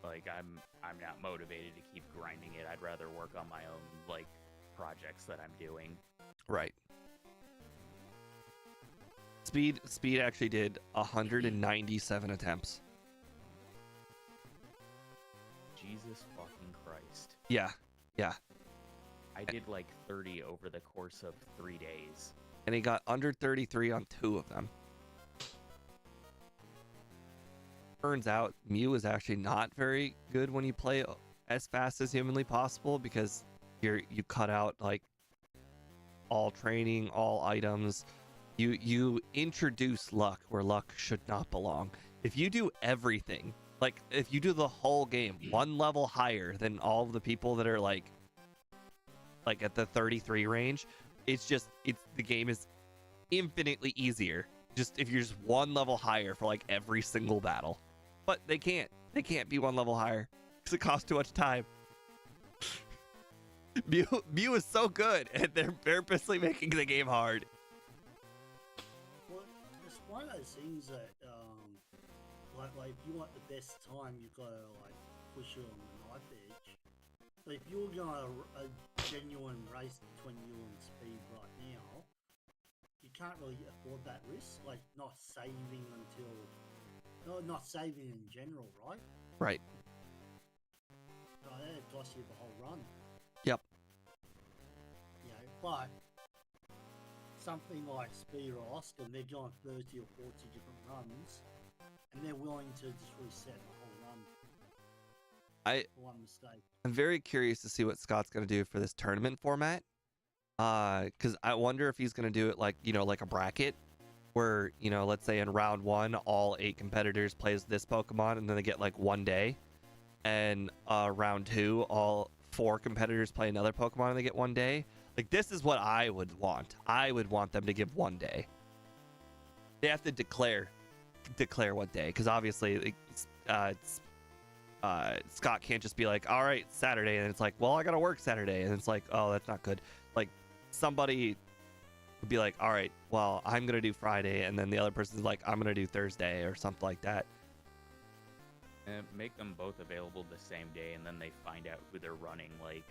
Like I'm not motivated to keep grinding it. I'd rather work on my own like projects that I'm doing. Right. Speed actually did 197 attempts. Jesus fucking Christ. Yeah. I did like 30 over the course of 3 days. And he got under 33 on 2 of them. Turns out Mew is actually not very good when you play as fast as humanly possible because you cut out like all training, all items. You introduce luck where luck should not belong. If you do everything, like if you do the whole game 1 level higher than all of the people that are like at the 33 range, the game is infinitely easier. Just if you're just 1 level higher for like every single battle. But they can't be 1 level higher because it costs too much time. Mew is so good, and they're purposely making the game hard. Well, it's one of those things that, like if you want the best time, you gotta like push it on the knife edge. if you're going a genuine race between you and Speed right now, you can't really afford that risk. Like not saving not saving in general, right? Right. So that costs you the whole run. Yep. You know, but something like Speed or Oscar, they're going 30 or 40 different runs, and they're willing to just reset the whole run for one mistake. I'm very curious to see what Scott's going to do for this tournament format. Because I wonder if he's going to do it like, like a bracket where, let's say in round 1, all 8 competitors plays this Pokemon and then they get like 1 day. And round 2, all 4 competitors play another Pokemon and they get 1 day. Like, this is what I would want. I would want them to give 1 day. They have to declare what day, because obviously Scott can't just be like, all right, Saturday, and it's like, well, I gotta work Saturday, and it's like, oh, that's not good. Like, somebody would be like, all right, well, I'm gonna do Friday, and then the other person's like, I'm gonna do Thursday or something like that. And make them both available the same day, and then they find out who they're running. Like,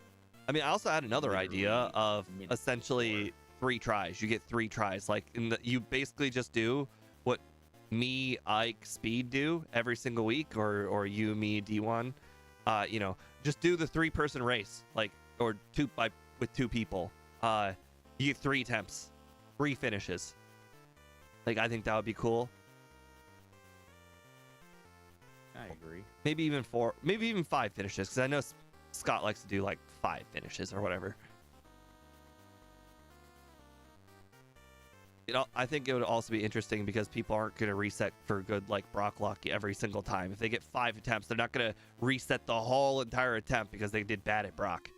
I mean, I also had another idea of essentially 3 tries. You get 3 tries. Like, you basically just do what me, Ike, Speed do every single week, or you, me, D1. Just do the 3-person race, like, or with 2 people. You get 3 attempts, 3 finishes. Like, I think that would be cool. I agree. Maybe even 4, maybe even 5 finishes, because I know Scott likes to do like 5 finishes or whatever. I think it would also be interesting because people aren't going to reset for good like Brock Lock every single time. If they get 5 attempts, they're not going to reset the whole entire attempt because they did bad at Brock.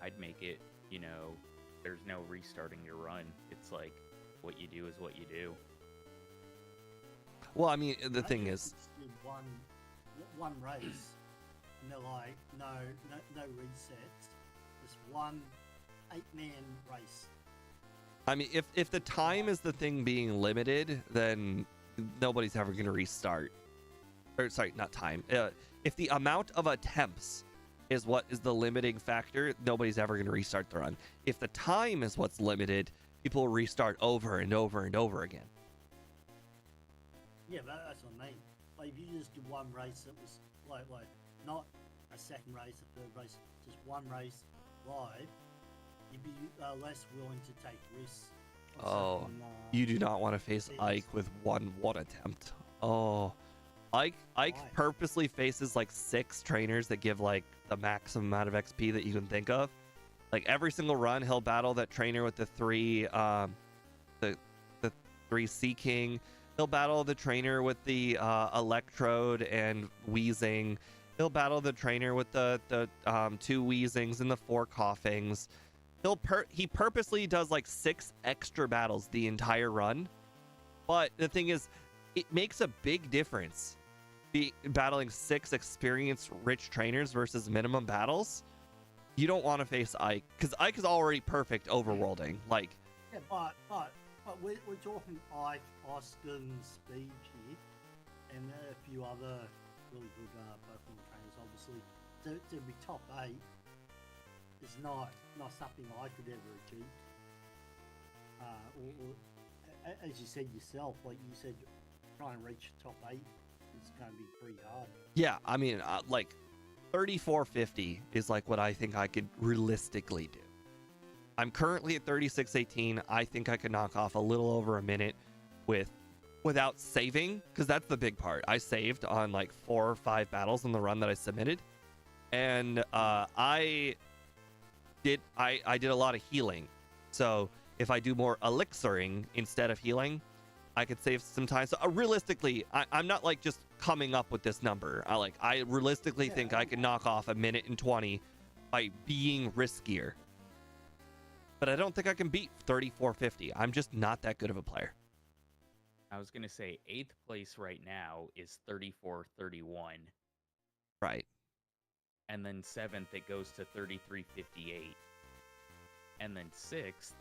I'd make it, there's no restarting your run. It's like, what you do is what you do. Well, I mean, the thing is, one race, and they're like, no resets. Just one 8-man race. I mean, if the time is the thing being limited, then nobody's ever going to restart. Or sorry, not time. If the amount of attempts is what is the limiting factor, nobody's ever going to restart the run. If the time is what's limited, people will restart over and over and over again. Yeah, that's what I mean. Like, if you just do one race that was like not a second race, a third race, just one race live, you'd be less willing to take risks. Oh, you do not want to face Ike with one attempt. Oh, Ike purposely faces like 6 trainers that give like the maximum amount of XP that you can think of. Like every single run, he'll battle that trainer with the 3 Sea King. He'll battle the trainer with the Electrode and Wheezing. He'll battle the trainer with the 2 Wheezings and the 4 Coughings. He purposely does like 6 extra battles the entire run. But the thing is, it makes a big difference battling 6 experience-rich trainers versus minimum battles. You don't want to face Ike, because Ike is already perfect overworlding. Like, yeah, but we're talking Ike, Oscar, and Speed here, and a few other really good Pokemon trainers. Obviously, to be top 8 is not something I could ever achieve. Or as you said yourself, like you said, trying to reach top 8 is going to be pretty hard. Yeah, I mean, like 3450 is like what I think I could realistically do. I'm currently at 3618. I think I could knock off a little over a minute without saving, because that's the big part. I saved on like 4 or 5 battles in the run that I submitted, and I did a lot of healing. So if I do more elixiring instead of healing, I could save some time. So realistically, I'm not like just coming up with this number. I realistically think I can knock off 1:20 by being riskier. But I don't think I can beat 3450. I'm just not that good of a player. I was gonna say 8th place right now is 3431. Right. And then 7th it goes to 3358. And then 6th,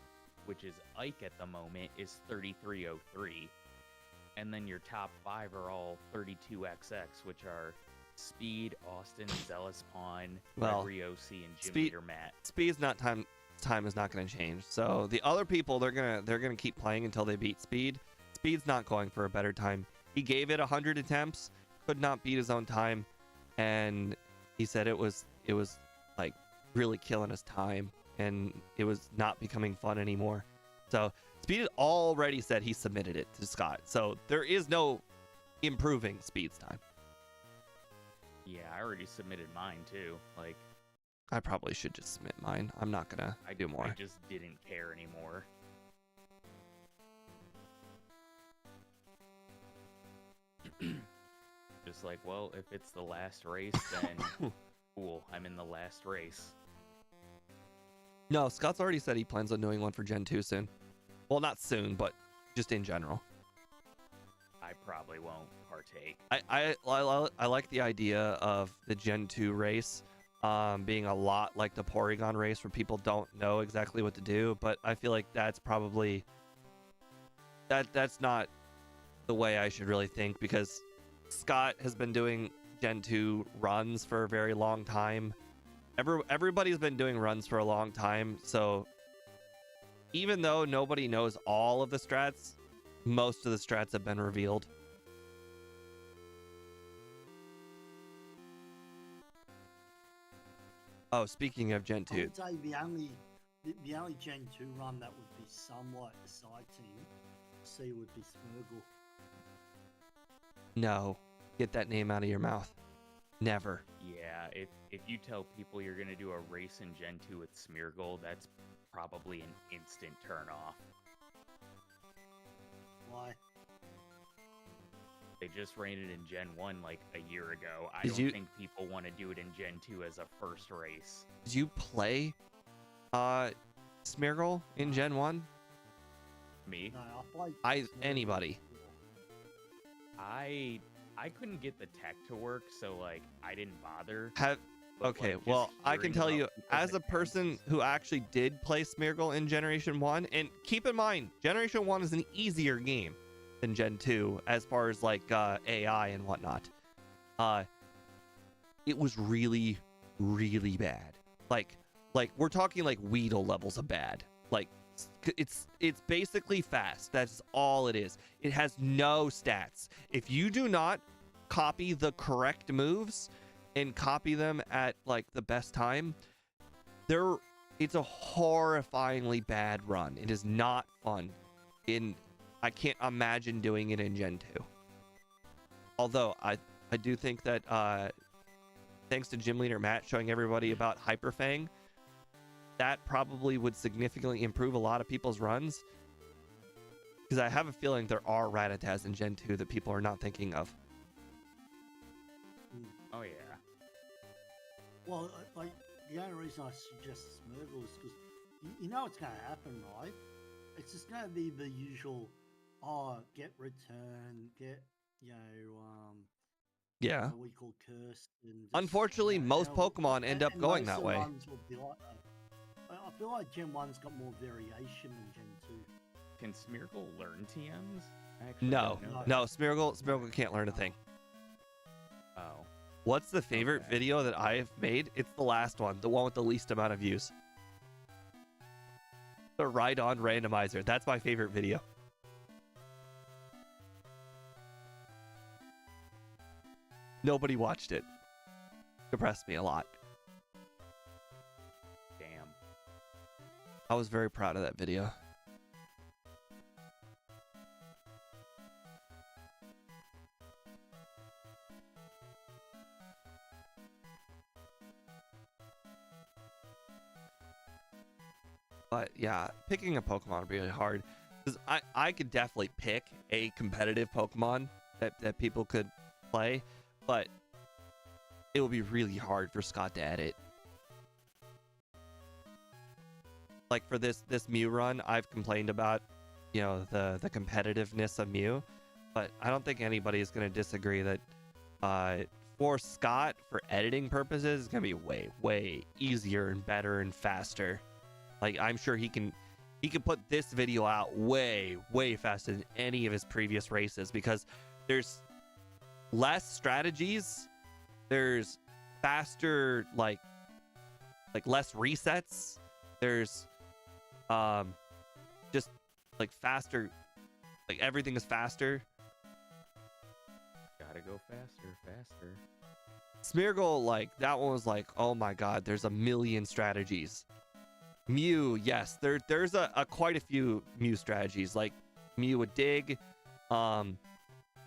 which is Ike at the moment, is 3303. and then your top 5 are all 32XX, which are Speed, Austin, Zealous Pawn, Well, Riosi, and Gym Speed- Leader Matt. Speed's not time. Time is not going to change. So the other people, they're gonna keep playing until they beat Speed. Speed's not going for a better time. He gave it 100 attempts, could not beat his own time, and he said it was like really killing his time, and it was not becoming fun anymore. So Speed had already said he submitted it to Scott. So there is no improving Speed's time. Yeah, I already submitted mine too. Like, I probably should just submit mine. I'm not gonna do more. I just didn't care anymore. Just like, well, if it's the last race, then cool, I'm in the last race. No, Scott's already said he plans on doing one for Gen 2 soon. Well, not soon, but just in general. I probably won't partake. I like the idea of the Gen 2 race being a lot like the Porygon race where people don't know exactly what to do, but I feel like that's probably that's not the way I should really think, because Scott has been doing Gen 2 runs for a very long time. Everybody's been doing runs for a long time, so even though nobody knows all of the strats, most of the strats have been revealed. Oh, speaking of Gen I 2, would say the only Gen 2 run that would be somewhat exciting to see would be Smirgle. no, get that name out of your mouth. Never. Yeah, if you tell people you're gonna do a race in Gen 2 with Smeargle, that's probably an instant turn off. Why? They just ran it in Gen 1 like a year ago. I Did don't you- think people want to do it in Gen 2 as a first race. Did you play Smeargle in Gen 1? Me? No, I played Smirgle Anybody. before. I couldn't get the tech to work, so like I didn't bother. Have but, Okay, like, well, just I can hearing tell about you, people's as a person attempts- who actually did play Smeargle in Generation 1, and keep in mind, Generation 1 is an easier game than Gen 2 as far as like AI and whatnot. It was really, really bad. Like we're talking like Weedle levels of bad. Like it's basically fast. That's all it is. It has no stats. If you do not copy the correct moves and copy them at like the best time, it's a horrifyingly bad run. It is not fun. I can't imagine doing it in Gen 2. Although I do think that thanks to Gym Leader Matt showing everybody about Hyper Fang, that probably would significantly improve a lot of people's runs. Because I have a feeling there are Rattatas in Gen 2 that people are not thinking of. Oh yeah. Well, like the only reason I suggest Smirgle is because you know what's going to happen, right? It's just going to be the usual, get return, get Yeah. what we call curse. And just, Unfortunately, most and- Pokemon end up and going most that of the way. runs will be like that. I feel like Gen 1's got more variation than Gen 2. Can Smeargle learn TMs? I actually No, don't know that. no, Smeargle can't learn a thing. Oh. What's the favorite Okay. video that I've made? It's the last one, the one with the least amount of views. The Ride-On Randomizer. That's my favorite video. Nobody watched it. Depressed me a lot. Damn. I was very proud of that video. But yeah, picking a Pokemon would be really hard. Because I could definitely pick a competitive Pokemon that people could play, but it would be really hard for Scott to edit. Like for this Mew run, I've complained about, the competitiveness of Mew, but I don't think anybody is going to disagree that for Scott, for editing purposes, it's going to be way, way easier and better and faster. Like I'm sure he can he could put this video out way, way faster than any of his previous races because there's less strategies. There's faster, like less resets. There's just like faster, like everything is faster. Gotta go faster. Smeargle, like that one was like, oh my god, there's a million strategies. Mew, yes, there's a quite a few Mew strategies. Like Mew with Dig,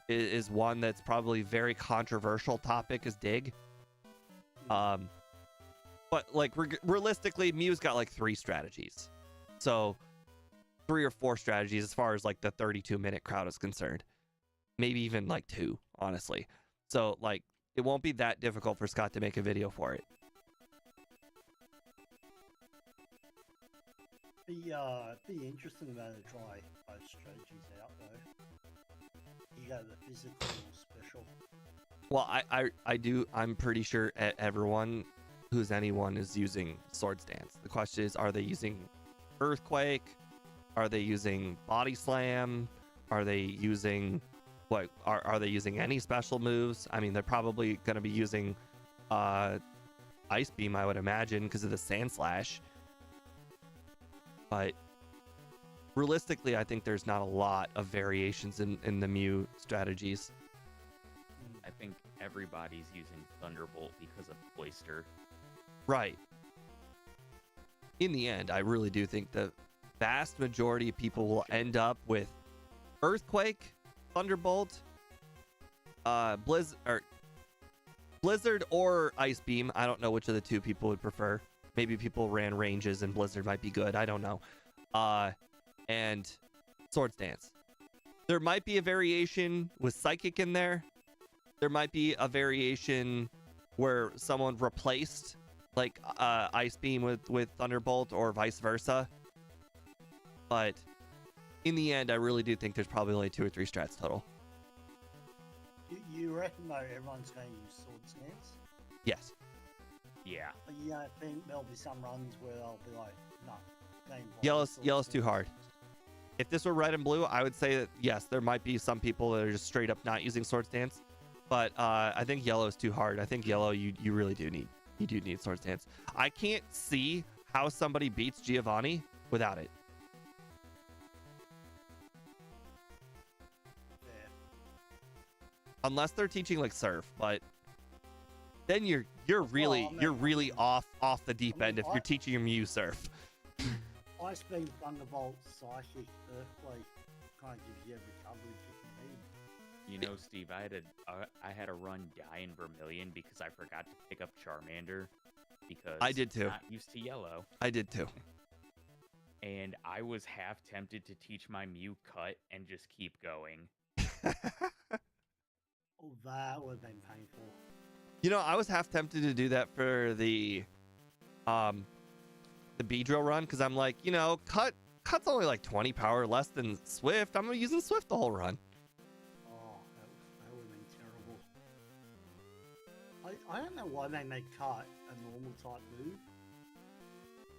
is one that's probably very controversial topic is Dig. But like realistically, Mew's got like 3 strategies, so 3 or 4 strategies as far as like the 32-minute crowd is concerned. Maybe even like 2, honestly. So like it won't be that difficult for Scott to make a video for it. Be interesting though to try both strategies out though. You got the physical or special. Well, I'm pretty sure everyone who's anyone is using Sword Stance. The question is, are they using Earthquake? Are they using Body Slam? Are they using what? Are they using any special moves? I mean, they're probably going to be using Ice Beam, I would imagine, because of the Sand Slash. But realistically, I think there's not a lot of variations in the Mew strategies. I think everybody's using Thunderbolt because of Cloister. Right. In the end, I really do think the vast majority of people will end up with Earthquake, Thunderbolt, Blizzard or Ice Beam. I don't know which of the 2 people would prefer. Maybe people ran ranges and Blizzard might be good. I don't know. And Sword Stance. There might be a variation with Psychic in there. There might be a variation where someone replaced like Ice Beam with Thunderbolt or vice versa. But in the end, I really do think there's probably only 2 or 3 strats total. You reckon though everyone's going to use Sword Stance? Yes. Yeah. You don't think there'll be some runs where they'll be like, no, Yellow's too hard. If this were red and blue, I would say that yes, there might be some people that are just straight up not using Sword Stance. But I think yellow is too hard. I think yellow you really do need Sword Stance. I can't see how somebody beats Giovanni without it. Yeah. Unless they're teaching like Surf, but then you're really off the deep end if you're teaching your Mew Surf. Ice Beam, Thunderbolt, Psychic, Earthquake kind of gives you every coverage you can need. You know, Steve, I had a run die in Vermilion because I forgot to pick up Charmander because I did too. I'm not used to yellow. I did too. And I was half tempted to teach my Mew Cut and just keep going. Oh, that would have been painful. You know, I was half tempted to do that for the Beedrill run because I'm like, you know, Cut's only like 20 power less than Swift. I'm using Swift the whole run. Oh, that would have been terrible. I don't know why they make Cut a normal type move.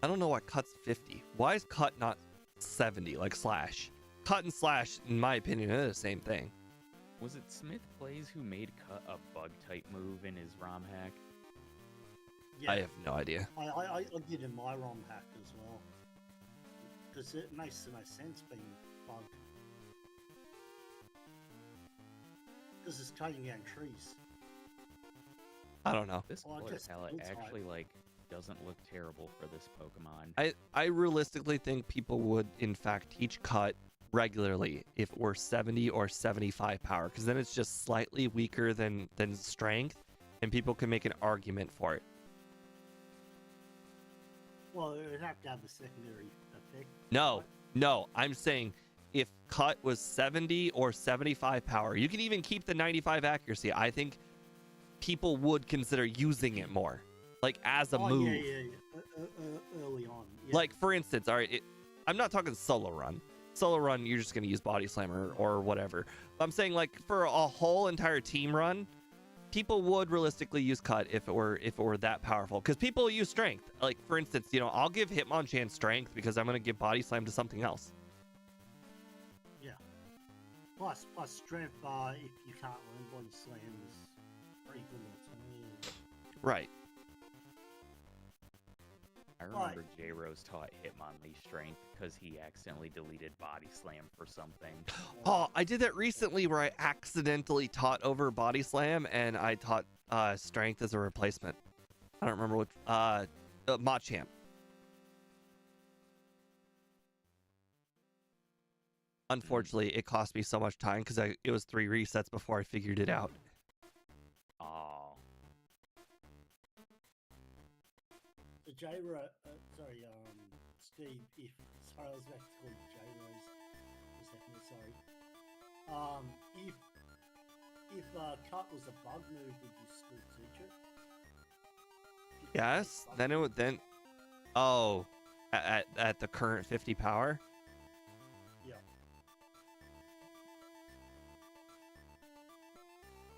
I don't know why Cut's 50. Why is Cut not 70 like Slash? Cut and Slash, in my opinion, are the same thing. Was it Smith Plays who made Cut a bug type move in his ROM hack? Yeah, I have no idea. I did in my ROM hack as well. Because it makes the most sense being bugged. Because it's cutting down trees. I don't know. This Well, I Blood guess palette it's actually doesn't look terrible for this Pokemon. I realistically think people would in fact teach Cut regularly if it were 70 or 75 power, because then it's just slightly weaker than Strength, and people can make an argument for it. Well, it would have to have a secondary effect. No, I'm saying if Cut was 70 or 75 power, you can even keep the 95 accuracy. I think people would consider using it more, like as a move. Early on. Yeah. Like for instance, all right, I'm not talking solo run. Solo run, you're just gonna use Body Slam or whatever. I'm saying like for a whole entire team run, people would realistically use cut if it were that powerful, because people use strength. Like, for instance, you know, I'll give Hitmonchan strength because I'm going to give body slam to something else. Yeah. Plus strength, if you can't learn body slam, is pretty good alternative. Right. I remember J-Rose taught Hitmonlee strength because he accidentally deleted body slam for something. Oh, I did that recently where I accidentally taught over body slam and I taught strength as a replacement. I don't remember which. Machamp. Unfortunately, it cost me so much time because it was 3 resets before I figured it out. Oh. So Steve, if as far as back to call you J-Rose, for a second, sorry. If cut was a bug move, would you still teach it? Yes, then it would then. Oh, at the current 50 power. Yeah.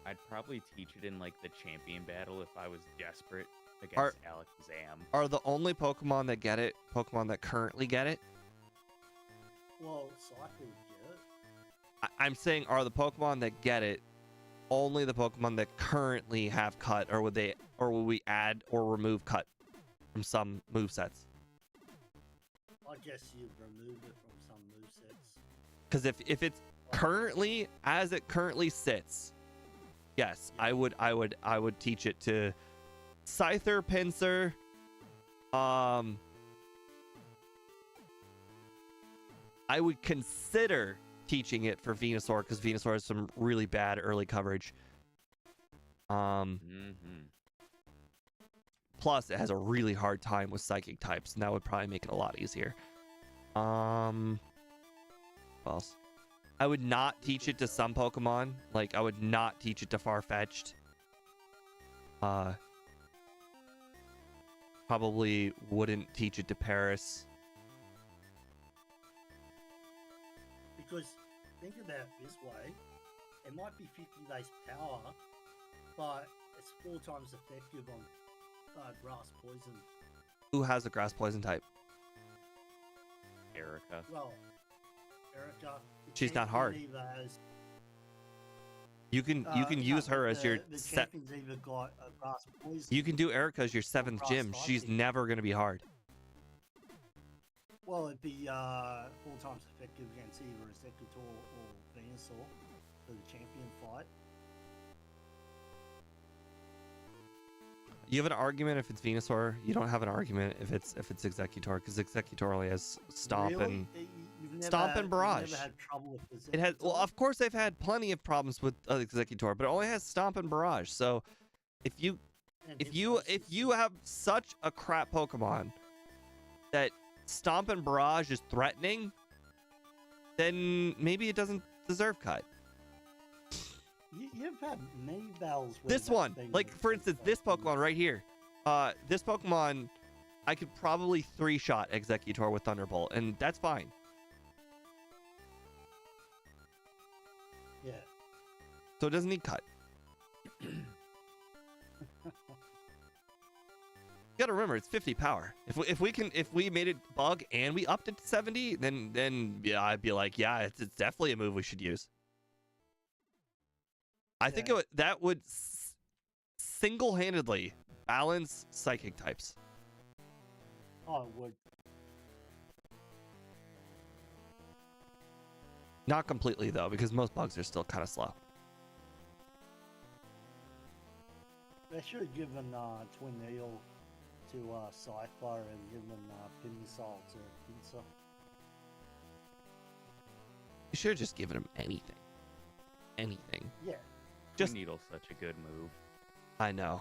I'd probably teach it in like the champion battle if I was desperate against Alakazam. Are the only Pokemon that get it Pokemon that currently get it? Well, Cypher would get it. I'm saying, are the Pokemon that get it only the Pokemon that currently have cut, or will we add or remove cut from some movesets? I guess you'd remove it from some movesets. Because if it's currently as it currently sits, yes, I would teach it to Scyther, Pinsir, I would consider teaching it for Venusaur because Venusaur has some really bad early coverage. Plus, it has a really hard time with psychic types, and that would probably make it a lot easier. What else? I would not teach it to some Pokemon. Like, I would not teach it to Farfetch'd. Probably wouldn't teach it to Paris. Because think about it this way, it might be 50 base power, but it's 4 times effective on grass poison. Who has a grass poison type? Erica. Well, Erica. She's not hard. Has, You can use her as your the set. champion's either got a grass poison. You can do Erica as your 7th gym. She's never gonna be hard. Well, it'd be 4 times effective against either Executor or Venusaur for the champion fight. You have an argument if it's Venusaur. You don't have an argument if it's Executor, because Executor only has Stomp Really? and Barrage. You've never had trouble with this. It has. Well, of course they've had plenty of problems with Executor, but it only has Stomp and Barrage. So if you have such a crap Pokemon that Stomp and Barrage is threatening, then maybe it doesn't deserve cut. You've had many battles with This one, like for instance, this Pokemon right here. This Pokemon, I could probably 3-shot Executor with Thunderbolt, and that's fine. Yeah. So it doesn't need cut. You gotta remember, it's 50 power. If we made it bug and we upped it to 70, then yeah, I'd be like, yeah, it's definitely a move we should use. I think that would single-handedly balance psychic types. Oh, it would. Not completely though, because most bugs are still kind of slow. They should have given Twin Eel to Cypher and given Pinsir to Pinsir. You should have just given him anything. Anything. Yeah. Just Needle's such a good move. I know.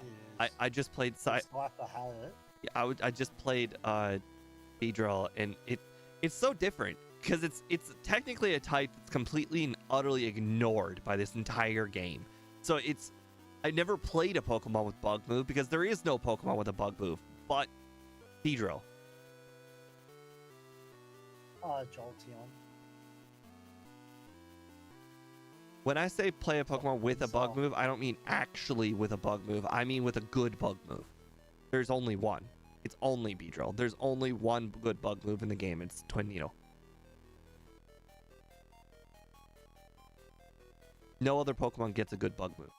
I just played Cypher had it. Yeah, I just played Beedrill, and it's so different because it's technically a type that's completely and utterly ignored by this entire game. So I never played a Pokemon with bug move because there is no Pokemon with a bug move but Beedrill. Jolteon. When I say play a Pokemon with a bug Bizarre. move, I don't mean actually with a bug move. I mean with a good bug move. There's only one. It's only Beedrill. There's only one good bug move in the game. It's Twin Needle. No other Pokemon gets a good bug move.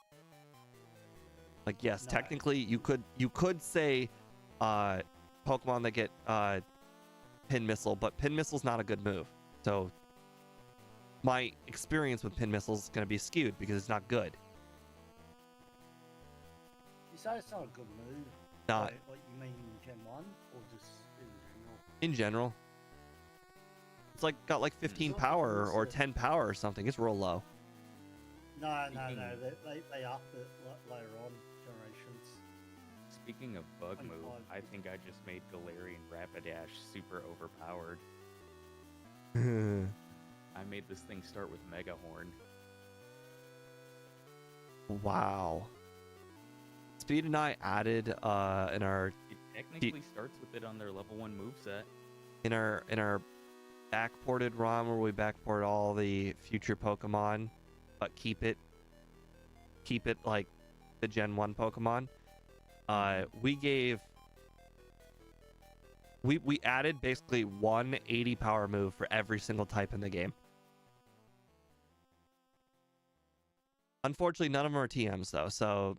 Like, yes, No. technically you could say Pokemon that get Pin Missile, but Pin Missile's not a good move. So my experience with Pin Missile is going to be skewed because it's not good. You say it's not a good move. Not What you mean in Gen 1 or just in general? in general. It's like got like 15 It's not power or also- 10 power or something. It's real low. No. Speaking- They up it later on generations. Speaking of bug move, 25. I think I just made Galarian Rapidash super overpowered. I made this thing start with Mega Horn. Wow. Speed and I added in our It technically starts with it on their level 1 moveset. in our backported ROM where we backport all the future Pokemon, but keep it like the Gen 1 Pokemon. We added basically one 80 power move for every single type in the game. Unfortunately, none of them are TMs though, so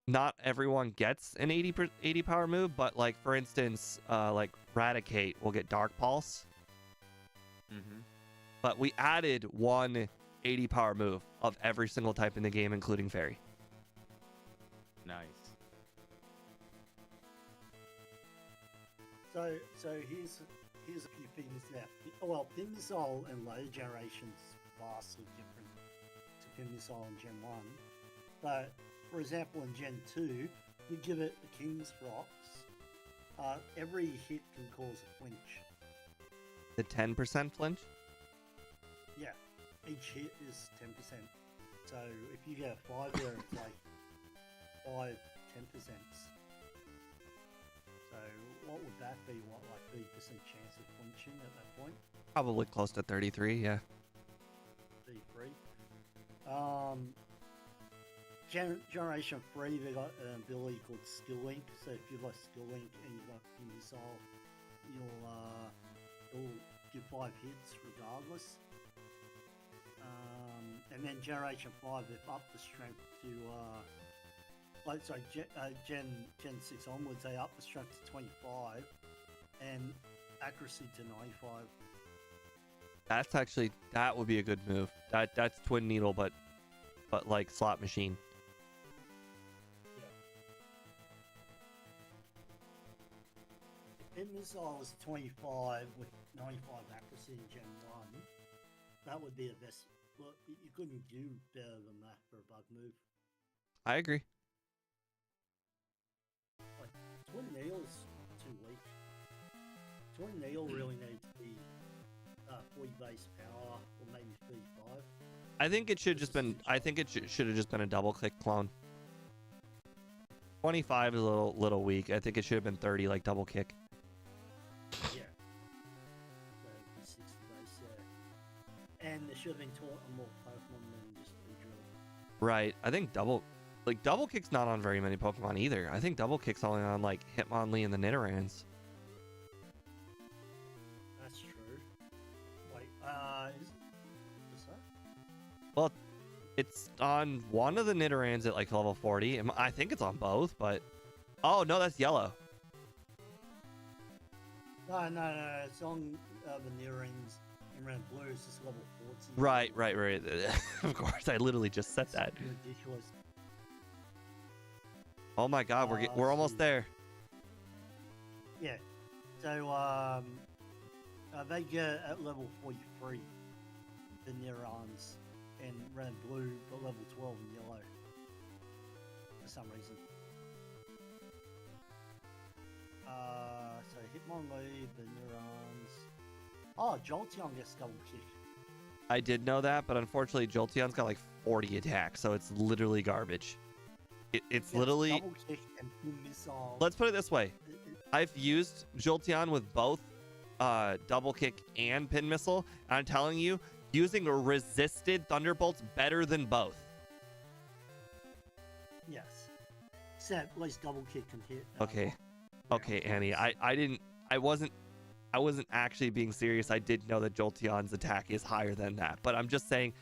not everyone gets an 80 power move, but like for instance, like Raticate will get Dark Pulse, Mm-hmm. but we added one 80 power move of every single type in the game, including Fairy. Nice. So here's a few things that well, Pin Missile in later generations vastly different to Pin Missile in Gen 1. But for example, in Gen 2, you give it the King's Rocks. Every hit can cause a flinch. The 10% flinch? Yeah, each hit is 10%. So if you get a 5 there, it's like 5 10%. So what would that be? What, like 30% chance of flinching at that point? Probably close to 33, yeah. 33. Generation 3, they got an ability called Skill Link. So if you've got Skill Link and you've got Pin Missile, you'll give 5 hits regardless. And then Generation 5, they've upped the strength to Gen 6 onwards, they up the strength to 25 and accuracy to 95. That's actually, that would be a good move. That's Twin Needle, but like slot machine. Pin Missile was 25 with 95 accuracy in Gen 1. That would be the best. Look, you couldn't do better than that for a bug move. I agree. Like, Twin Needle's too weak. Twin Needle really needs to be 40 base power or maybe 35. I think it should just been. I think it should have just been a double click clone. 25 is a little weak. I think it should have been 30, like double kick. Yeah. So it'd be 60 base, yeah. And they should have been taught on more Pokemon than just Beedrill. Right. I think double kick's not on very many Pokemon either. I think double kick's only on like Hitmonlee and the Nidorans. That's true. Wait, is that? Well, it's on one of the Nidorans at like level 40. I think it's on both, but oh no, that's yellow. No, it's on the Nidorans and Red Blue. It's just level 40. Right. Of course, I literally just said It's that. ridiculous. Oh my God, we're almost there. Yeah. So they get at level 43 the Nidorans and Red and Blue, but level 12 in yellow for some reason. So Hitmonlee, the Nidorans. Oh, Jolteon gets double kick. I did know that, but unfortunately, Jolteon's got like 40 attacks, so it's literally garbage. It's Gets literally. double kick and Pin Missile. Let's put it this way: I've used Jolteon with both double kick and Pin Missile, and I'm telling you, using a resisted Thunderbolt's better than both. Yes. Except at least double kick can hit. Okay. Okay, Annie. I wasn't actually being serious. I did know that Jolteon's attack is higher than that, but I'm just saying,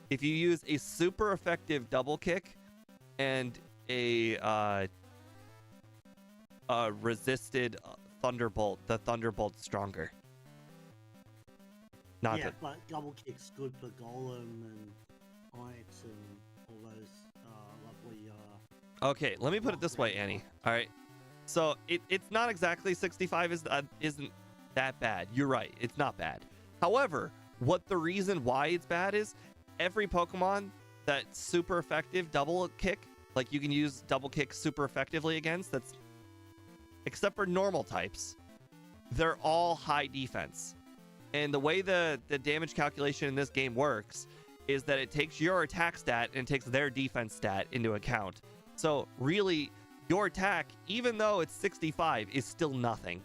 if you use a super effective double kick and a resisted Thunderbolt, the Thunderbolt's stronger. Not yeah, that. but double kick's good for Golem and Onyx and all those lovely. Okay, let me put it this way, Annie. All right, so it's not exactly 65 isn't that bad. You're right, it's not bad. However, what the reason why it's bad is every Pokemon that's super effective double kick, like you can use double kick super effectively against, that's except for normal types, they're all high defense. And the way the damage calculation in this game works is that it takes your attack stat and it takes their defense stat into account. So really, your attack, even though it's 65, is still nothing.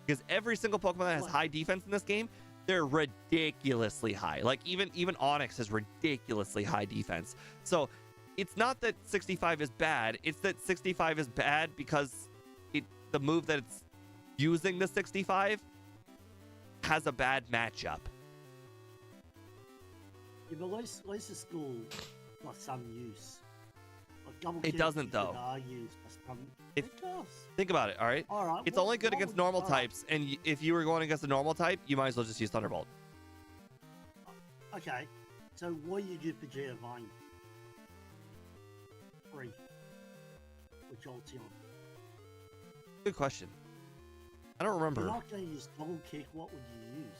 Because every single Pokemon that has high defense in this game, they're ridiculously high. Like even Onyx has ridiculously high defense. So it's not that 65 is bad, it's that 65 is bad because the move that it's using the 65 has a bad matchup. Yeah, but at least it's still got some use. Like double It kick, doesn't, you though. could argue for some... It- It does. Think about it, all right? All right. It's what- only good what against would- normal all right, types, and if you were going against a normal type, you might as well just use Thunderbolt. Okay. So what do you do for Giovanni? 3. With Jolteon. Good question. I don't You're remember. not going to use double kick. What would you use?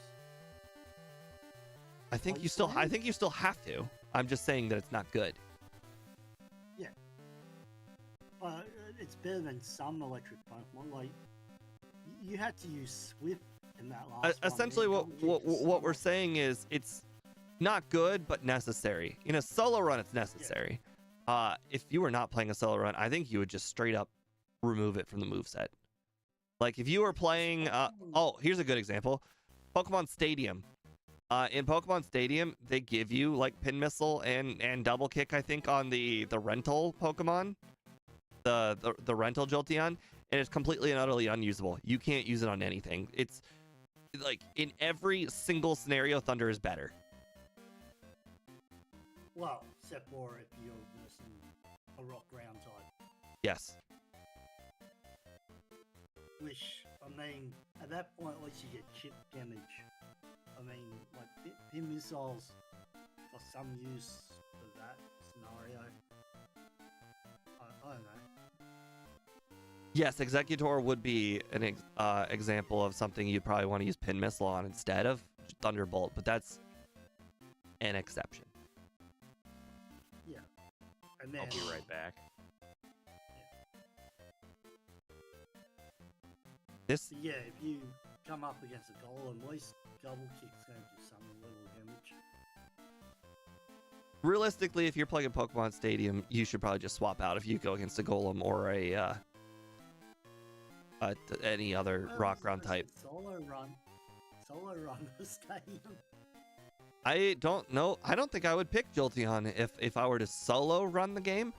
I think Are you still. saying? I think you still have to. I'm just saying that it's not good. It's better than some electric Pokemon. Like you had to use Swift in that last one. Essentially, man. what Double kick is what we're so- saying is it's not good but necessary. In a solo run, it's necessary. If you were not playing a solo run, I think you would just straight up remove it from the moveset. Like if you were playing. Oh, here's a good example. Pokemon Stadium. In Pokemon Stadium, they give you like Pin Missile and Double Kick, I think, on the rental Pokemon, the rental Jolteon, and it's completely and utterly unusable. You can't use it on anything. It's like in every single scenario, Thunder is better. Well, except for if you're versing a rock ground type. Yes. Which, I mean, at that point, at least you get chip damage. I mean, like, pin missiles for some use for that scenario. I don't know. Yes, Executor would be an example of something you'd probably want to use Pin Missile on instead of Thunderbolt, but that's an exception. Yeah. And then, I'll be right back. This so yeah, if you come up against a golem, at least double kick's going to do some little damage. realistically, if you're playing Pokemon Stadium, you should probably just swap out if you go against a Golem or any other rock ground type. Solo run the stadium. I don't know. I don't think I would pick Jolteon if I were to solo run the game.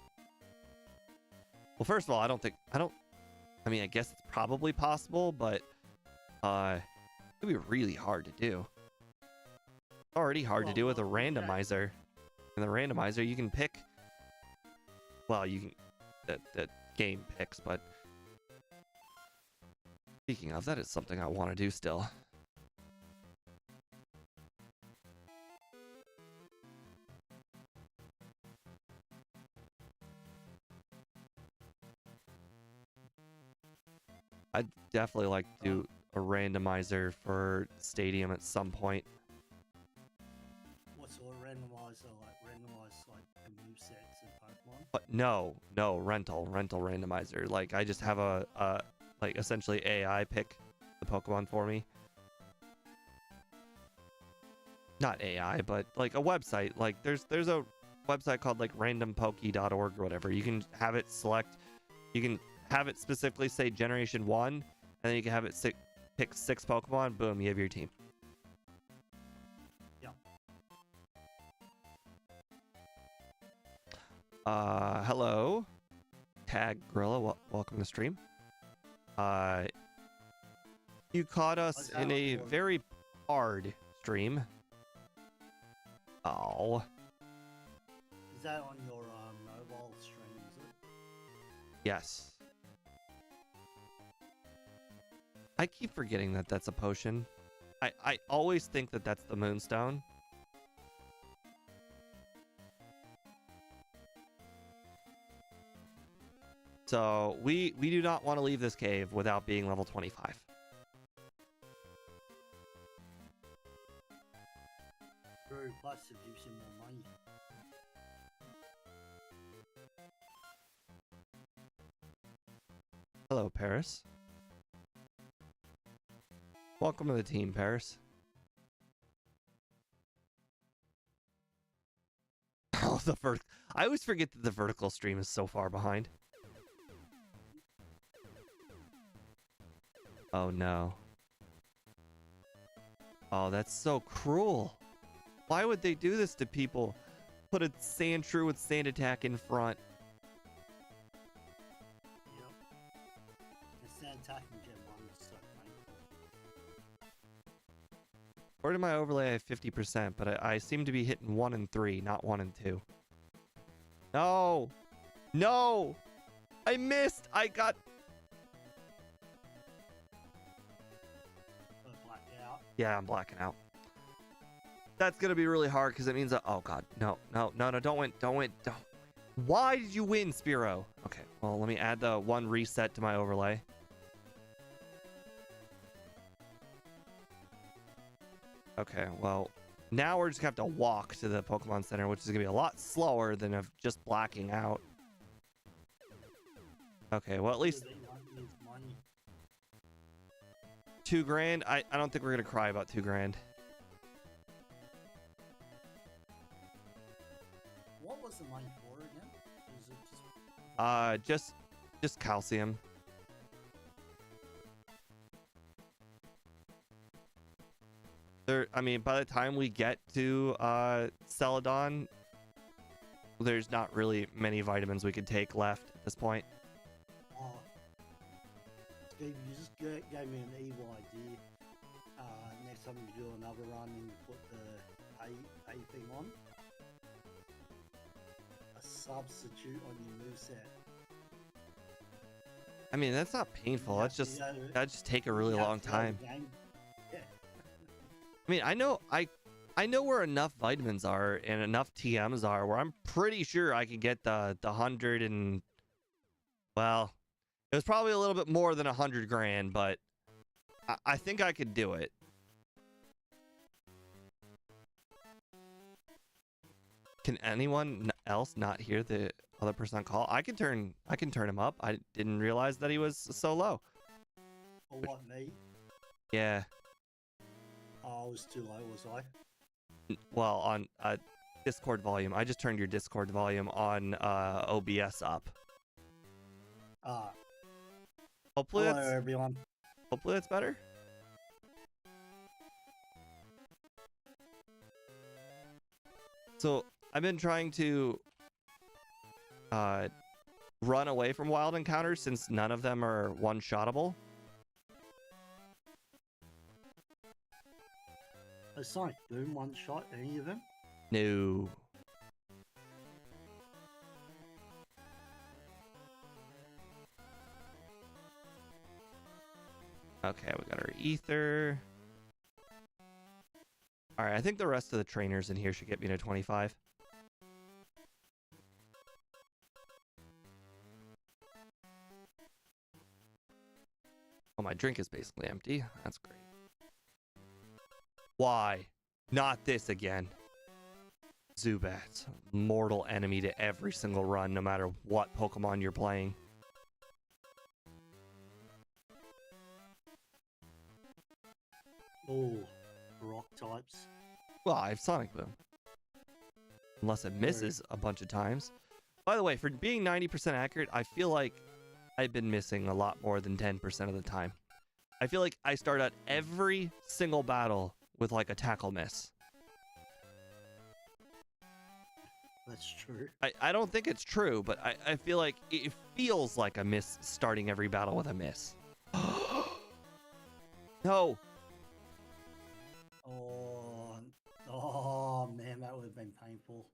Well, first of all, I mean, I guess it's probably possible, but it'd be really hard to do. It's already hard to do with a randomizer. And the randomizer, you can pick. Well, you can. The game picks, but speaking of, that is something I want to do still. I'd definitely like to do a randomizer for Stadium at some point. What sort of randomizer? Like randomize like the movesets in Pokemon? But no, rental randomizer. Like I just have a like essentially AI pick the Pokemon for me. Not AI, but like a website. Like there's a website called like randompoke.org or whatever. You can have it select. You can have it specifically say Generation 1, and then you can have it pick 6 Pokemon. Boom, you have your team. Yeah. Hello. Tag Gorilla, welcome to stream. You caught us in a very hard stream. Oh. Is that on your mobile stream, is it? Yes. I keep forgetting that that's a potion. I always think that that's the moonstone. So we do not want to leave this cave without being level 25. True, plus it gives you more money. Hello, Paris. Welcome to the team, Paris. Oh, I always forget that the vertical stream is so far behind. Oh no. Oh, that's so cruel. Why would they do this to people? Put a sand shrew with sand attack in front. Yep. And sand attacking Gen 1 is so painful. According to my overlay, I have 50%, but I seem to be hitting 1 and 3, not 1 and 2. No! No! I missed! I got... Blackout. Yeah, I'm blacking out. That's gonna be really hard because it means that... Oh god, no, don't win. Why did you win, Spearow? Okay, well, let me add the 1 reset to my overlay. Okay, well, now we're just gonna have to walk to the Pokemon Center, which is gonna be a lot slower than of just blacking out. Okay, well, at least 2 grand. I don't think we're gonna cry about 2 grand. What was the money for again? Was it Just calcium. I mean, by the time we get to Celadon, there's not really many vitamins we could take left at this point. Steve, you just gave me an evil idea. Next time you do another run and you put the A thing on, a substitute on your moveset. I mean, that's not painful. That'd just take a really long time. Yeah. I mean, I know where enough vitamins are and enough TMs are where I'm pretty sure I can get the 100 and, well, it was probably a little bit more than 100 grand, but I think I could do it. Can anyone else not hear the other person on call? I can turn him up. I didn't realize that he was so low. Or what, me? Yeah. Oh, I was too low, was I? Well, on Discord volume. I just turned your Discord volume on OBS up. Hopefully hello, everyone. Hopefully that's better. So I've been trying to run away from wild encounters since none of them are one-shottable. Is Sonic Boom one shot any of them? No. Okay, we got our ether. All right, I think the rest of the trainers in here should get me to 25. Oh, my drink is basically empty. That's great. Why? Not this again. Zubat, mortal enemy to every single run, no matter what Pokemon you're playing. Oh, rock types. Well, I have Sonic Boom. Unless it misses a bunch of times. By the way, for being 90% accurate, I feel like I've been missing a lot more than 10% of the time. I feel like I start out every single battle with like a tackle miss. The that's true. I don't think it's true, but I feel like it feels like a miss starting every battle with a miss. No. Oh man, that would have been painful.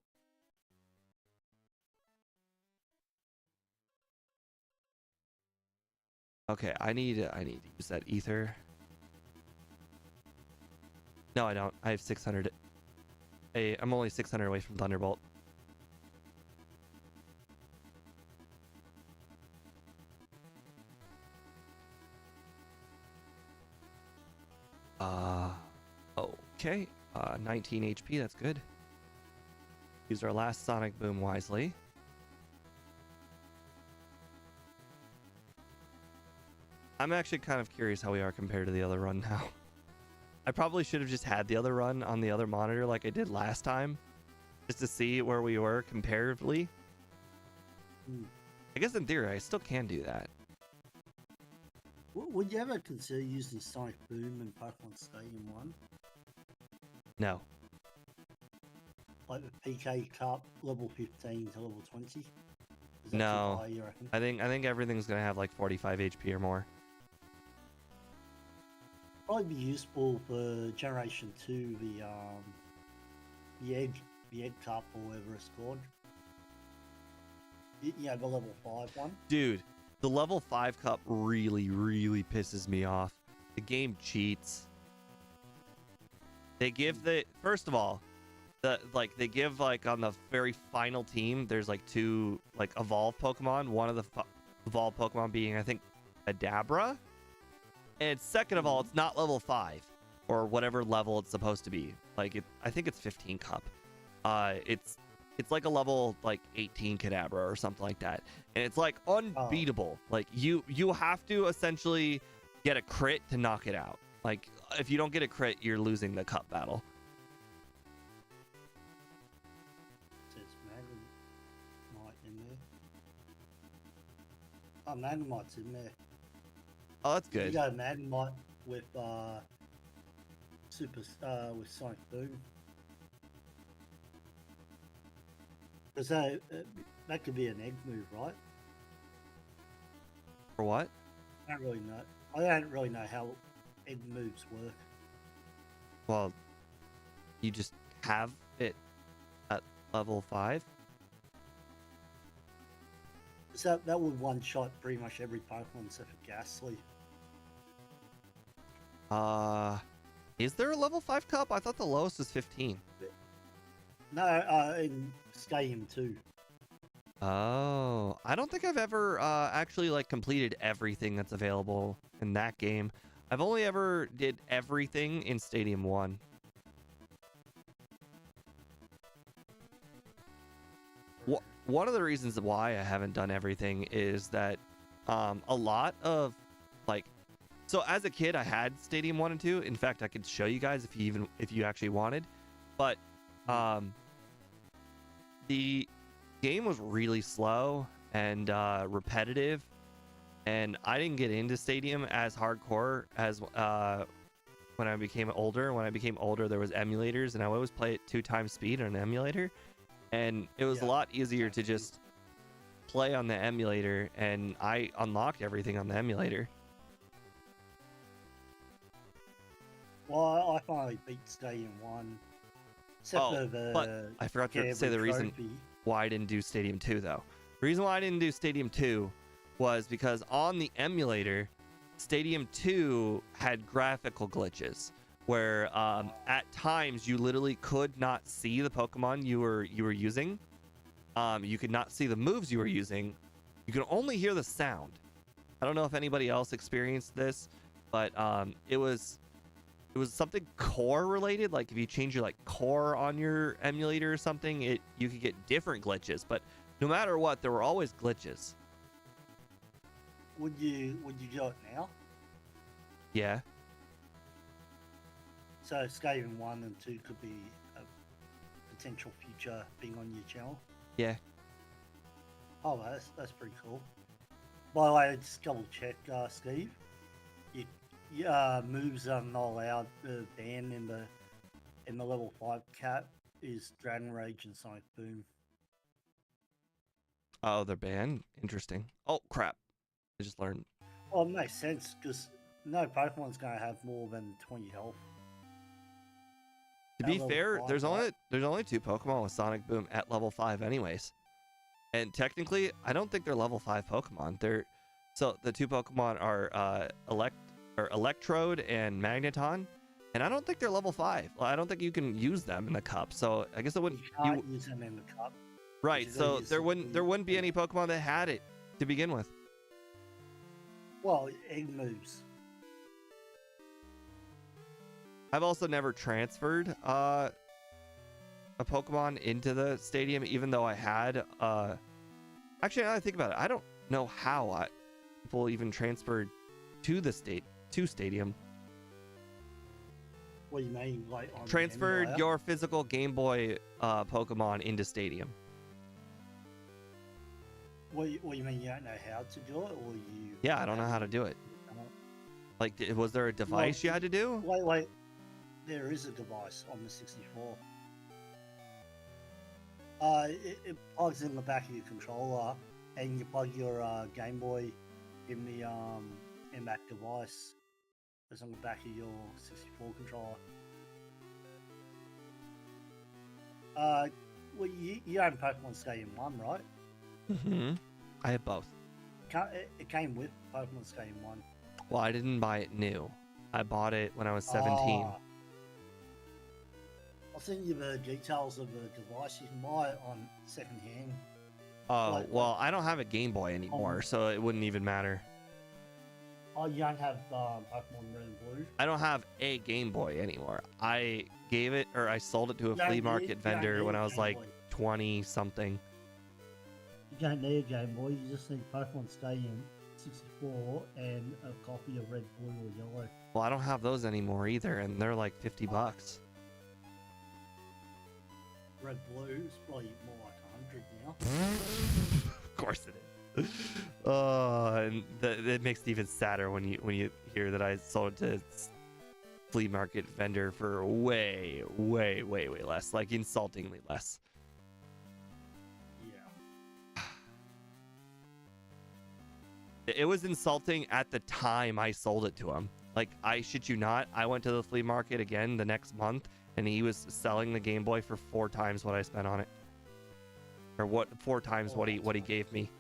Okay, I need to use that ether. No, I don't. I have 600. Hey, I'm only 600 away from Thunderbolt. Okay. 19 HP, that's good. Use our last Sonic Boom wisely. I'm actually kind of curious how we are compared to the other run now. I probably should have just had the other run on the other monitor like I did last time, just to see where we were comparatively. I guess in theory, I still can do that. Would you ever consider using Sonic Boom in Pokemon Stadium 1? No. Like the PK Cup, level 15 to level 20? Is that No. too high, you reckon? I think everything's gonna have like 45 HP or more. Probably be useful for Generation 2, the Egg Cup or whatever it's called. Yeah, the level 5 one. Dude, the level 5 cup really, really pisses me off. The game cheats. They give first of all, they give like on the very final team, there's like 2 like evolved Pokemon. One of the evolved Pokemon being, I think, Adabra. And second of all, it's not level 5 or whatever level it's supposed to be. Like I think it's 15 cup. It's like a level like 18 Kadabra or something like that, and it's like unbeatable. Like you have to essentially get a crit to knock it out. Like if you don't get a crit, you're losing the cup battle. Says Magnemite in there. Oh, Magnemite's in there. Oh, that's good. You got a Magnemite with with Sonic Boom. Because that could be an egg move, right? For what? I don't really know. I don't really know how egg moves work. Well, you just have it at level 5. So that would one-shot pretty much every Pokemon except for Ghastly. Is there a level 5 cup? I thought the lowest was 15. No, in Stadium 2. Oh, I don't think I've ever actually like completed everything that's available in that game. I've only ever did everything in Stadium 1. One of the reasons why I haven't done everything is that a lot of like, so as a kid I had Stadium 1 and 2. In fact, I could show you guys if you actually wanted, but the game was really slow and repetitive, and I didn't get into Stadium as hardcore as when I became older. When I became older, there was emulators, and I would always play it 2 times speed on an emulator, and it was a lot easier to just play on the emulator, and I unlocked everything on the emulator. Well, I finally beat Stadium 1. Except for but I forgot to say the reason why I didn't do Stadium 2, though. The reason why I didn't do Stadium 2 was because on the emulator, Stadium 2 had graphical glitches where at times you literally could not see the Pokemon you were using. You could not see the moves you were using. You could only hear the sound. I don't know if anybody else experienced this, but it was something core related. Like if you change your like core on your emulator or something, you could get different glitches. But no matter what, there were always glitches. Would you do it now? Yeah. So Stadium 1 and 2 could be a potential future thing on your channel. Yeah. Oh, that's pretty cool. By the way, just double check, Steve. Moves are not allowed. The ban in the level 5 cap is Dragon Rage and Sonic Boom. Oh, they're banned. Interesting. Oh crap! I just learned. Well, it makes sense because no Pokemon's going to have more than 20 health. To At be level fair, 5, there's right? only 2 Pokemon with Sonic Boom at level 5, anyways. And technically, I don't think they're level 5 Pokemon. So the 2 Pokemon are Electrode and Magneton, and I don't think they're level 5. Well, I don't think you can use them in the cup. So I guess it You wouldn't. can't use them in the cup. Right. you gotta So use there the wouldn't be any Pokemon that had it to begin with. Well, egg moves. I've also never transferred a Pokemon into the stadium, even though I had. Actually, now that I think about it, I don't know how people even transferred to the stadium. What do you mean, like on the Transferred emulator? your physical Game Boy Pokemon into stadium. What do you mean you don't know how to do it, or you? Yeah, I don't know how to do it. Like, was there a device you had to do? Wait. There is a device on the 64. It plugs in the back of your controller, and you plug your Game Boy in the in that device that's on the back of your 64 controller. Well, you own Pokemon Stadium 1, right? Mm-hmm. I have both. It came with Pokemon Stadium 1. Well, I didn't buy it new. I bought it when I was 17. I'll send you the details of the device. You can buy it on secondhand. Oh, well, I don't have a Game Boy anymore, so it wouldn't even matter. Oh, you don't have Pokemon Red and Blue? I don't have a Game Boy anymore. I sold it to a flea market vendor when I was like 20 something. You don't need a Game Boy, you just need Pokemon Stadium 64 and a copy of Red, Blue, or Yellow. Well, I don't have those anymore either, and they're like $50. Red Blue is probably more like 100 now. Of course it is. And it makes it even sadder when you hear that I sold it to flea market vendor for way less, like insultingly less. Yeah. It was insulting at the time I sold it to him. Like, I shit you not, I went to the flea market again the next month, and he was selling the Game Boy for 4 times what I spent on it, or 4 times what he gave me.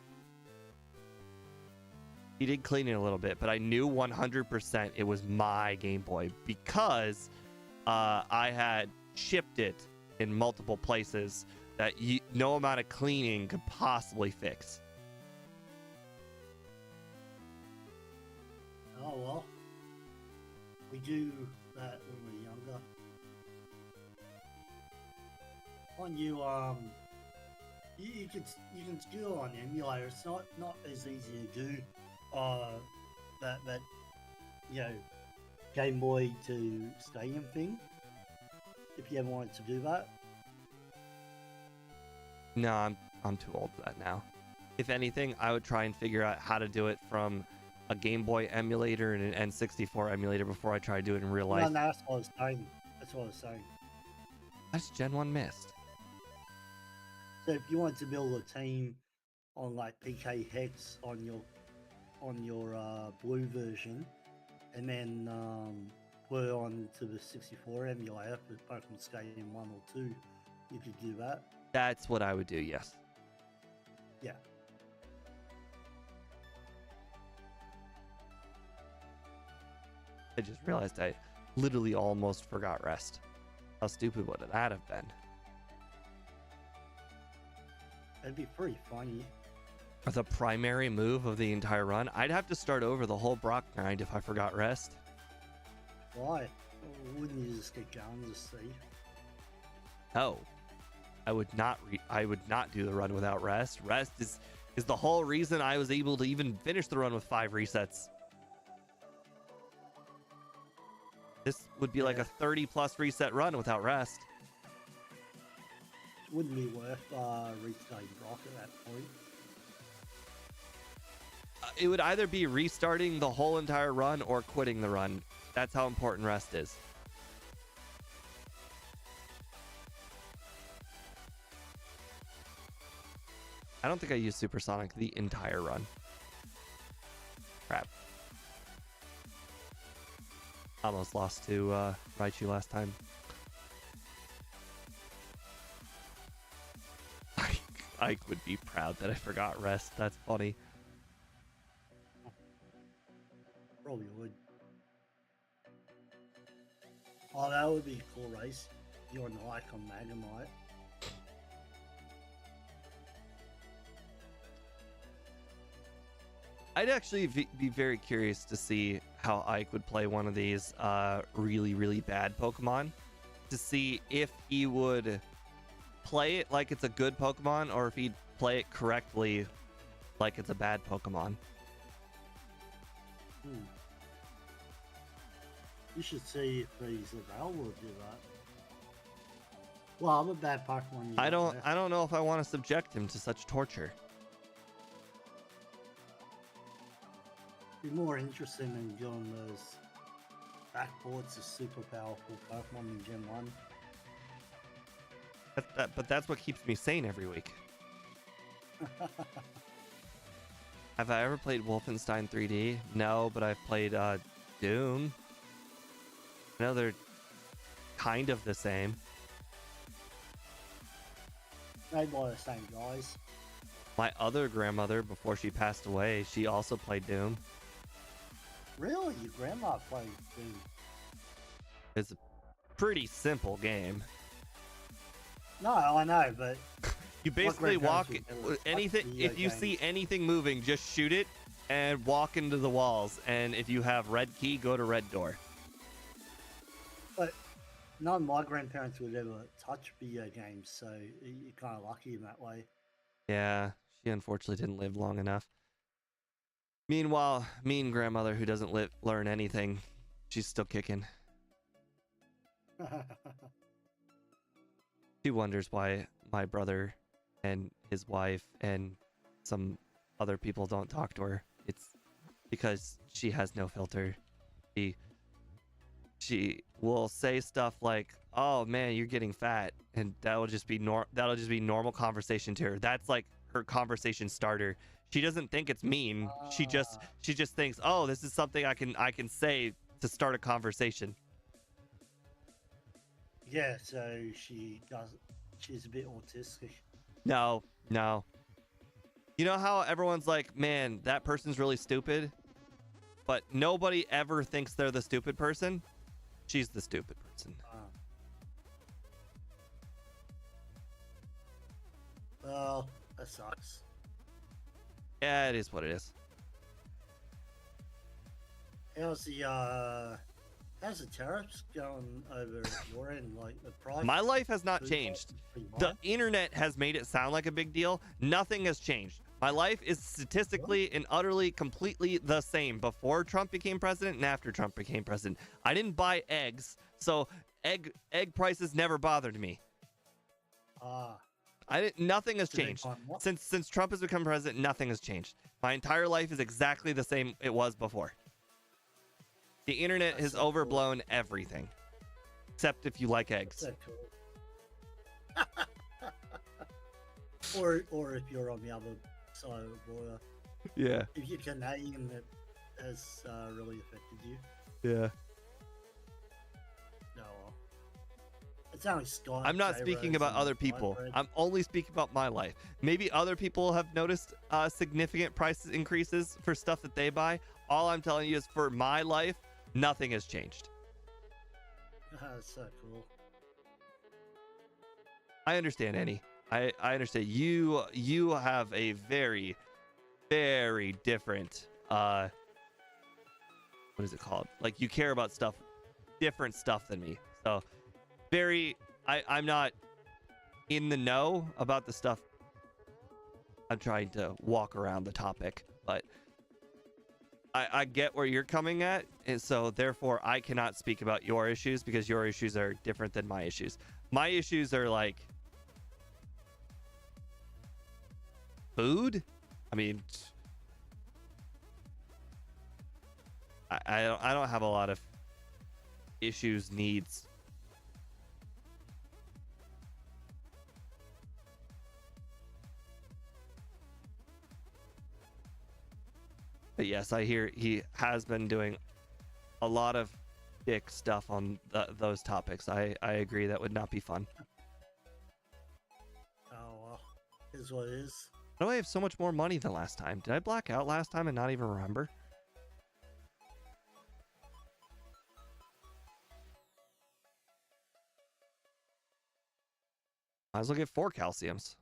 He did clean it a little bit, but I knew 100% it was my Game Boy because I had shipped it in multiple places that no amount of cleaning could possibly fix. Oh well. We do that when we're younger. On you can skill on the emulator. It's not as easy to do that Game Boy to Stadium thing. If you ever wanted to do that. No, I'm too old for that now. If anything, I would try and figure out how to do it from a Game Boy emulator and an N64 emulator before I try to do it in real life. No, that's what I was saying. That's what I was saying. That's Gen 1 missed. So if you wanted to build a team on like PK Hex on your blue version, and then put it on to the 64 emulator for Pokemon Stadium 1 or 2, you could do that. That's what I would do, yes. Yeah. I just realized I literally almost forgot rest. How stupid would that have been? It'd be pretty funny. The primary move of the entire run, I'd have to start over the whole Brock grind if I forgot rest. Why? Wouldn't you just get going to see? No, I would not. I would not do the run without rest. Rest is the whole reason I was able to even finish the run with 5 resets. This would be like a 30+ reset run without rest. Wouldn't be worth restarting Brock at that point. It would either be restarting the whole entire run or quitting the run. That's how important rest is. I don't think I used Supersonic the entire run. Crap. Almost lost to Raichu last time. Ike would be proud that I forgot rest. That's funny. Probably would. Oh, that would be a cool race. You and Ike on Magnemite. I'd actually be very curious to see how Ike would play one of these really, really bad Pokemon, to see if he would play it like it's a good Pokemon or if he'd play it correctly like it's a bad Pokemon. You should see if he's available to do that. Well, I'm a bad Pokemon. I don't know if I want to subject him to such torture. Be more interesting than doing those backboards of super powerful Pokemon in Gen 1. But that's what keeps me sane every week. Have I ever played Wolfenstein 3D? No, but I've played Doom. I know they're kind of the same. Made by the same guys. My other grandmother, before she passed away, she also played Doom. Really? Your grandma played Doom? It's a pretty simple game. No, I know, but You basically walk anything. video If you games. see anything moving, just shoot it and walk into the walls. And if you have red key, go to red door. But none of my grandparents would ever touch video games, so you're kind of lucky in that way. Yeah, she unfortunately didn't live long enough. Meanwhile, mean grandmother who doesn't learn anything, she's still kicking. She wonders why my brother and his wife and some other people don't talk to her. It's because she has no filter. She will say stuff like, "Oh man, you're getting fat," and that'll just be normal conversation to her. That's like her conversation starter. She doesn't think it's mean. She just thinks, "Oh, this is something I can say to start a conversation." Yeah, so she's a bit autistic. No. You know how everyone's like, "Man, that person's really stupid," but nobody ever thinks they're the stupid person? She's the stupid person. Well, that sucks. Yeah, it is what it is. How's the tariffs going over your end? Like the price? My life has not food changed. prices pretty The high? internet has made it sound like a big deal. Nothing has changed. My life is statistically and utterly completely the same before Trump became president and after Trump became president. I didn't buy eggs, so egg prices never bothered me. Nothing has Did they changed. find what? Since Trump has become president, nothing has changed. My entire life is exactly the same it was before. The internet That's has so cool. overblown everything. Except if you like eggs. So cool. or if you're on the other side of the border. Yeah. If you're Canadian, that has really affected you. Yeah. No. Well. It's only Sky. I'm not speaking about other people. I'm only speaking about my life. Maybe other people have noticed significant price increases for stuff that they buy. All I'm telling you is for my life, nothing has changed. That's so cool. I understand, Annie. I understand. You have a very, very different what is it called? Like, you care about different stuff than me. So I'm not in the know about the stuff. I'm trying to walk around the topic, but I get where you're coming at, and so therefore I cannot speak about your issues because your issues are different than my issues. My issues are like food. I mean, I don't have a lot of issues, needs. But yes, I hear he has been doing a lot of dick stuff on those topics. I agree, that would not be fun. Oh, well, is what it is. How do I have so much more money than last time? Did I black out last time and not even remember? Might as well get 4 calciums.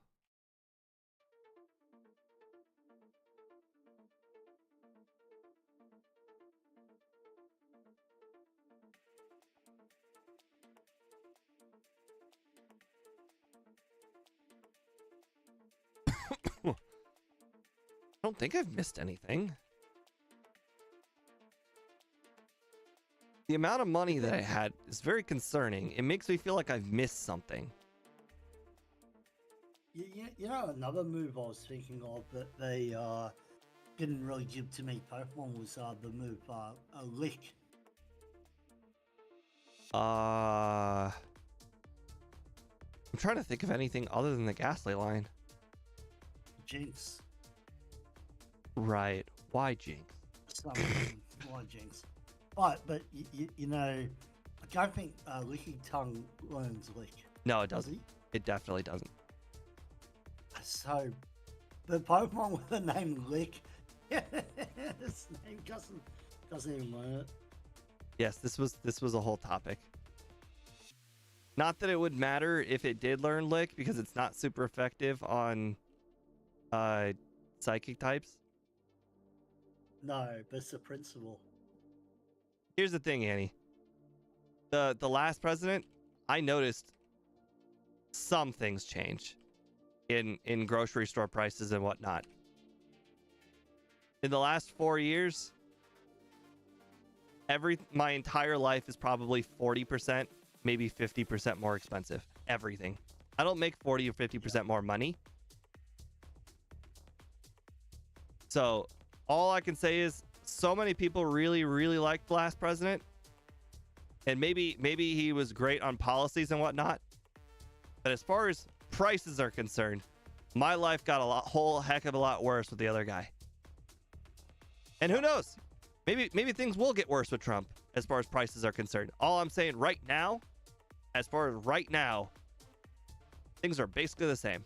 I don't think I've missed anything. The amount of money that I had is very concerning. It makes me feel like I've missed something. You know, another move I was thinking of that they didn't really give to me Pokemon was the move Lick. I'm trying to think of anything other than the Ghastly line. Jinx. Right. Why Jinx? Why Jinx? But you know, I don't think Licking Tongue learns Lick. No, it doesn't. It definitely doesn't. So, the Pokemon with the name Lick, his name doesn't even learn it. Yes, this was a whole topic. Not that it would matter if it did learn Lick, because it's not super effective on psychic types. No, but it's the principle. Here's the thing, Annie. The last president, I noticed some things change in grocery store prices and whatnot. In the last 4 years, my entire life is probably 40%, maybe 50% more expensive. Everything. I don't make 40 or 50% more money. So all I can say is so many people really, really liked the last president. And maybe he was great on policies and whatnot. But as far as prices are concerned, my life got whole heck of a lot worse with the other guy. And who knows? Maybe things will get worse with Trump as far as prices are concerned. All I'm saying right now, as far as right now, things are basically the same.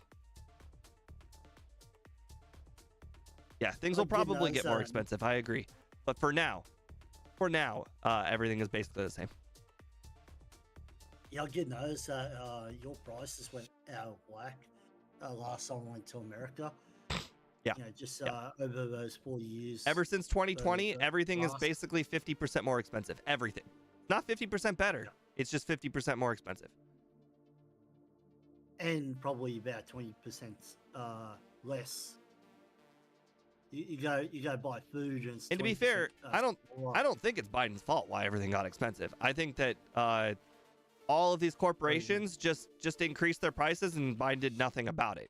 Yeah, things will probably get more expensive. I agree. But for now, everything is basically the same. Yeah, I did notice that your prices went out of whack last time I went to America. Yeah. You know, just over those 4 years. Ever since 2020, everything is basically 50% more expensive. Everything. Not 50% better. Yeah. It's just 50% more expensive. And probably about 20% less. You go buy food and. And to be fair, I don't think it's Biden's fault why everything got expensive. I think that all of these corporations just increased their prices and Biden did nothing about it.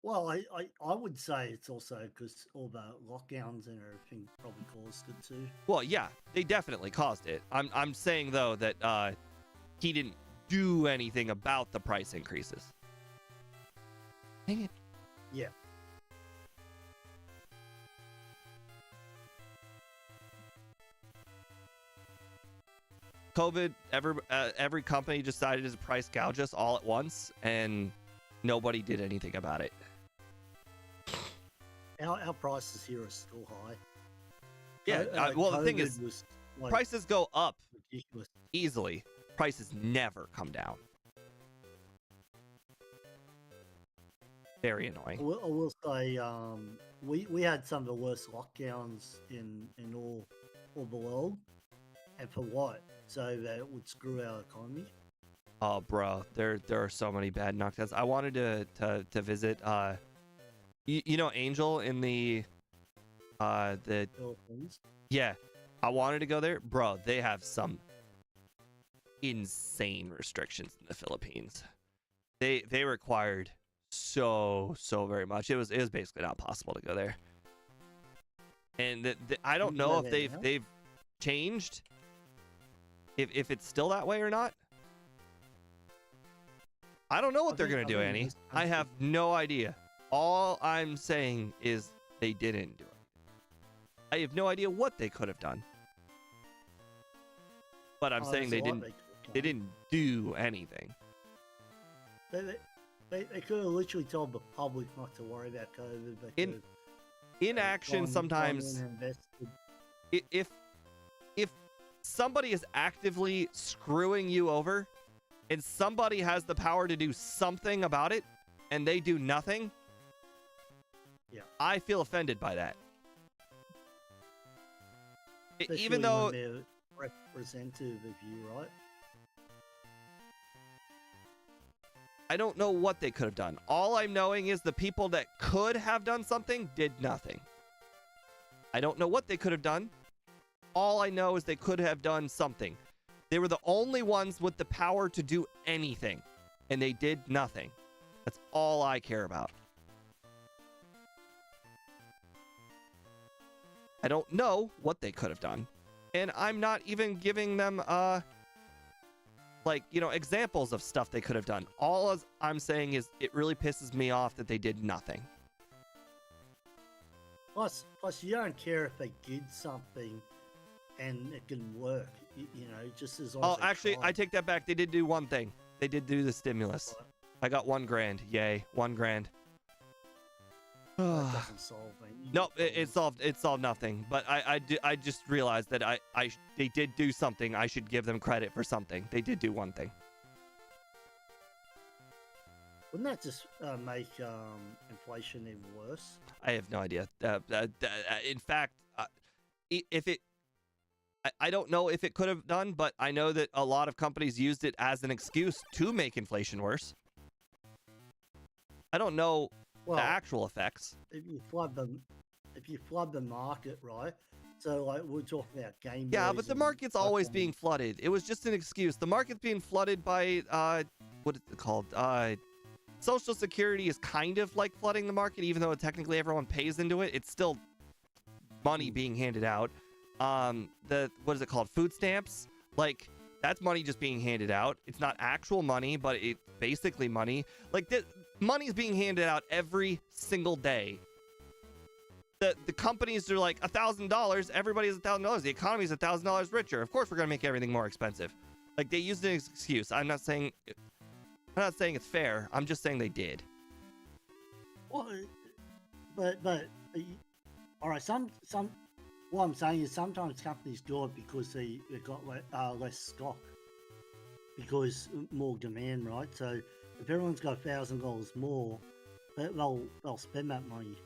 Well, I would say it's also because all the lockdowns and everything probably caused it too. Well, yeah, they definitely caused it. I'm saying though that he didn't do anything about the price increases. Dang it. Yeah. COVID, every company decided to price gouge us all at once, and nobody did anything about it. Our prices here are still high. Yeah, well, the thing is, prices go up ridiculous. Easily. Prices never come down. Very annoying. I will say, we had some of the worst lockdowns in all the world, and for what? So that it would screw our economy. Oh, bro, there are so many bad knockdowns. I wanted to visit. You know Angel in the Philippines? Yeah, I wanted to go there, bro. They have some insane restrictions in the Philippines. They required so very much. It was basically not possible to go there. And I don't know if they've changed. If it's still that way or not. I don't know what they're gonna do, Annie. I have no idea. All I'm saying is They didn't do it. I have no idea what they could have done. But I'm saying they didn't do anything. They could have literally told the public not to worry about COVID. In action, sometimes if somebody is actively screwing you over and somebody has the power to do something about it and they do nothing, yeah, I feel offended by that. Especially even though when they're representative of you, right? I don't know what they could have done. All I'm knowing is the people that could have done something did nothing. I don't know what they could have done. All I know is they could have done something. They were the only ones with the power to do anything, and they did nothing. That's all I care about. I don't know what they could have done, and I'm not even giving them examples of stuff they could have done. All I'm saying is it really pisses me off that they did nothing. Plus, you don't care if they did something and it didn't work. You know, just as long as Oh, actually, I take that back. They did do one thing. They did do the stimulus. What? I got $1,000. Yay, $1,000. That doesn't solve anything. No, it solved nothing. But I just realized that they did do something. I should give them credit for something. They did do one thing. Wouldn't that just make inflation even worse? I have no idea. In fact, I don't know if it could have done, but I know that a lot of companies used it as an excuse to make inflation worse. I don't know the actual effects. If you flood the market, right? So like we're talking about game. Yeah, but the market's always being flooded. It was just an excuse. The market's being flooded by what is it called? Social Security is kind of like flooding the market, even though technically everyone pays into it. It's still money being handed out. What is it called? Food stamps? Like, that's money just being handed out. It's not actual money, but it's basically money. Like, money's being handed out every single day. The companies are like $1,000. Everybody's $1,000. The economy's $1,000 richer. Of course, we're gonna make everything more expensive. Like, they used an excuse. I'm not saying it's fair. I'm just saying they did. Well, but all right. What I'm saying is sometimes companies do it because they've got less stock, because more demand, right? So if everyone's got $1,000 more, they'll spend that money.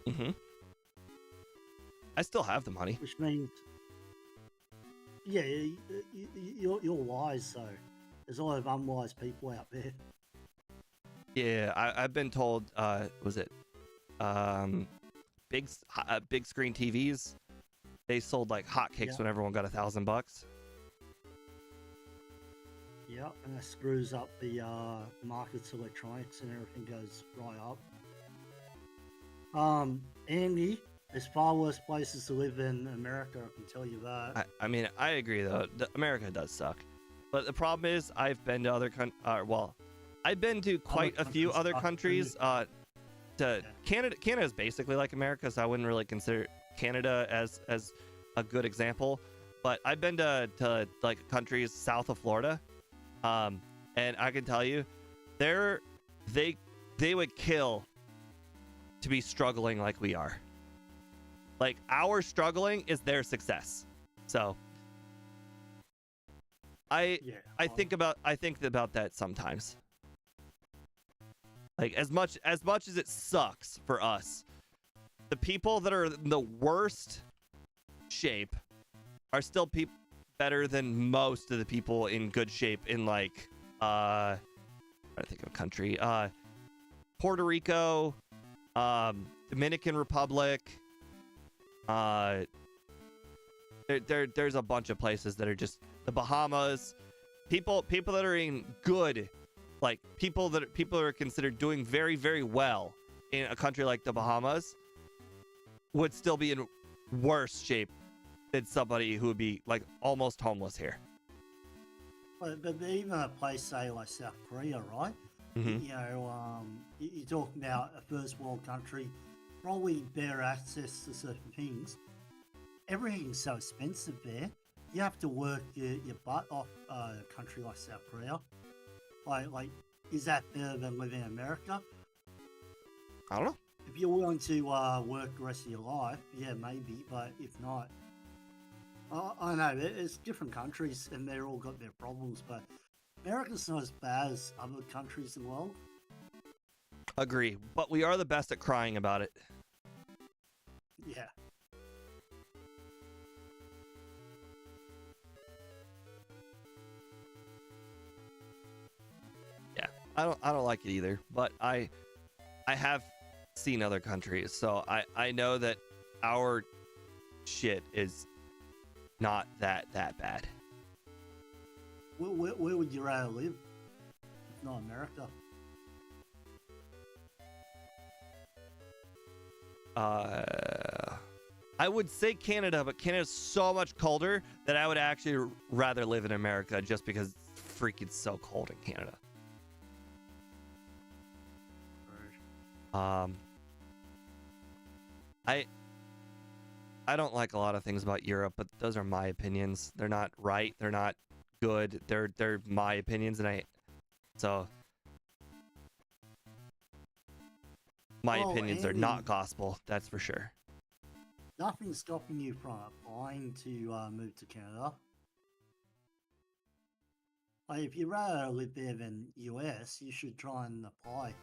Mm-hmm. I still have the money. Which means, yeah, you're wise, though. There's a lot of unwise people out there. Yeah, I've been told. Was it big screen TVs? They sold like hotcakes when everyone got $1,000. Yeah, and that screws up the market's electronics and everything goes right up. Andy, there's far worse places to live in America, I can tell you that. I mean, I agree though. America does suck, but the problem is I've been to I've been to quite a few other countries. Canada. Canada is basically like America, so I wouldn't really consider Canada as a good example. But I've been to like countries south of Florida, and I can tell you, they would kill to be struggling like we are. Like, our struggling is their success. So I think about that sometimes. Like, as much as it sucks for us, the people that are in the worst shape are still better than most of the people in good shape in, like, I think of a country, Puerto Rico, Dominican Republic. There's a bunch of places that are just the Bahamas. People that are in good, like people that are considered doing very, very well in a country like the Bahamas would still be in worse shape than somebody who would be like almost homeless here. But even a place, say, like South Korea, right? Mm-hmm. You know, you're talking about a first world country probably better access to certain things. Everything's so expensive there. You have to work your butt off a country like South Korea. Like, is that better than living in America? I don't know. If you're willing to work the rest of your life, yeah, maybe. But if not, I know it's different countries and they're all got their problems. But America's not as bad as other countries in the world. Agree, but we are the best at crying about it. Yeah. Yeah, I don't like it either, but I have seen other countries, so I know that our shit is not that bad. Where would you rather live? If not America. I would say Canada, but Canada's so much colder that I would actually rather live in America just because it's freaking so cold in Canada. I don't like a lot of things about Europe, but those are my opinions. They're not right. They're not good. They're my opinions, and so my opinions are not gospel. That's for sure. Nothing's stopping you from applying to move to Canada. Like, if you'd rather live there than US, you should try and apply.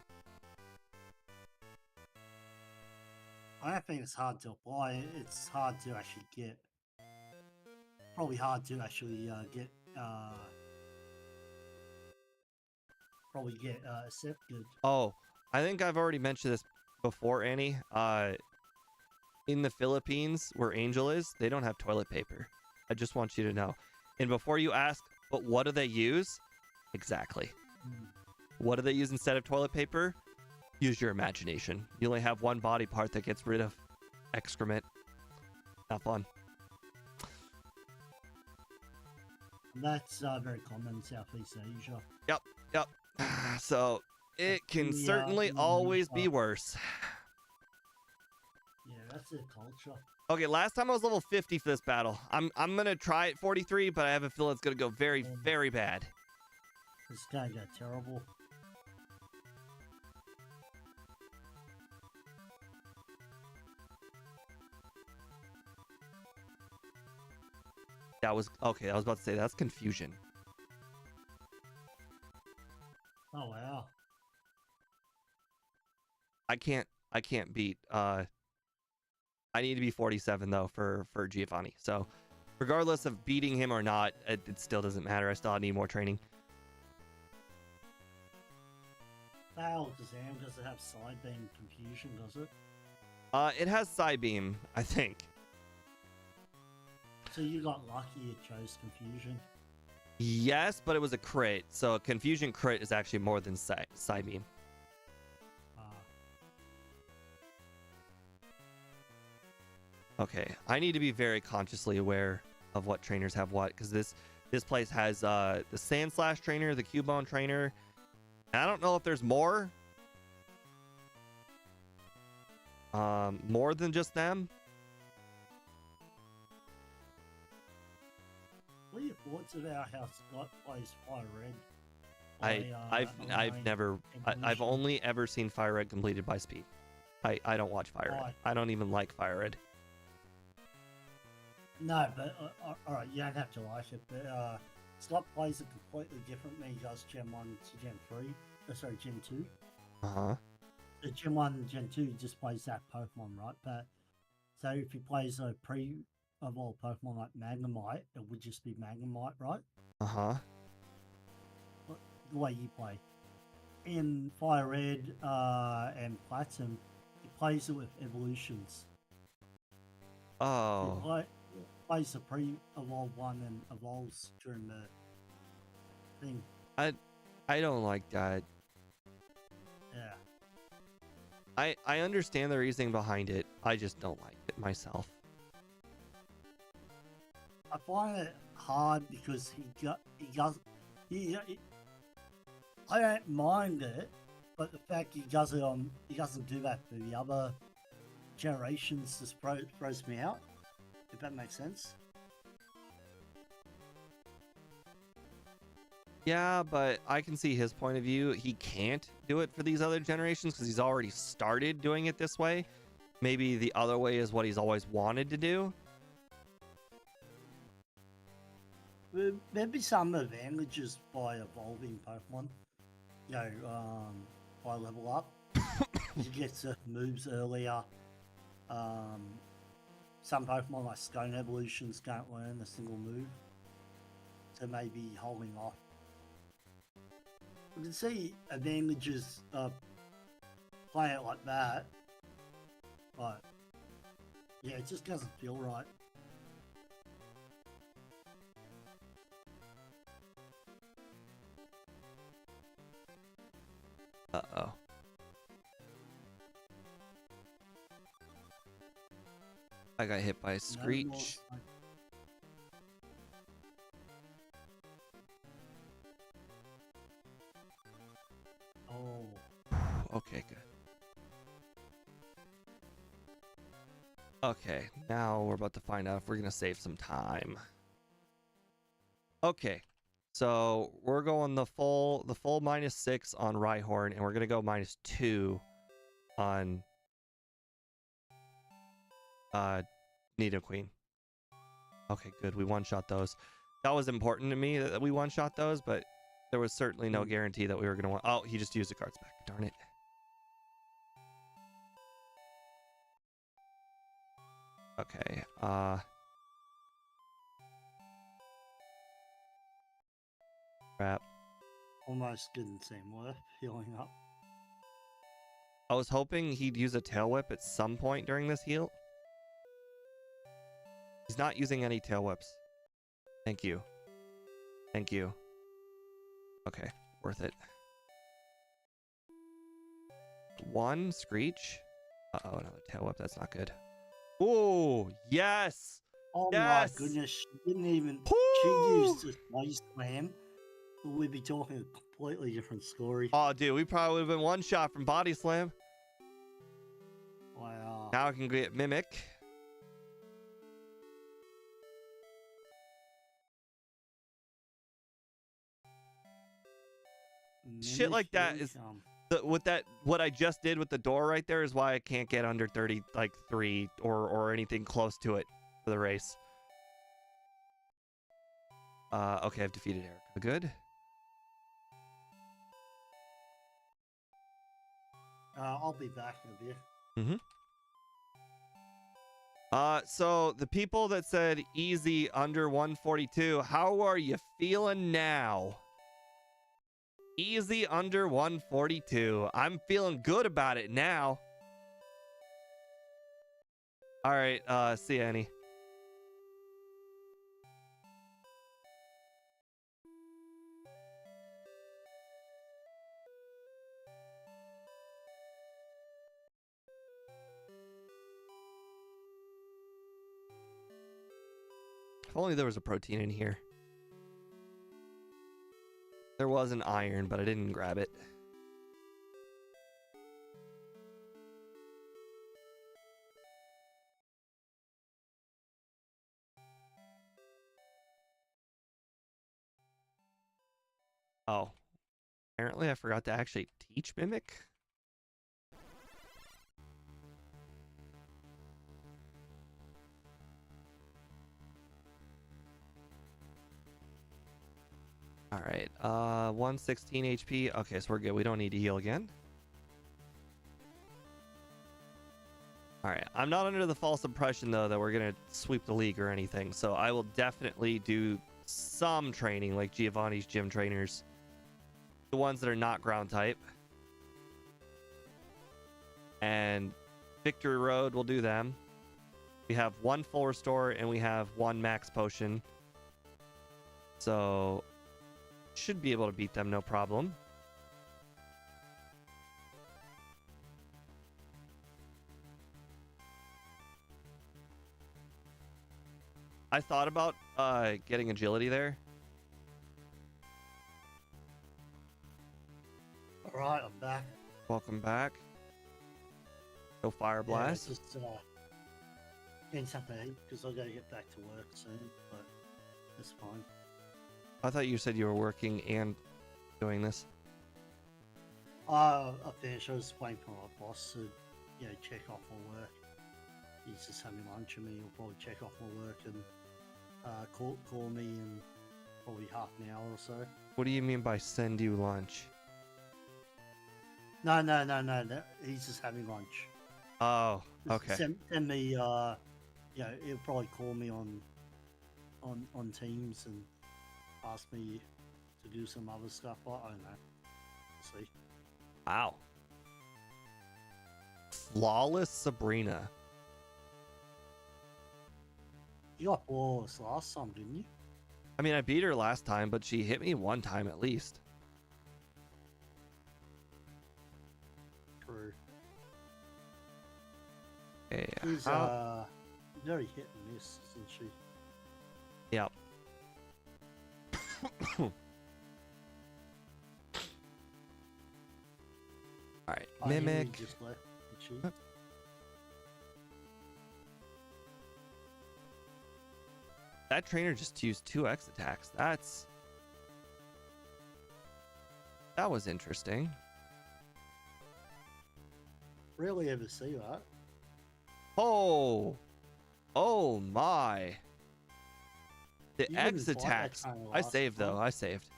I don't think it's hard to apply. It's hard to actually get. Probably hard to actually get. Probably get accepted. Oh, I think I've already mentioned this before, Annie. In the Philippines, where Angel is, they don't have toilet paper. I just want you to know. And before you ask, but what do they use? Exactly. What do they use instead of toilet paper? Use your imagination. You only have one body part that gets rid of excrement. Not fun. That's very common in Southeast Asia. Yep. So it can certainly always be worse. Yeah, that's their culture. Okay, last time I was level 50 for this battle. I'm gonna try at 43, but I have a feeling it's gonna go very, very bad. This guy got terrible. That was okay. I was about to say that's confusion. Oh wow. I can't beat. I need to be 47 though for Giovanni. So, regardless of beating him or not, it still doesn't matter. I still need more training. Failed exam doesn't have side beam confusion, does it? It has side beam, I think. So you got lucky you chose confusion. Yes, but it was a crit. So a confusion crit is actually more than side beam. Okay, I need to be very consciously aware of what trainers have what, because this place has the Sand Slash trainer, the Cubone trainer. And I don't know if there's more. More than just them. What are your thoughts about how Scott plays Fire Red? I've only ever seen Fire Red completed by Speed. I don't watch Fire Red. I don't even like Fire Red. No, but alright, you don't have to like it, but Scott plays it completely different than he does Gen 1 to Gen 3. Sorry, Gen 2. Uh-huh. So Gen 1 and Gen 2 just plays that Pokemon, right? But so if he plays a pre-evolved Pokemon like Magnemite, it would just be Magnemite, right? Uh-huh. The way you play. In Fire Red and Platinum, he plays it with evolutions. Oh. He plays the pre-evolved one and evolves during the thing. I don't like that. Yeah. I understand the reasoning behind it. I just don't like it myself. I find it hard because I don't mind it, but the fact he doesn't do that for the other generations just throws me out, if that makes sense. Yeah, but I can see his point of view. He can't do it for these other generations because he's already started doing it this way. Maybe the other way is what he's always wanted to do. There'd be some advantages by evolving Pokemon. You know, by level up. You get certain moves earlier. Some Pokemon like Stone Evolutions can't learn a single move. So maybe holding off. I can see advantages of playing it like that. But yeah, it just doesn't feel right. Uh-oh. I got hit by a Screech. Oh. Okay, good. Okay, now we're about to find out if we're gonna save some time. Okay, so we're going the full -6 on Rhyhorn, and we're gonna go -2 on Nidoqueen. Okay, good. We one-shot those. That was important to me that we one-shot those, but there was certainly no guarantee that we were gonna. Oh, he just used the cards back. Darn it. Okay. Crap. Almost didn't seem worth healing up. I was hoping he'd use a Tail Whip at some point during this heal. He's not using any Tail Whips. Thank you. Thank you. Okay, worth it. One Screech. Uh-oh, another Tail Whip. That's not good. Oh, yes! Oh Yes! my goodness, she didn't even. Woo! She used a Space Slam. We'd be talking a completely different story. Oh, dude, we probably would have been one shot from Body Slam. Wow. Now I can get Mimic. Shit like that is what I just did with the door right there is why I can't get under 30 like 3 or anything close to it for the race. Okay, I've defeated Erica. Good. I'll be back in a bit. So the people that said easy under 142, how are you feeling now? Easy under 142. I'm feeling good about it now. All right, see you, Annie. If only there was a protein in here. There was an iron, but I didn't grab it. Oh. Apparently I forgot to actually teach Mimic. All right, 116 HP. Okay, so we're good. We don't need to heal again. All right, I'm not under the false impression, though, that we're going to sweep the league or anything. So I will definitely do some training, like Giovanni's gym trainers. The ones that are not ground type. And Victory Road, we'll do them. We have one full restore, and we have one max potion. So should be able to beat them, no problem. I thought about getting agility there. Alright, I'm back. Welcome back. No fire blast. Just getting something to eat because I gotta get back to work soon, but that's fine. I thought you said you were working and doing this. I finished. I was waiting for my boss to, check off my work. He's just having lunch with me. He'll probably check off my work and call me in probably half an hour or so. What do you mean by send you lunch? No. He's just having lunch. Oh, Just okay. Send me. He'll probably call me on Teams and ask me to do some other stuff. I don't know. We'll see. Wow. Flawless Sabrina. You got flawless last time, didn't you? I mean, I beat her last time, but she hit me one time at least. True. Yeah. She's very hit and miss, isn't she? Yep. All right, Mimic. Just left, did she? That trainer just used 2x attacks. That was interesting. Rarely ever see that. Oh my. The You X wouldn't fight that attacks. kind of I last saved though. time. I saved.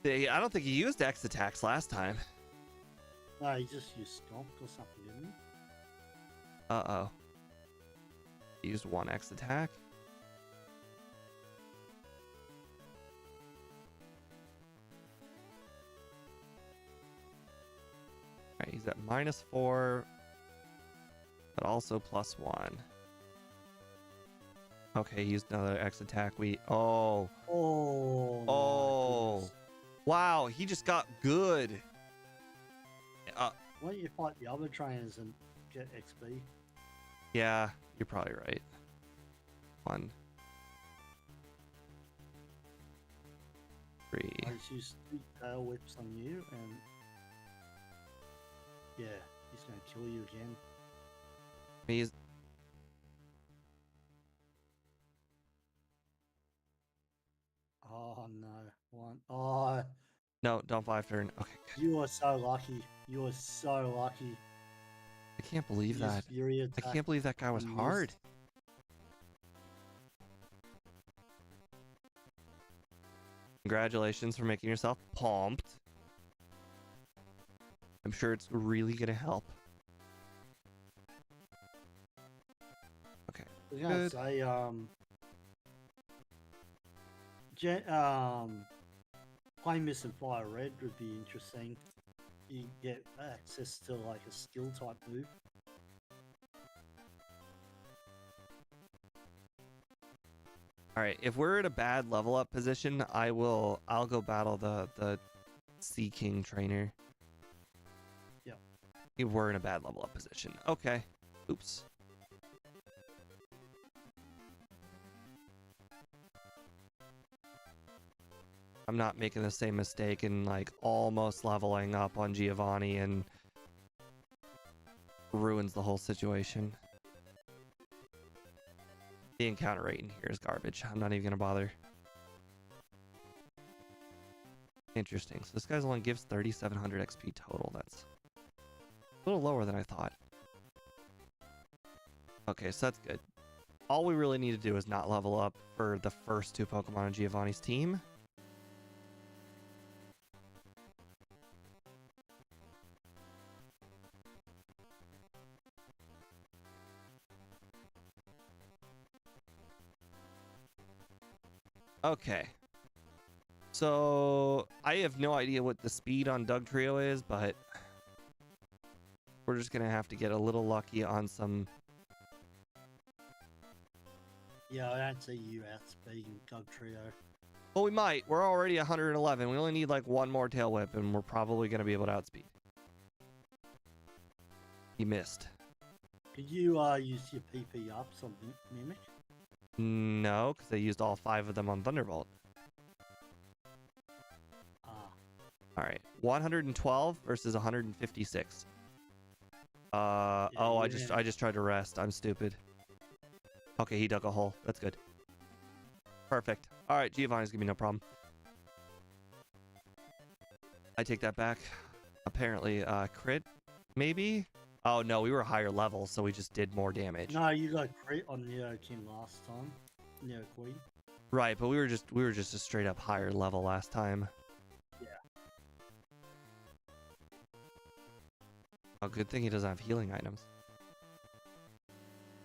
I don't think he used X attacks last time. No, he just used Stomp or something, didn't he? Uh-oh. He used one X attack. Alright, he's at -4, but also +1. Okay, he used another X attack. Oh. Oh. Oh. Goodness. Wow, he just got good. Why don't you fight the other trainers and get XP? Yeah, you're probably right. 1, 3. I just used 3 tail whips on you, and yeah, he's gonna kill you again. He's Oh no, one. Oh, no, don't 5-turn. Okay, good. you are so lucky. You are so lucky. I can't believe You used that. Fury I attack can't believe that guy was and hard. missed. Congratulations for making yourself pumped. I'm sure it's really gonna help. Okay. I was gonna Good. say, playing Missing Fire Red would be interesting. You get access to like a skill type move. All right. If we're at a bad level up position, I'll go battle the Sea King trainer. Yep. If we're in a bad level up position. Okay. Oops. I'm not making the same mistake and like almost leveling up on Giovanni and ruins the whole situation. The encounter rate in here is garbage. I'm not even gonna bother. Interesting. So this guy's only gives 3,700 XP total. That's a little lower than I thought. Okay, so that's good. All we really need to do is not level up for the first 2 Pokemon on Giovanni's team. Okay. So I have no idea what the speed on Doug Trio is, but we're just gonna have to get a little lucky on some. Yeah, I don't see you outspeeding Doug Trio. Well, we might. We're already 111. We only need like one more tail whip, and we're probably gonna be able to outspeed. He missed. Could you use your PP ups on Mimic? No, because they used all 5 of them on Thunderbolt. Ah, All right, 112 versus 156. Yeah, Oh, I yeah. just tried to rest. I'm stupid. Okay, he dug a hole. That's good. Perfect. All right, Giovanni's gonna be no problem. I take that back. Apparently, crit, maybe? Oh, no, we were higher level, so we just did more damage. No, you got crit on Neo King last time. Neo Queen. Right, but we were just a straight up higher level last time. Yeah. Oh, good thing he doesn't have healing items.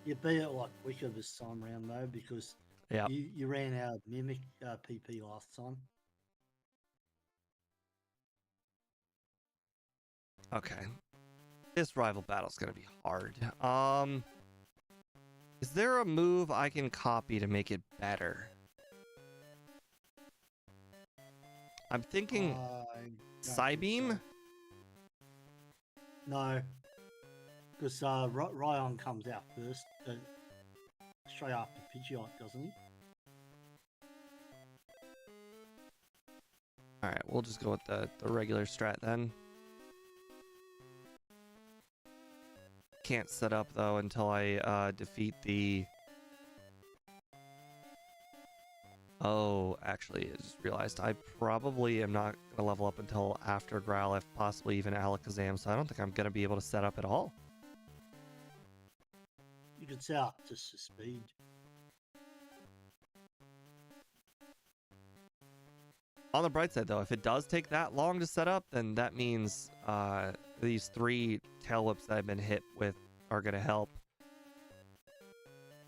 You beat it like quicker this time round though, because Yeah. you ran out of Mimic PP last time. Okay. This rival battle's gonna be hard. Is there a move I can copy to make it better? I'm thinking Psybeam? No, because Ryan comes out first, straight after Pidgeot, doesn't he? Alright, we'll just go with the regular strat then. Can't set up though until I defeat the... Oh, actually, I just realized I probably am not going to level up until after Growlithe, possibly even Alakazam, so I don't think I'm going to be able to set up at all. You could set up just the speed. On the bright side, though, if it does take that long to set up, then that means these 3 tail whips that I've been hit with are going to help.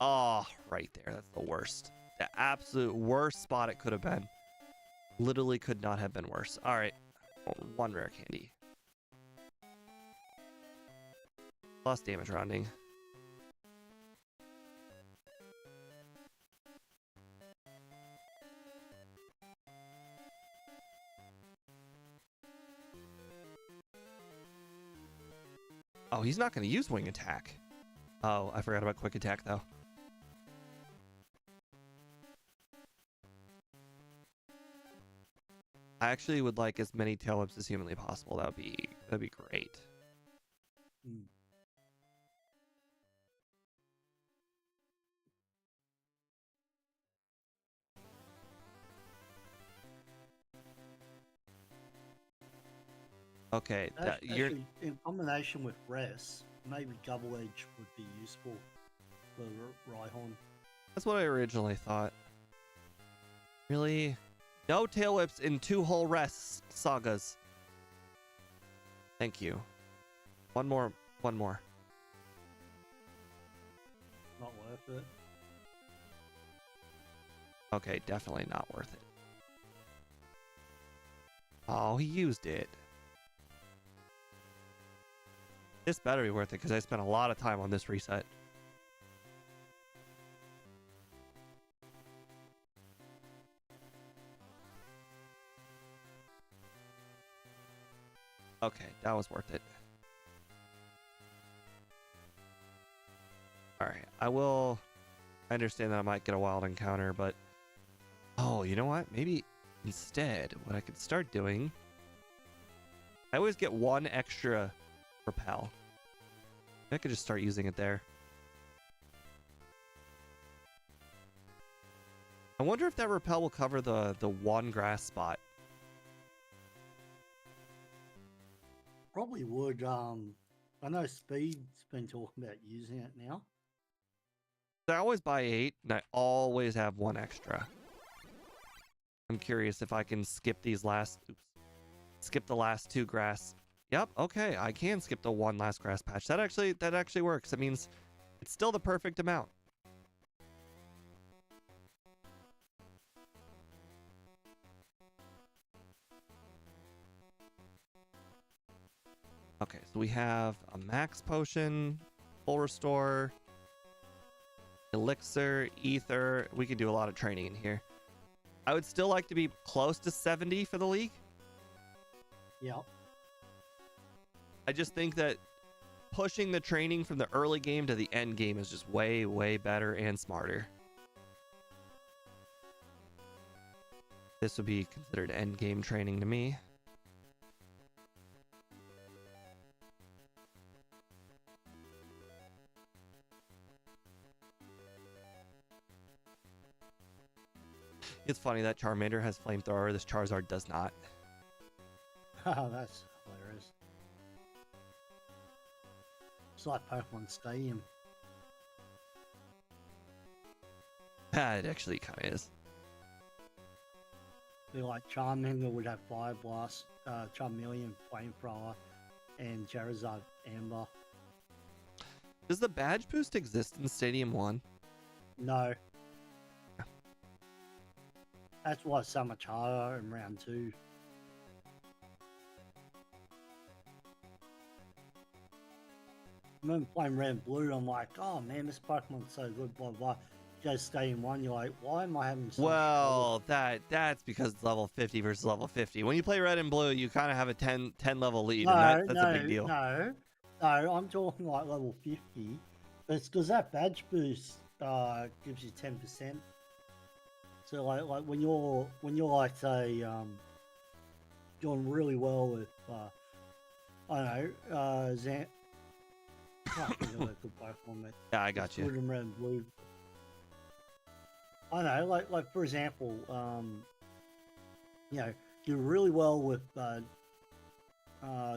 Oh, right there. That's the worst. The absolute worst spot it could have been. Literally could not have been worse. All right. 1 rare candy. Plus damage rounding. Oh, he's not going to use wing attack. Oh, I forgot about quick attack, though. I actually would like as many tail whips as humanly possible. That'd be great. Hmm. Okay, Actually, in combination with Rest, maybe Double Edge would be useful for Rhyhorn. That's what I originally thought. Really? No tail whips in 2 whole rests, sagas. Thank you. One more. Not worth it. Okay, definitely not worth it. Oh, he used it. This better be worth it because I spent a lot of time on this reset. Okay, that was worth it. Alright, I understand that I might get a wild encounter, but... Oh, you know what? Maybe instead, what I could start doing... I always get 1 extra repel. I could just start using it there. I wonder if that repel will cover the 1 grass spot. Probably would. I know Speed's been talking about using it now. I always buy 8, and I always have 1 extra. I'm curious if I can skip these last... Oops. Skip the last 2 grass. Yep, okay, I can skip the 1 last grass patch. That actually works. That means it's still the perfect amount. Okay, so we have a max potion, full restore, elixir, ether. We can do a lot of training in here. I would still like to be close to 70 for the league. Yep. I just think that pushing the training from the early game to the end game is just way, way better and smarter. This would be considered end game training to me. It's funny that Charmander has flamethrower. This Charizard does not. Oh, that's hilarious. It's like Pokemon Stadium. It actually kind of is. Be like Charmander would have Fire Blast, Charmeleon Flamethrower, and Charizard Amber. Does the badge boost exist in Stadium 1? No. That's why it's so much harder in round 2. I remember playing Red and Blue, I'm like, oh man, this Pokemon's so good, blah blah. You go Stadium 1, you're like, why am I having so much trouble? Well, that's because it's level 50 versus level 50. When you play red and blue, you kind of have a 10 level lead, No, and that's no, a big deal. no, I'm talking like level 50. But it's because that badge boost gives you 10%. So like when you're like say doing really well with I don't know Zan. I can't think of a good Pokemon, mate. Yeah, I got you. Good and red and blue. I know, like for example, you know, do really well with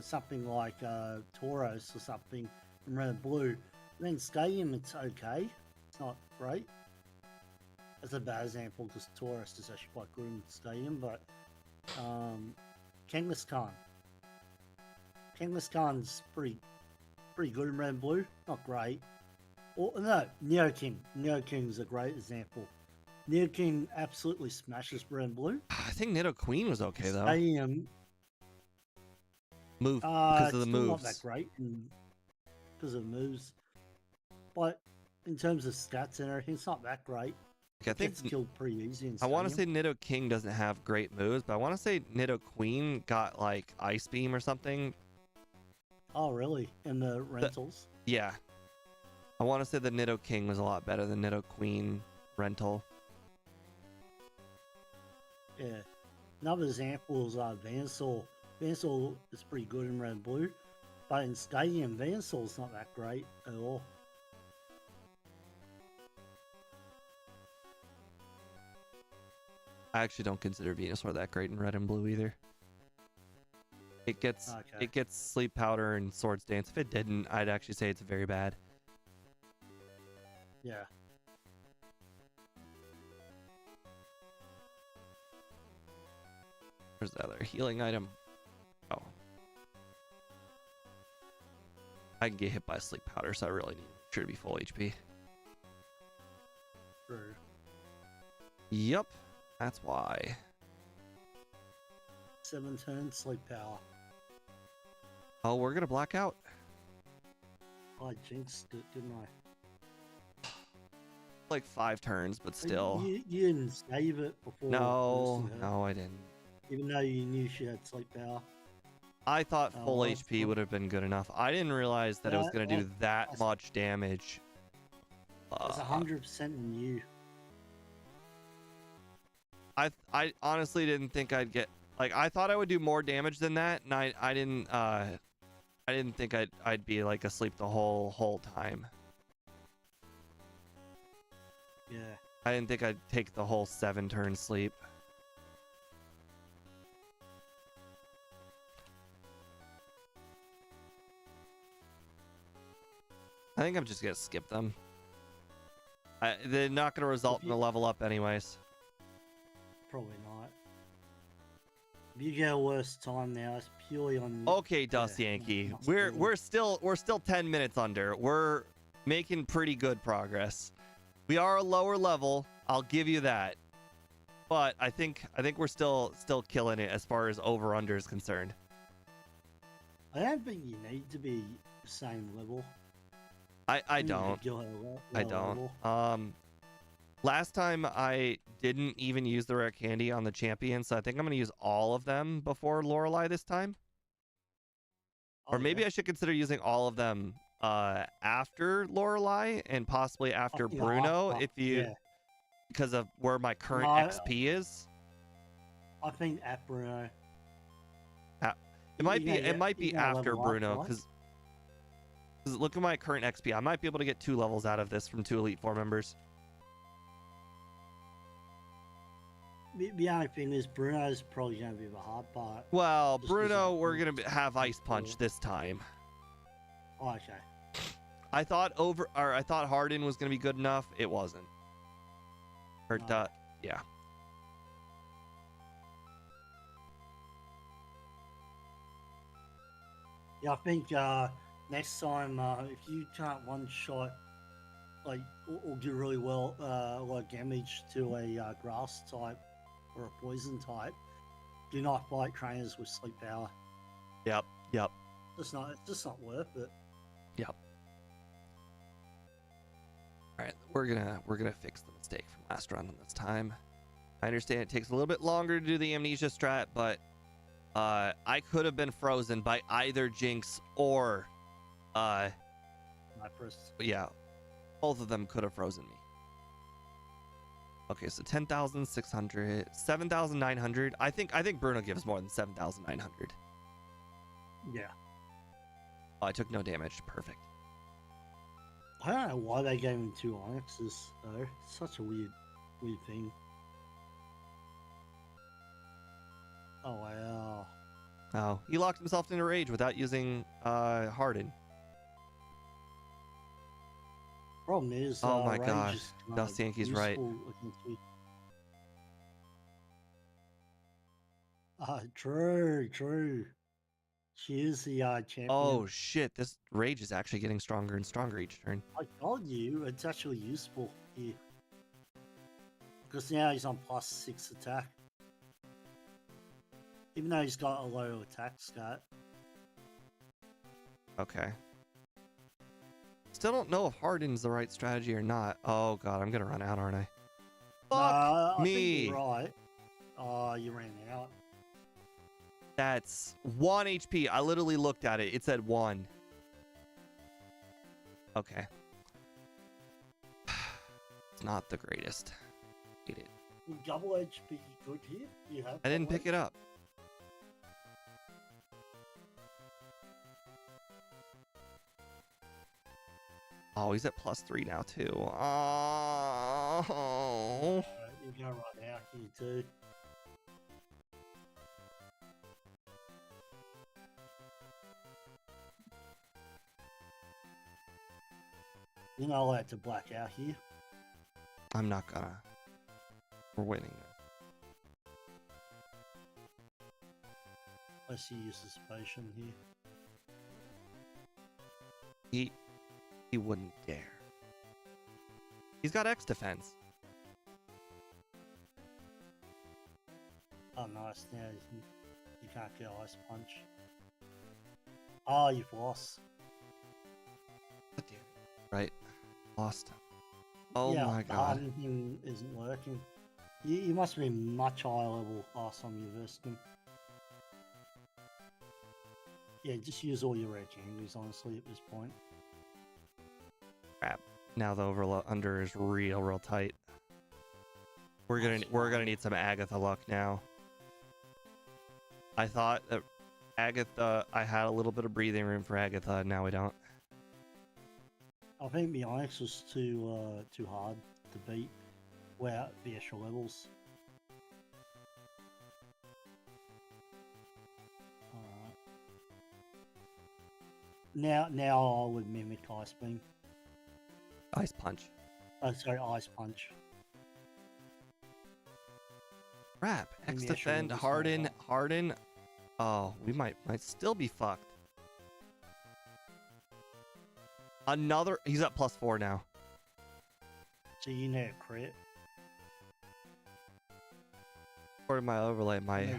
something like Tauros or something in red and blue. Then Stadium, it's okay. It's not great. That's a bad example because Tauros is actually quite good in Stadium, but Kangaskhan's pretty good in red and blue. Not great. Or no, Neoking. Neoking's a great example. Neoking absolutely smashes red and blue. I think Nidoqueen was okay though. Stadium, Move because of the it's still moves. not that great because of moves. But in terms of stats and everything, it's not that great. Like, I think Gets killed pretty easy in I want to say Stadium. Nidoking doesn't have great moves, but I want to say Nidoqueen got like Ice Beam or something. Oh, really? In the rentals? Yeah. I want to say the Nidoking was a lot better than Nidoqueen rental. Yeah. Another example is Venusaur. Venusaur is pretty good in red and blue, but in Stadium, Venusaur's not that great at all. I actually don't consider Venusaur that great in red and blue either. It gets Sleep Powder and Swords Dance. If it didn't, I'd actually say it's very bad. Yeah. Where's the other healing item? Oh. I can get hit by Sleep Powder, so I really need sure to be full HP. True. Yep, that's why. 7 turns, sleep power. Oh, we're gonna black out. I jinxed it, didn't I? Like 5 turns, but still. You didn't save it before. No, boosting her, no, I didn't. Even though you knew she had sleep power. I thought full Oh, that's HP cool. would have been good enough. I didn't realize that it was Yeah, gonna do that that's- much damage. It's 100% in you. I honestly didn't think I'd get like I thought I would do more damage than that, and I didn't think I'd be like asleep the whole time. Yeah. I didn't think I'd take the whole 7 turn sleep. I think I'm just gonna skip them. They're not gonna result in a level up anyways. Probably not. If you get a worse time now, it's purely on. Okay, Dust Yeah, Yankee. not We're still 10 minutes under. We're making pretty good progress. We are a lower level, I'll give you that. But I think we're still killing it as far as over under is concerned. I don't think you need to be the same level. I You could don't. go at a lower I don't. level. Last time I didn't even use the rare candy on the champion, so I think I'm gonna use all of them before Lorelei this time. Or maybe I should consider using all of them after Lorelei and possibly after Yeah, Bruno after, if you yeah. because of where my current No, XP is. I think at Bruno. It might You're be gonna after level up, Bruno right? because look at my current XP. I might be able to get 2 levels out of this from 2 Elite Four members. The only thing is Bruno's probably going to be the hard part. Well, Just 'cause Bruno, of- we're gonna have Ice Punch this time. Oh, okay. I thought Harden was gonna be good enough. It wasn't. Or No. yeah. Yeah, I think next time if you can't one shot like or do really well like damage to a grass type or a poison type, do not fight trainers with sleep power. Yep. It's just not worth it. Yep. All right, we're gonna fix the mistake from last run this time. I understand it takes a little bit longer to do the amnesia strat, but I could have been frozen by either Jinx or My first. yeah, both of them could have frozen me. Okay, so 10,600, 7,900. I think Bruno gives more than 7,900. Yeah. Oh, I took no damage. Perfect. I don't know why they gave him 2 Onyxes though. It's such a weird thing. Oh wow. Oh, he locked himself into rage without using Harden. Problem is, Oh my Rage gosh, is kinda Dusty Yankee's right. useful against you. True. She is the champion. Oh shit, this rage is actually getting stronger and stronger each turn. I told you, it's actually useful here. Because now he's on +6 attack. Even though he's got a low attack stat. Okay. Still don't know if Harden's the right strategy or not. Oh god, I'm gonna run out, aren't I? No, Fuck I me. think you're right. Oh, you ran out. That's 1 HP. I literally looked at it. It said 1. Okay. It's not the greatest. Hate it. Would double edge be good here? You have I didn't pick it up. Oh, he's at +3 now too. Oh. You're gonna run out here too. You're not allowed to black out here. I'm not gonna. We're winning. Unless you use this potion here. He wouldn't dare. He's got X defense. Oh, nice. Now you can't get Ice Punch. Oh, you've lost. God damn it. Right. Lost. Oh yeah, my the god. hardened thing isn't working. You must be much higher level last time you versed him. Yeah, just use all your red candies, honestly, at this point. Crap. Now the under is real tight. We're gonna need some Agatha luck now. I thought that Agatha, I had a little bit of breathing room for Agatha, and now we don't. I think the Onyx was too hard to beat without the extra levels. Alright. Now I would mimic Ice Beam. Ice Punch. Oh, sorry, Ice Punch. Crap. And X the extra defend, levels Harden, now. Harden. Oh, we might still be fucked. Another. He's at +4 now. So you need a crit. According to my overlay, Nice.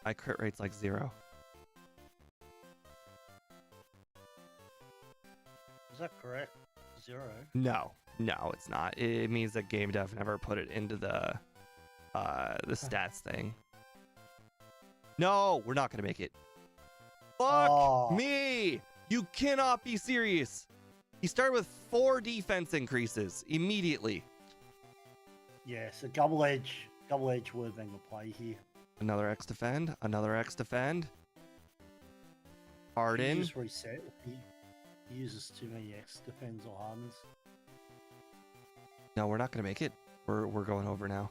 my crit rate's like 0. Is that correct? 0. No, it's not. It means that game dev never put it into the stats thing. No, we're not gonna make it. Fuck Oh. me! You cannot be serious. He started with 4 defense increases immediately. Yeah, so double edge would have been the play here. Another X defend. Another X defend. He Harden. just reset. He uses too many X defends or hardens. No, we're not gonna make it. We're going over now.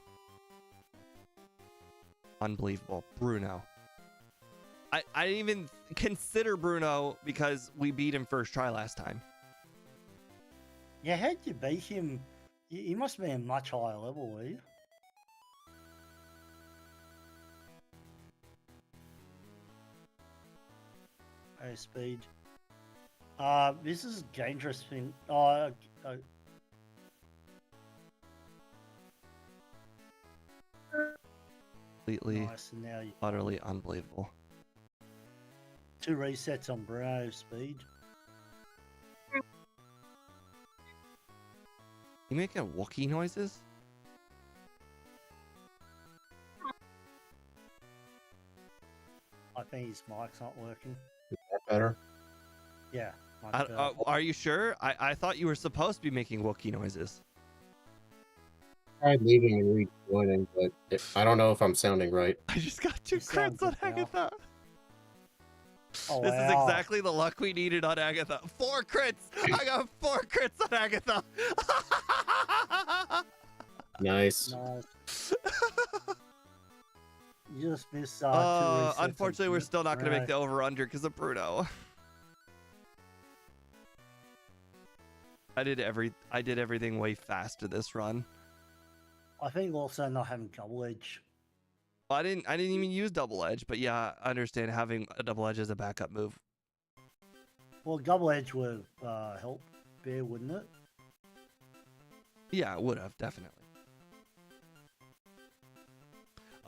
Unbelievable. Bruno. I didn't even consider Bruno because we beat him first try last time. Yeah, how'd you beat him? You must have been a much higher level, were you? Oh, speed. This is a dangerous thing. Completely, Nice, and now you utterly unbelievable. 2 resets on Bruno's speed. You making Wookiee noises? I think his mic's not working. Is that better? Yeah. much better. Are you sure? I thought you were supposed to be making Wookiee noises. I tried leaving and rejoining, but I don't know if I'm sounding right. I just got 2 You sound crits on good now. Agatha. Oh, This is wow. exactly the luck we needed on Agatha. 4 crits! I got 4 crits on Agatha! Nice. Nice. You just missed 2 resets. on Unfortunately, we're still not going to make the Bruno. over-under because of Bruno. I did everything way faster this run. I think also not having double edge. Well, I didn't even use double edge, but yeah, I understand having a double edge as a backup move. Well, double edge would help Bear, wouldn't it? Yeah, it would have definitely.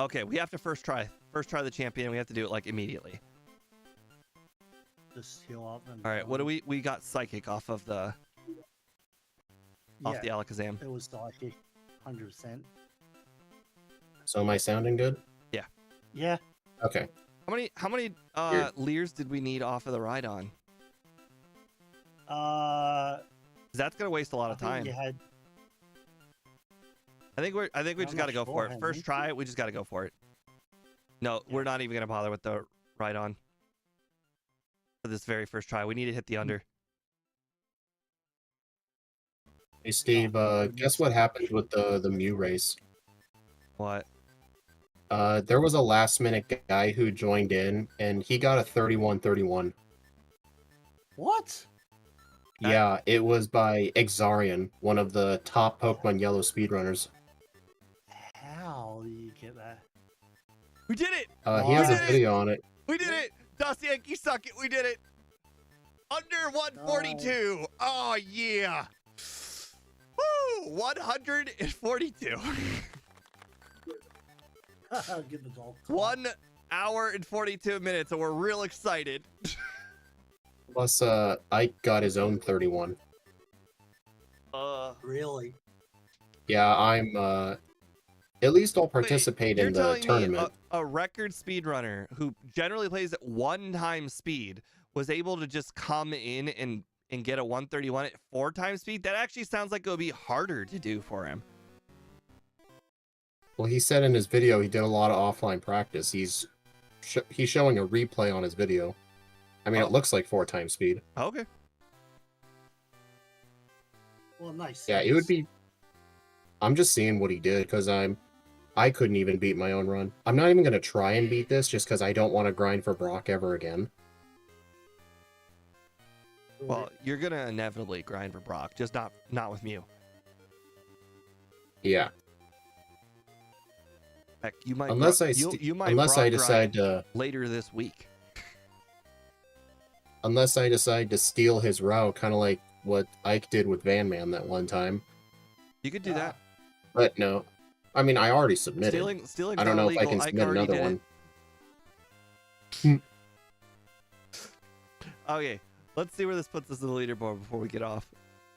Okay, we have to first try the champion. We have to do it like immediately. Just heal up. And All right, what do we got? Psychic off of the Yeah, the Alakazam. it was psychic, 100%. So am I sounding good? Yeah, Okay. How many Weird. Leers did we need off of the Rhydon? uh, 'Cause that's gonna waste a lot I of think time. you had. I think we I'm just not gotta go for sure, it. Henry. First try, we just gotta go for it. No, Yeah. we're not even gonna bother with the Rhydon for this very first try. We need to hit the under. Hey Steve, guess what happened with the Mew race? What? There was a last minute guy who joined in and he got a 31-31. What? Yeah, it was by Exarian, one of the top Pokemon Yellow speedrunners. How do you get that? We did it! He has a Nice. video on it. We did it! Das Yankee suck it! We did it! Under 142! Oh yeah! Woo! 142. Give the gold. 1 hour and 42 minutes, and we're real excited. Plus, Ike got his own 31. Really? Yeah, I'm, at least I'll participate You're in the telling me tournament. a record speedrunner who generally plays at 1 time speed was able to just come in and get a 131 at 4 times speed? That actually sounds like it would be harder to do for him. Well, he said in his video he did a lot of offline practice. He's showing a replay on his video. I mean, Oh. it looks like 4 times speed. Okay. Well, nice. Yeah, it would be... I'm just seeing what he did, because I couldn't even beat my own run. I'm not even going to try and beat this, just because I don't want to grind for Brock ever again. Well, you're gonna inevitably grind for Brock, just not with Mew. Yeah. Heck, you might Unless you might unless Brock I decide grind to later this week. unless I decide to steal his route, kind of like what Ike did with Van Man that one time. You could do that. But no. I mean, I already submitted. Stealing. I don't know if I can submit another one. Okay, let's see where this puts us in the leaderboard before we get off.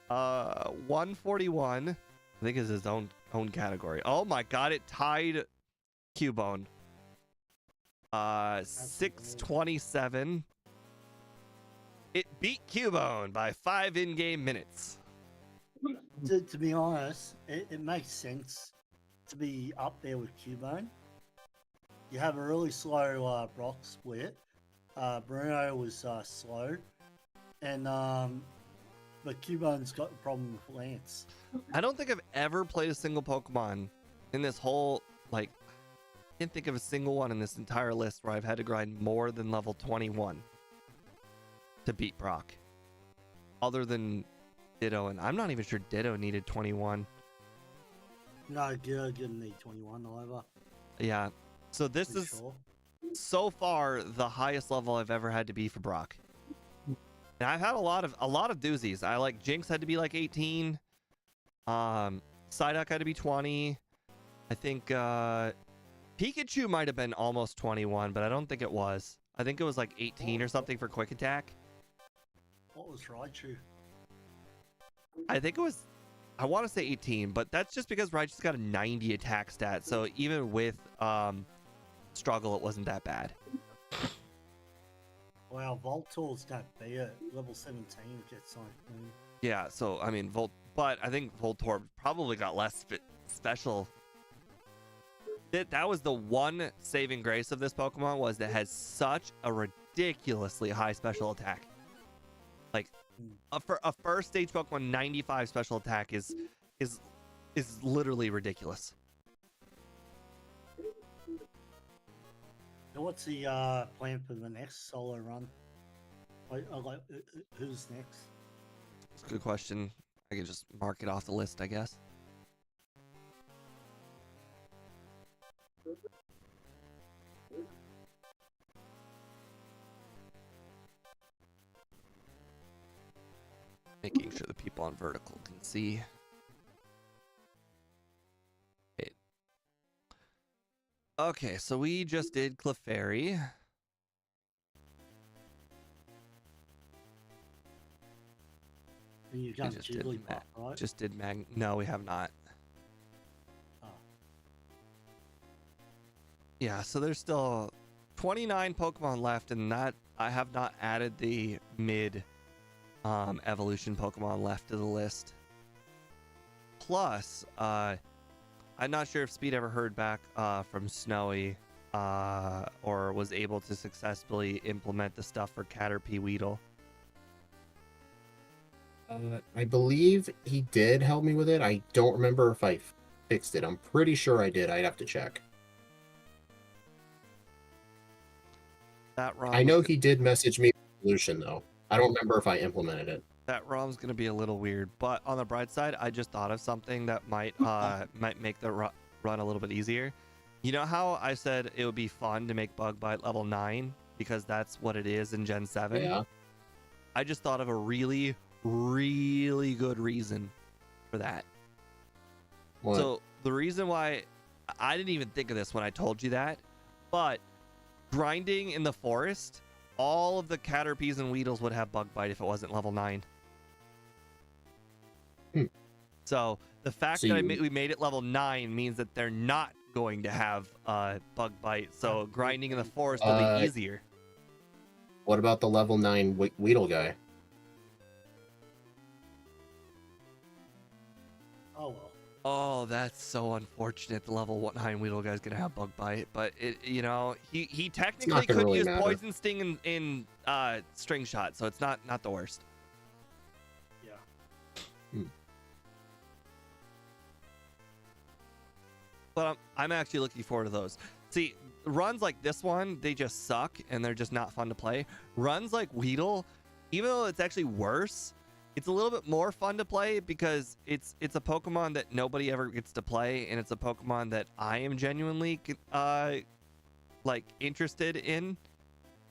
141, I think is his own category. Oh my god, it tied Cubone. 627. It beat Cubone by 5 in-game minutes. To be honest, it makes sense to be up there with Cubone. You have a really slow Brock split. Bruno was slow, and but Cubone's got the problem with Lance. I don't think I've ever played a single Pokemon in this whole, like, can't think of a single one in this entire list where I've had to grind more than level 21 to beat Brock. Other than Ditto, and I'm not even sure Ditto needed 21. No, Gil didn't need 21 either. Yeah. So this Pretty is sure. so far the highest level I've ever had to be for Brock. And I've had a lot of doozies. I like Jinx had to be like 18. Psyduck had to be 20. I think Pikachu might have been almost 21, but I don't think it was. I think it was like 18 or something for quick attack. What was Raichu? I think it was, I want to say 18, but that's just because Raichu's got a 90 attack stat. So even with struggle, it wasn't that bad. Well, Voltor's that be at level 17 gets something. Yeah, so I mean, but I think Voltorb probably got less special. That was the one saving grace of this Pokemon, was that it has such a ridiculously high special attack. Like for a first stage Pokemon, 95 special attack is literally ridiculous. So what's the plan for the next solo run? Who's next? It's a good question. I can just mark it off the list, I guess. Making sure the people on vertical can see. Okay, so we just did Clefairy. And you've done Jigglypuff, right? Just did No, we have not. Oh. Yeah, so there's still 29 Pokemon left, and that I have not added the mid evolution Pokemon left to the list. Plus, I'm not sure if Speed ever heard back from Snowy or was able to successfully implement the stuff for Caterpie Weedle. I believe he did help me with it. I don't remember if I fixed it. I'm pretty sure I did. I'd have to check. That ROM I know he did message me with a solution, though. I don't remember if I implemented it. That ROM's going to be a little weird, but on the bright side, I just thought of something that might make the run a little bit easier. You know how I said it would be fun to make Bug Bite level 9 because that's what it is in Gen 7? Yeah. I just thought of a really, really good reason for that. What? So the reason why I didn't even think of this when I told you that, but grinding in the forest, all of the Caterpies and Weedles would have Bug Bite if it wasn't level 9. So the fact that we made it level 9 means that they're not going to have Bug Bite. So grinding in the forest will be easier. What about the level 9 Weedle guy? Oh well. Oh, that's so unfortunate. The level 9 Weedle guy's gonna have Bug Bite, but he technically could really use matter. Poison Sting in String Shot, so it's not the worst. Yeah. But I'm actually looking forward to those. See, runs like this one, they just suck and they're just not fun to play. Runs like Weedle, even though it's actually worse, it's a little bit more fun to play because it's a Pokemon that nobody ever gets to play, and it's a Pokemon that I am genuinely like interested in,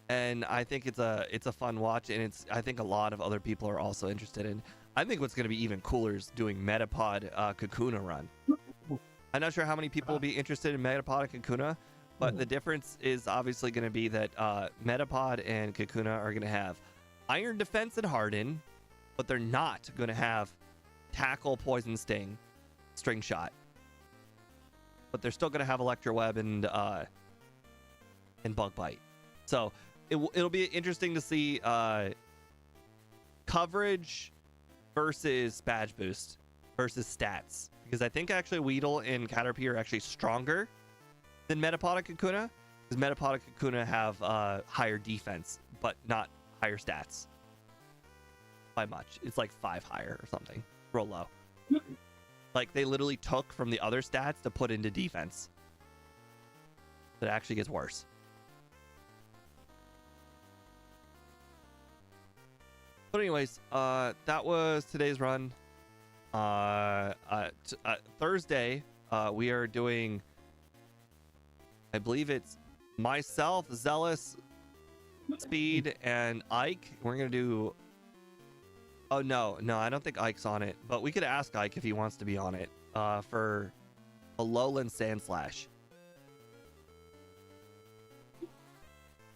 and I think it's a fun watch, and I think a lot of other people are also interested in. I think what's going to be even cooler is doing Metapod Kakuna run. I'm not sure how many people will be interested in Metapod and Kakuna, but the difference is obviously going to be that Metapod and Kakuna are going to have Iron Defense and Harden, but they're not going to have Tackle, Poison Sting, String Shot. But they're still going to have Electro Web and Bug Bite. So it'll be interesting to see coverage versus badge boost versus stats. Because I think actually Weedle and Caterpie are actually stronger than Metapod and Kakuna. Because Metapod and Kakuna have higher defense, but not higher stats. By much. It's like 5 higher or something. Real low. Like they literally took from the other stats to put into defense. It actually gets worse. But anyways, that was today's run. Thursday, we are doing, I believe it's myself, Zealous, Speed, and Ike. We're gonna do. Oh no, I don't think Ike's on it, but we could ask Ike if he wants to be on it. For a Lowland Sand Slash.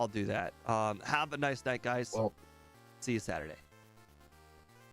I'll do that. Have a nice night, guys. Well, see you Saturday.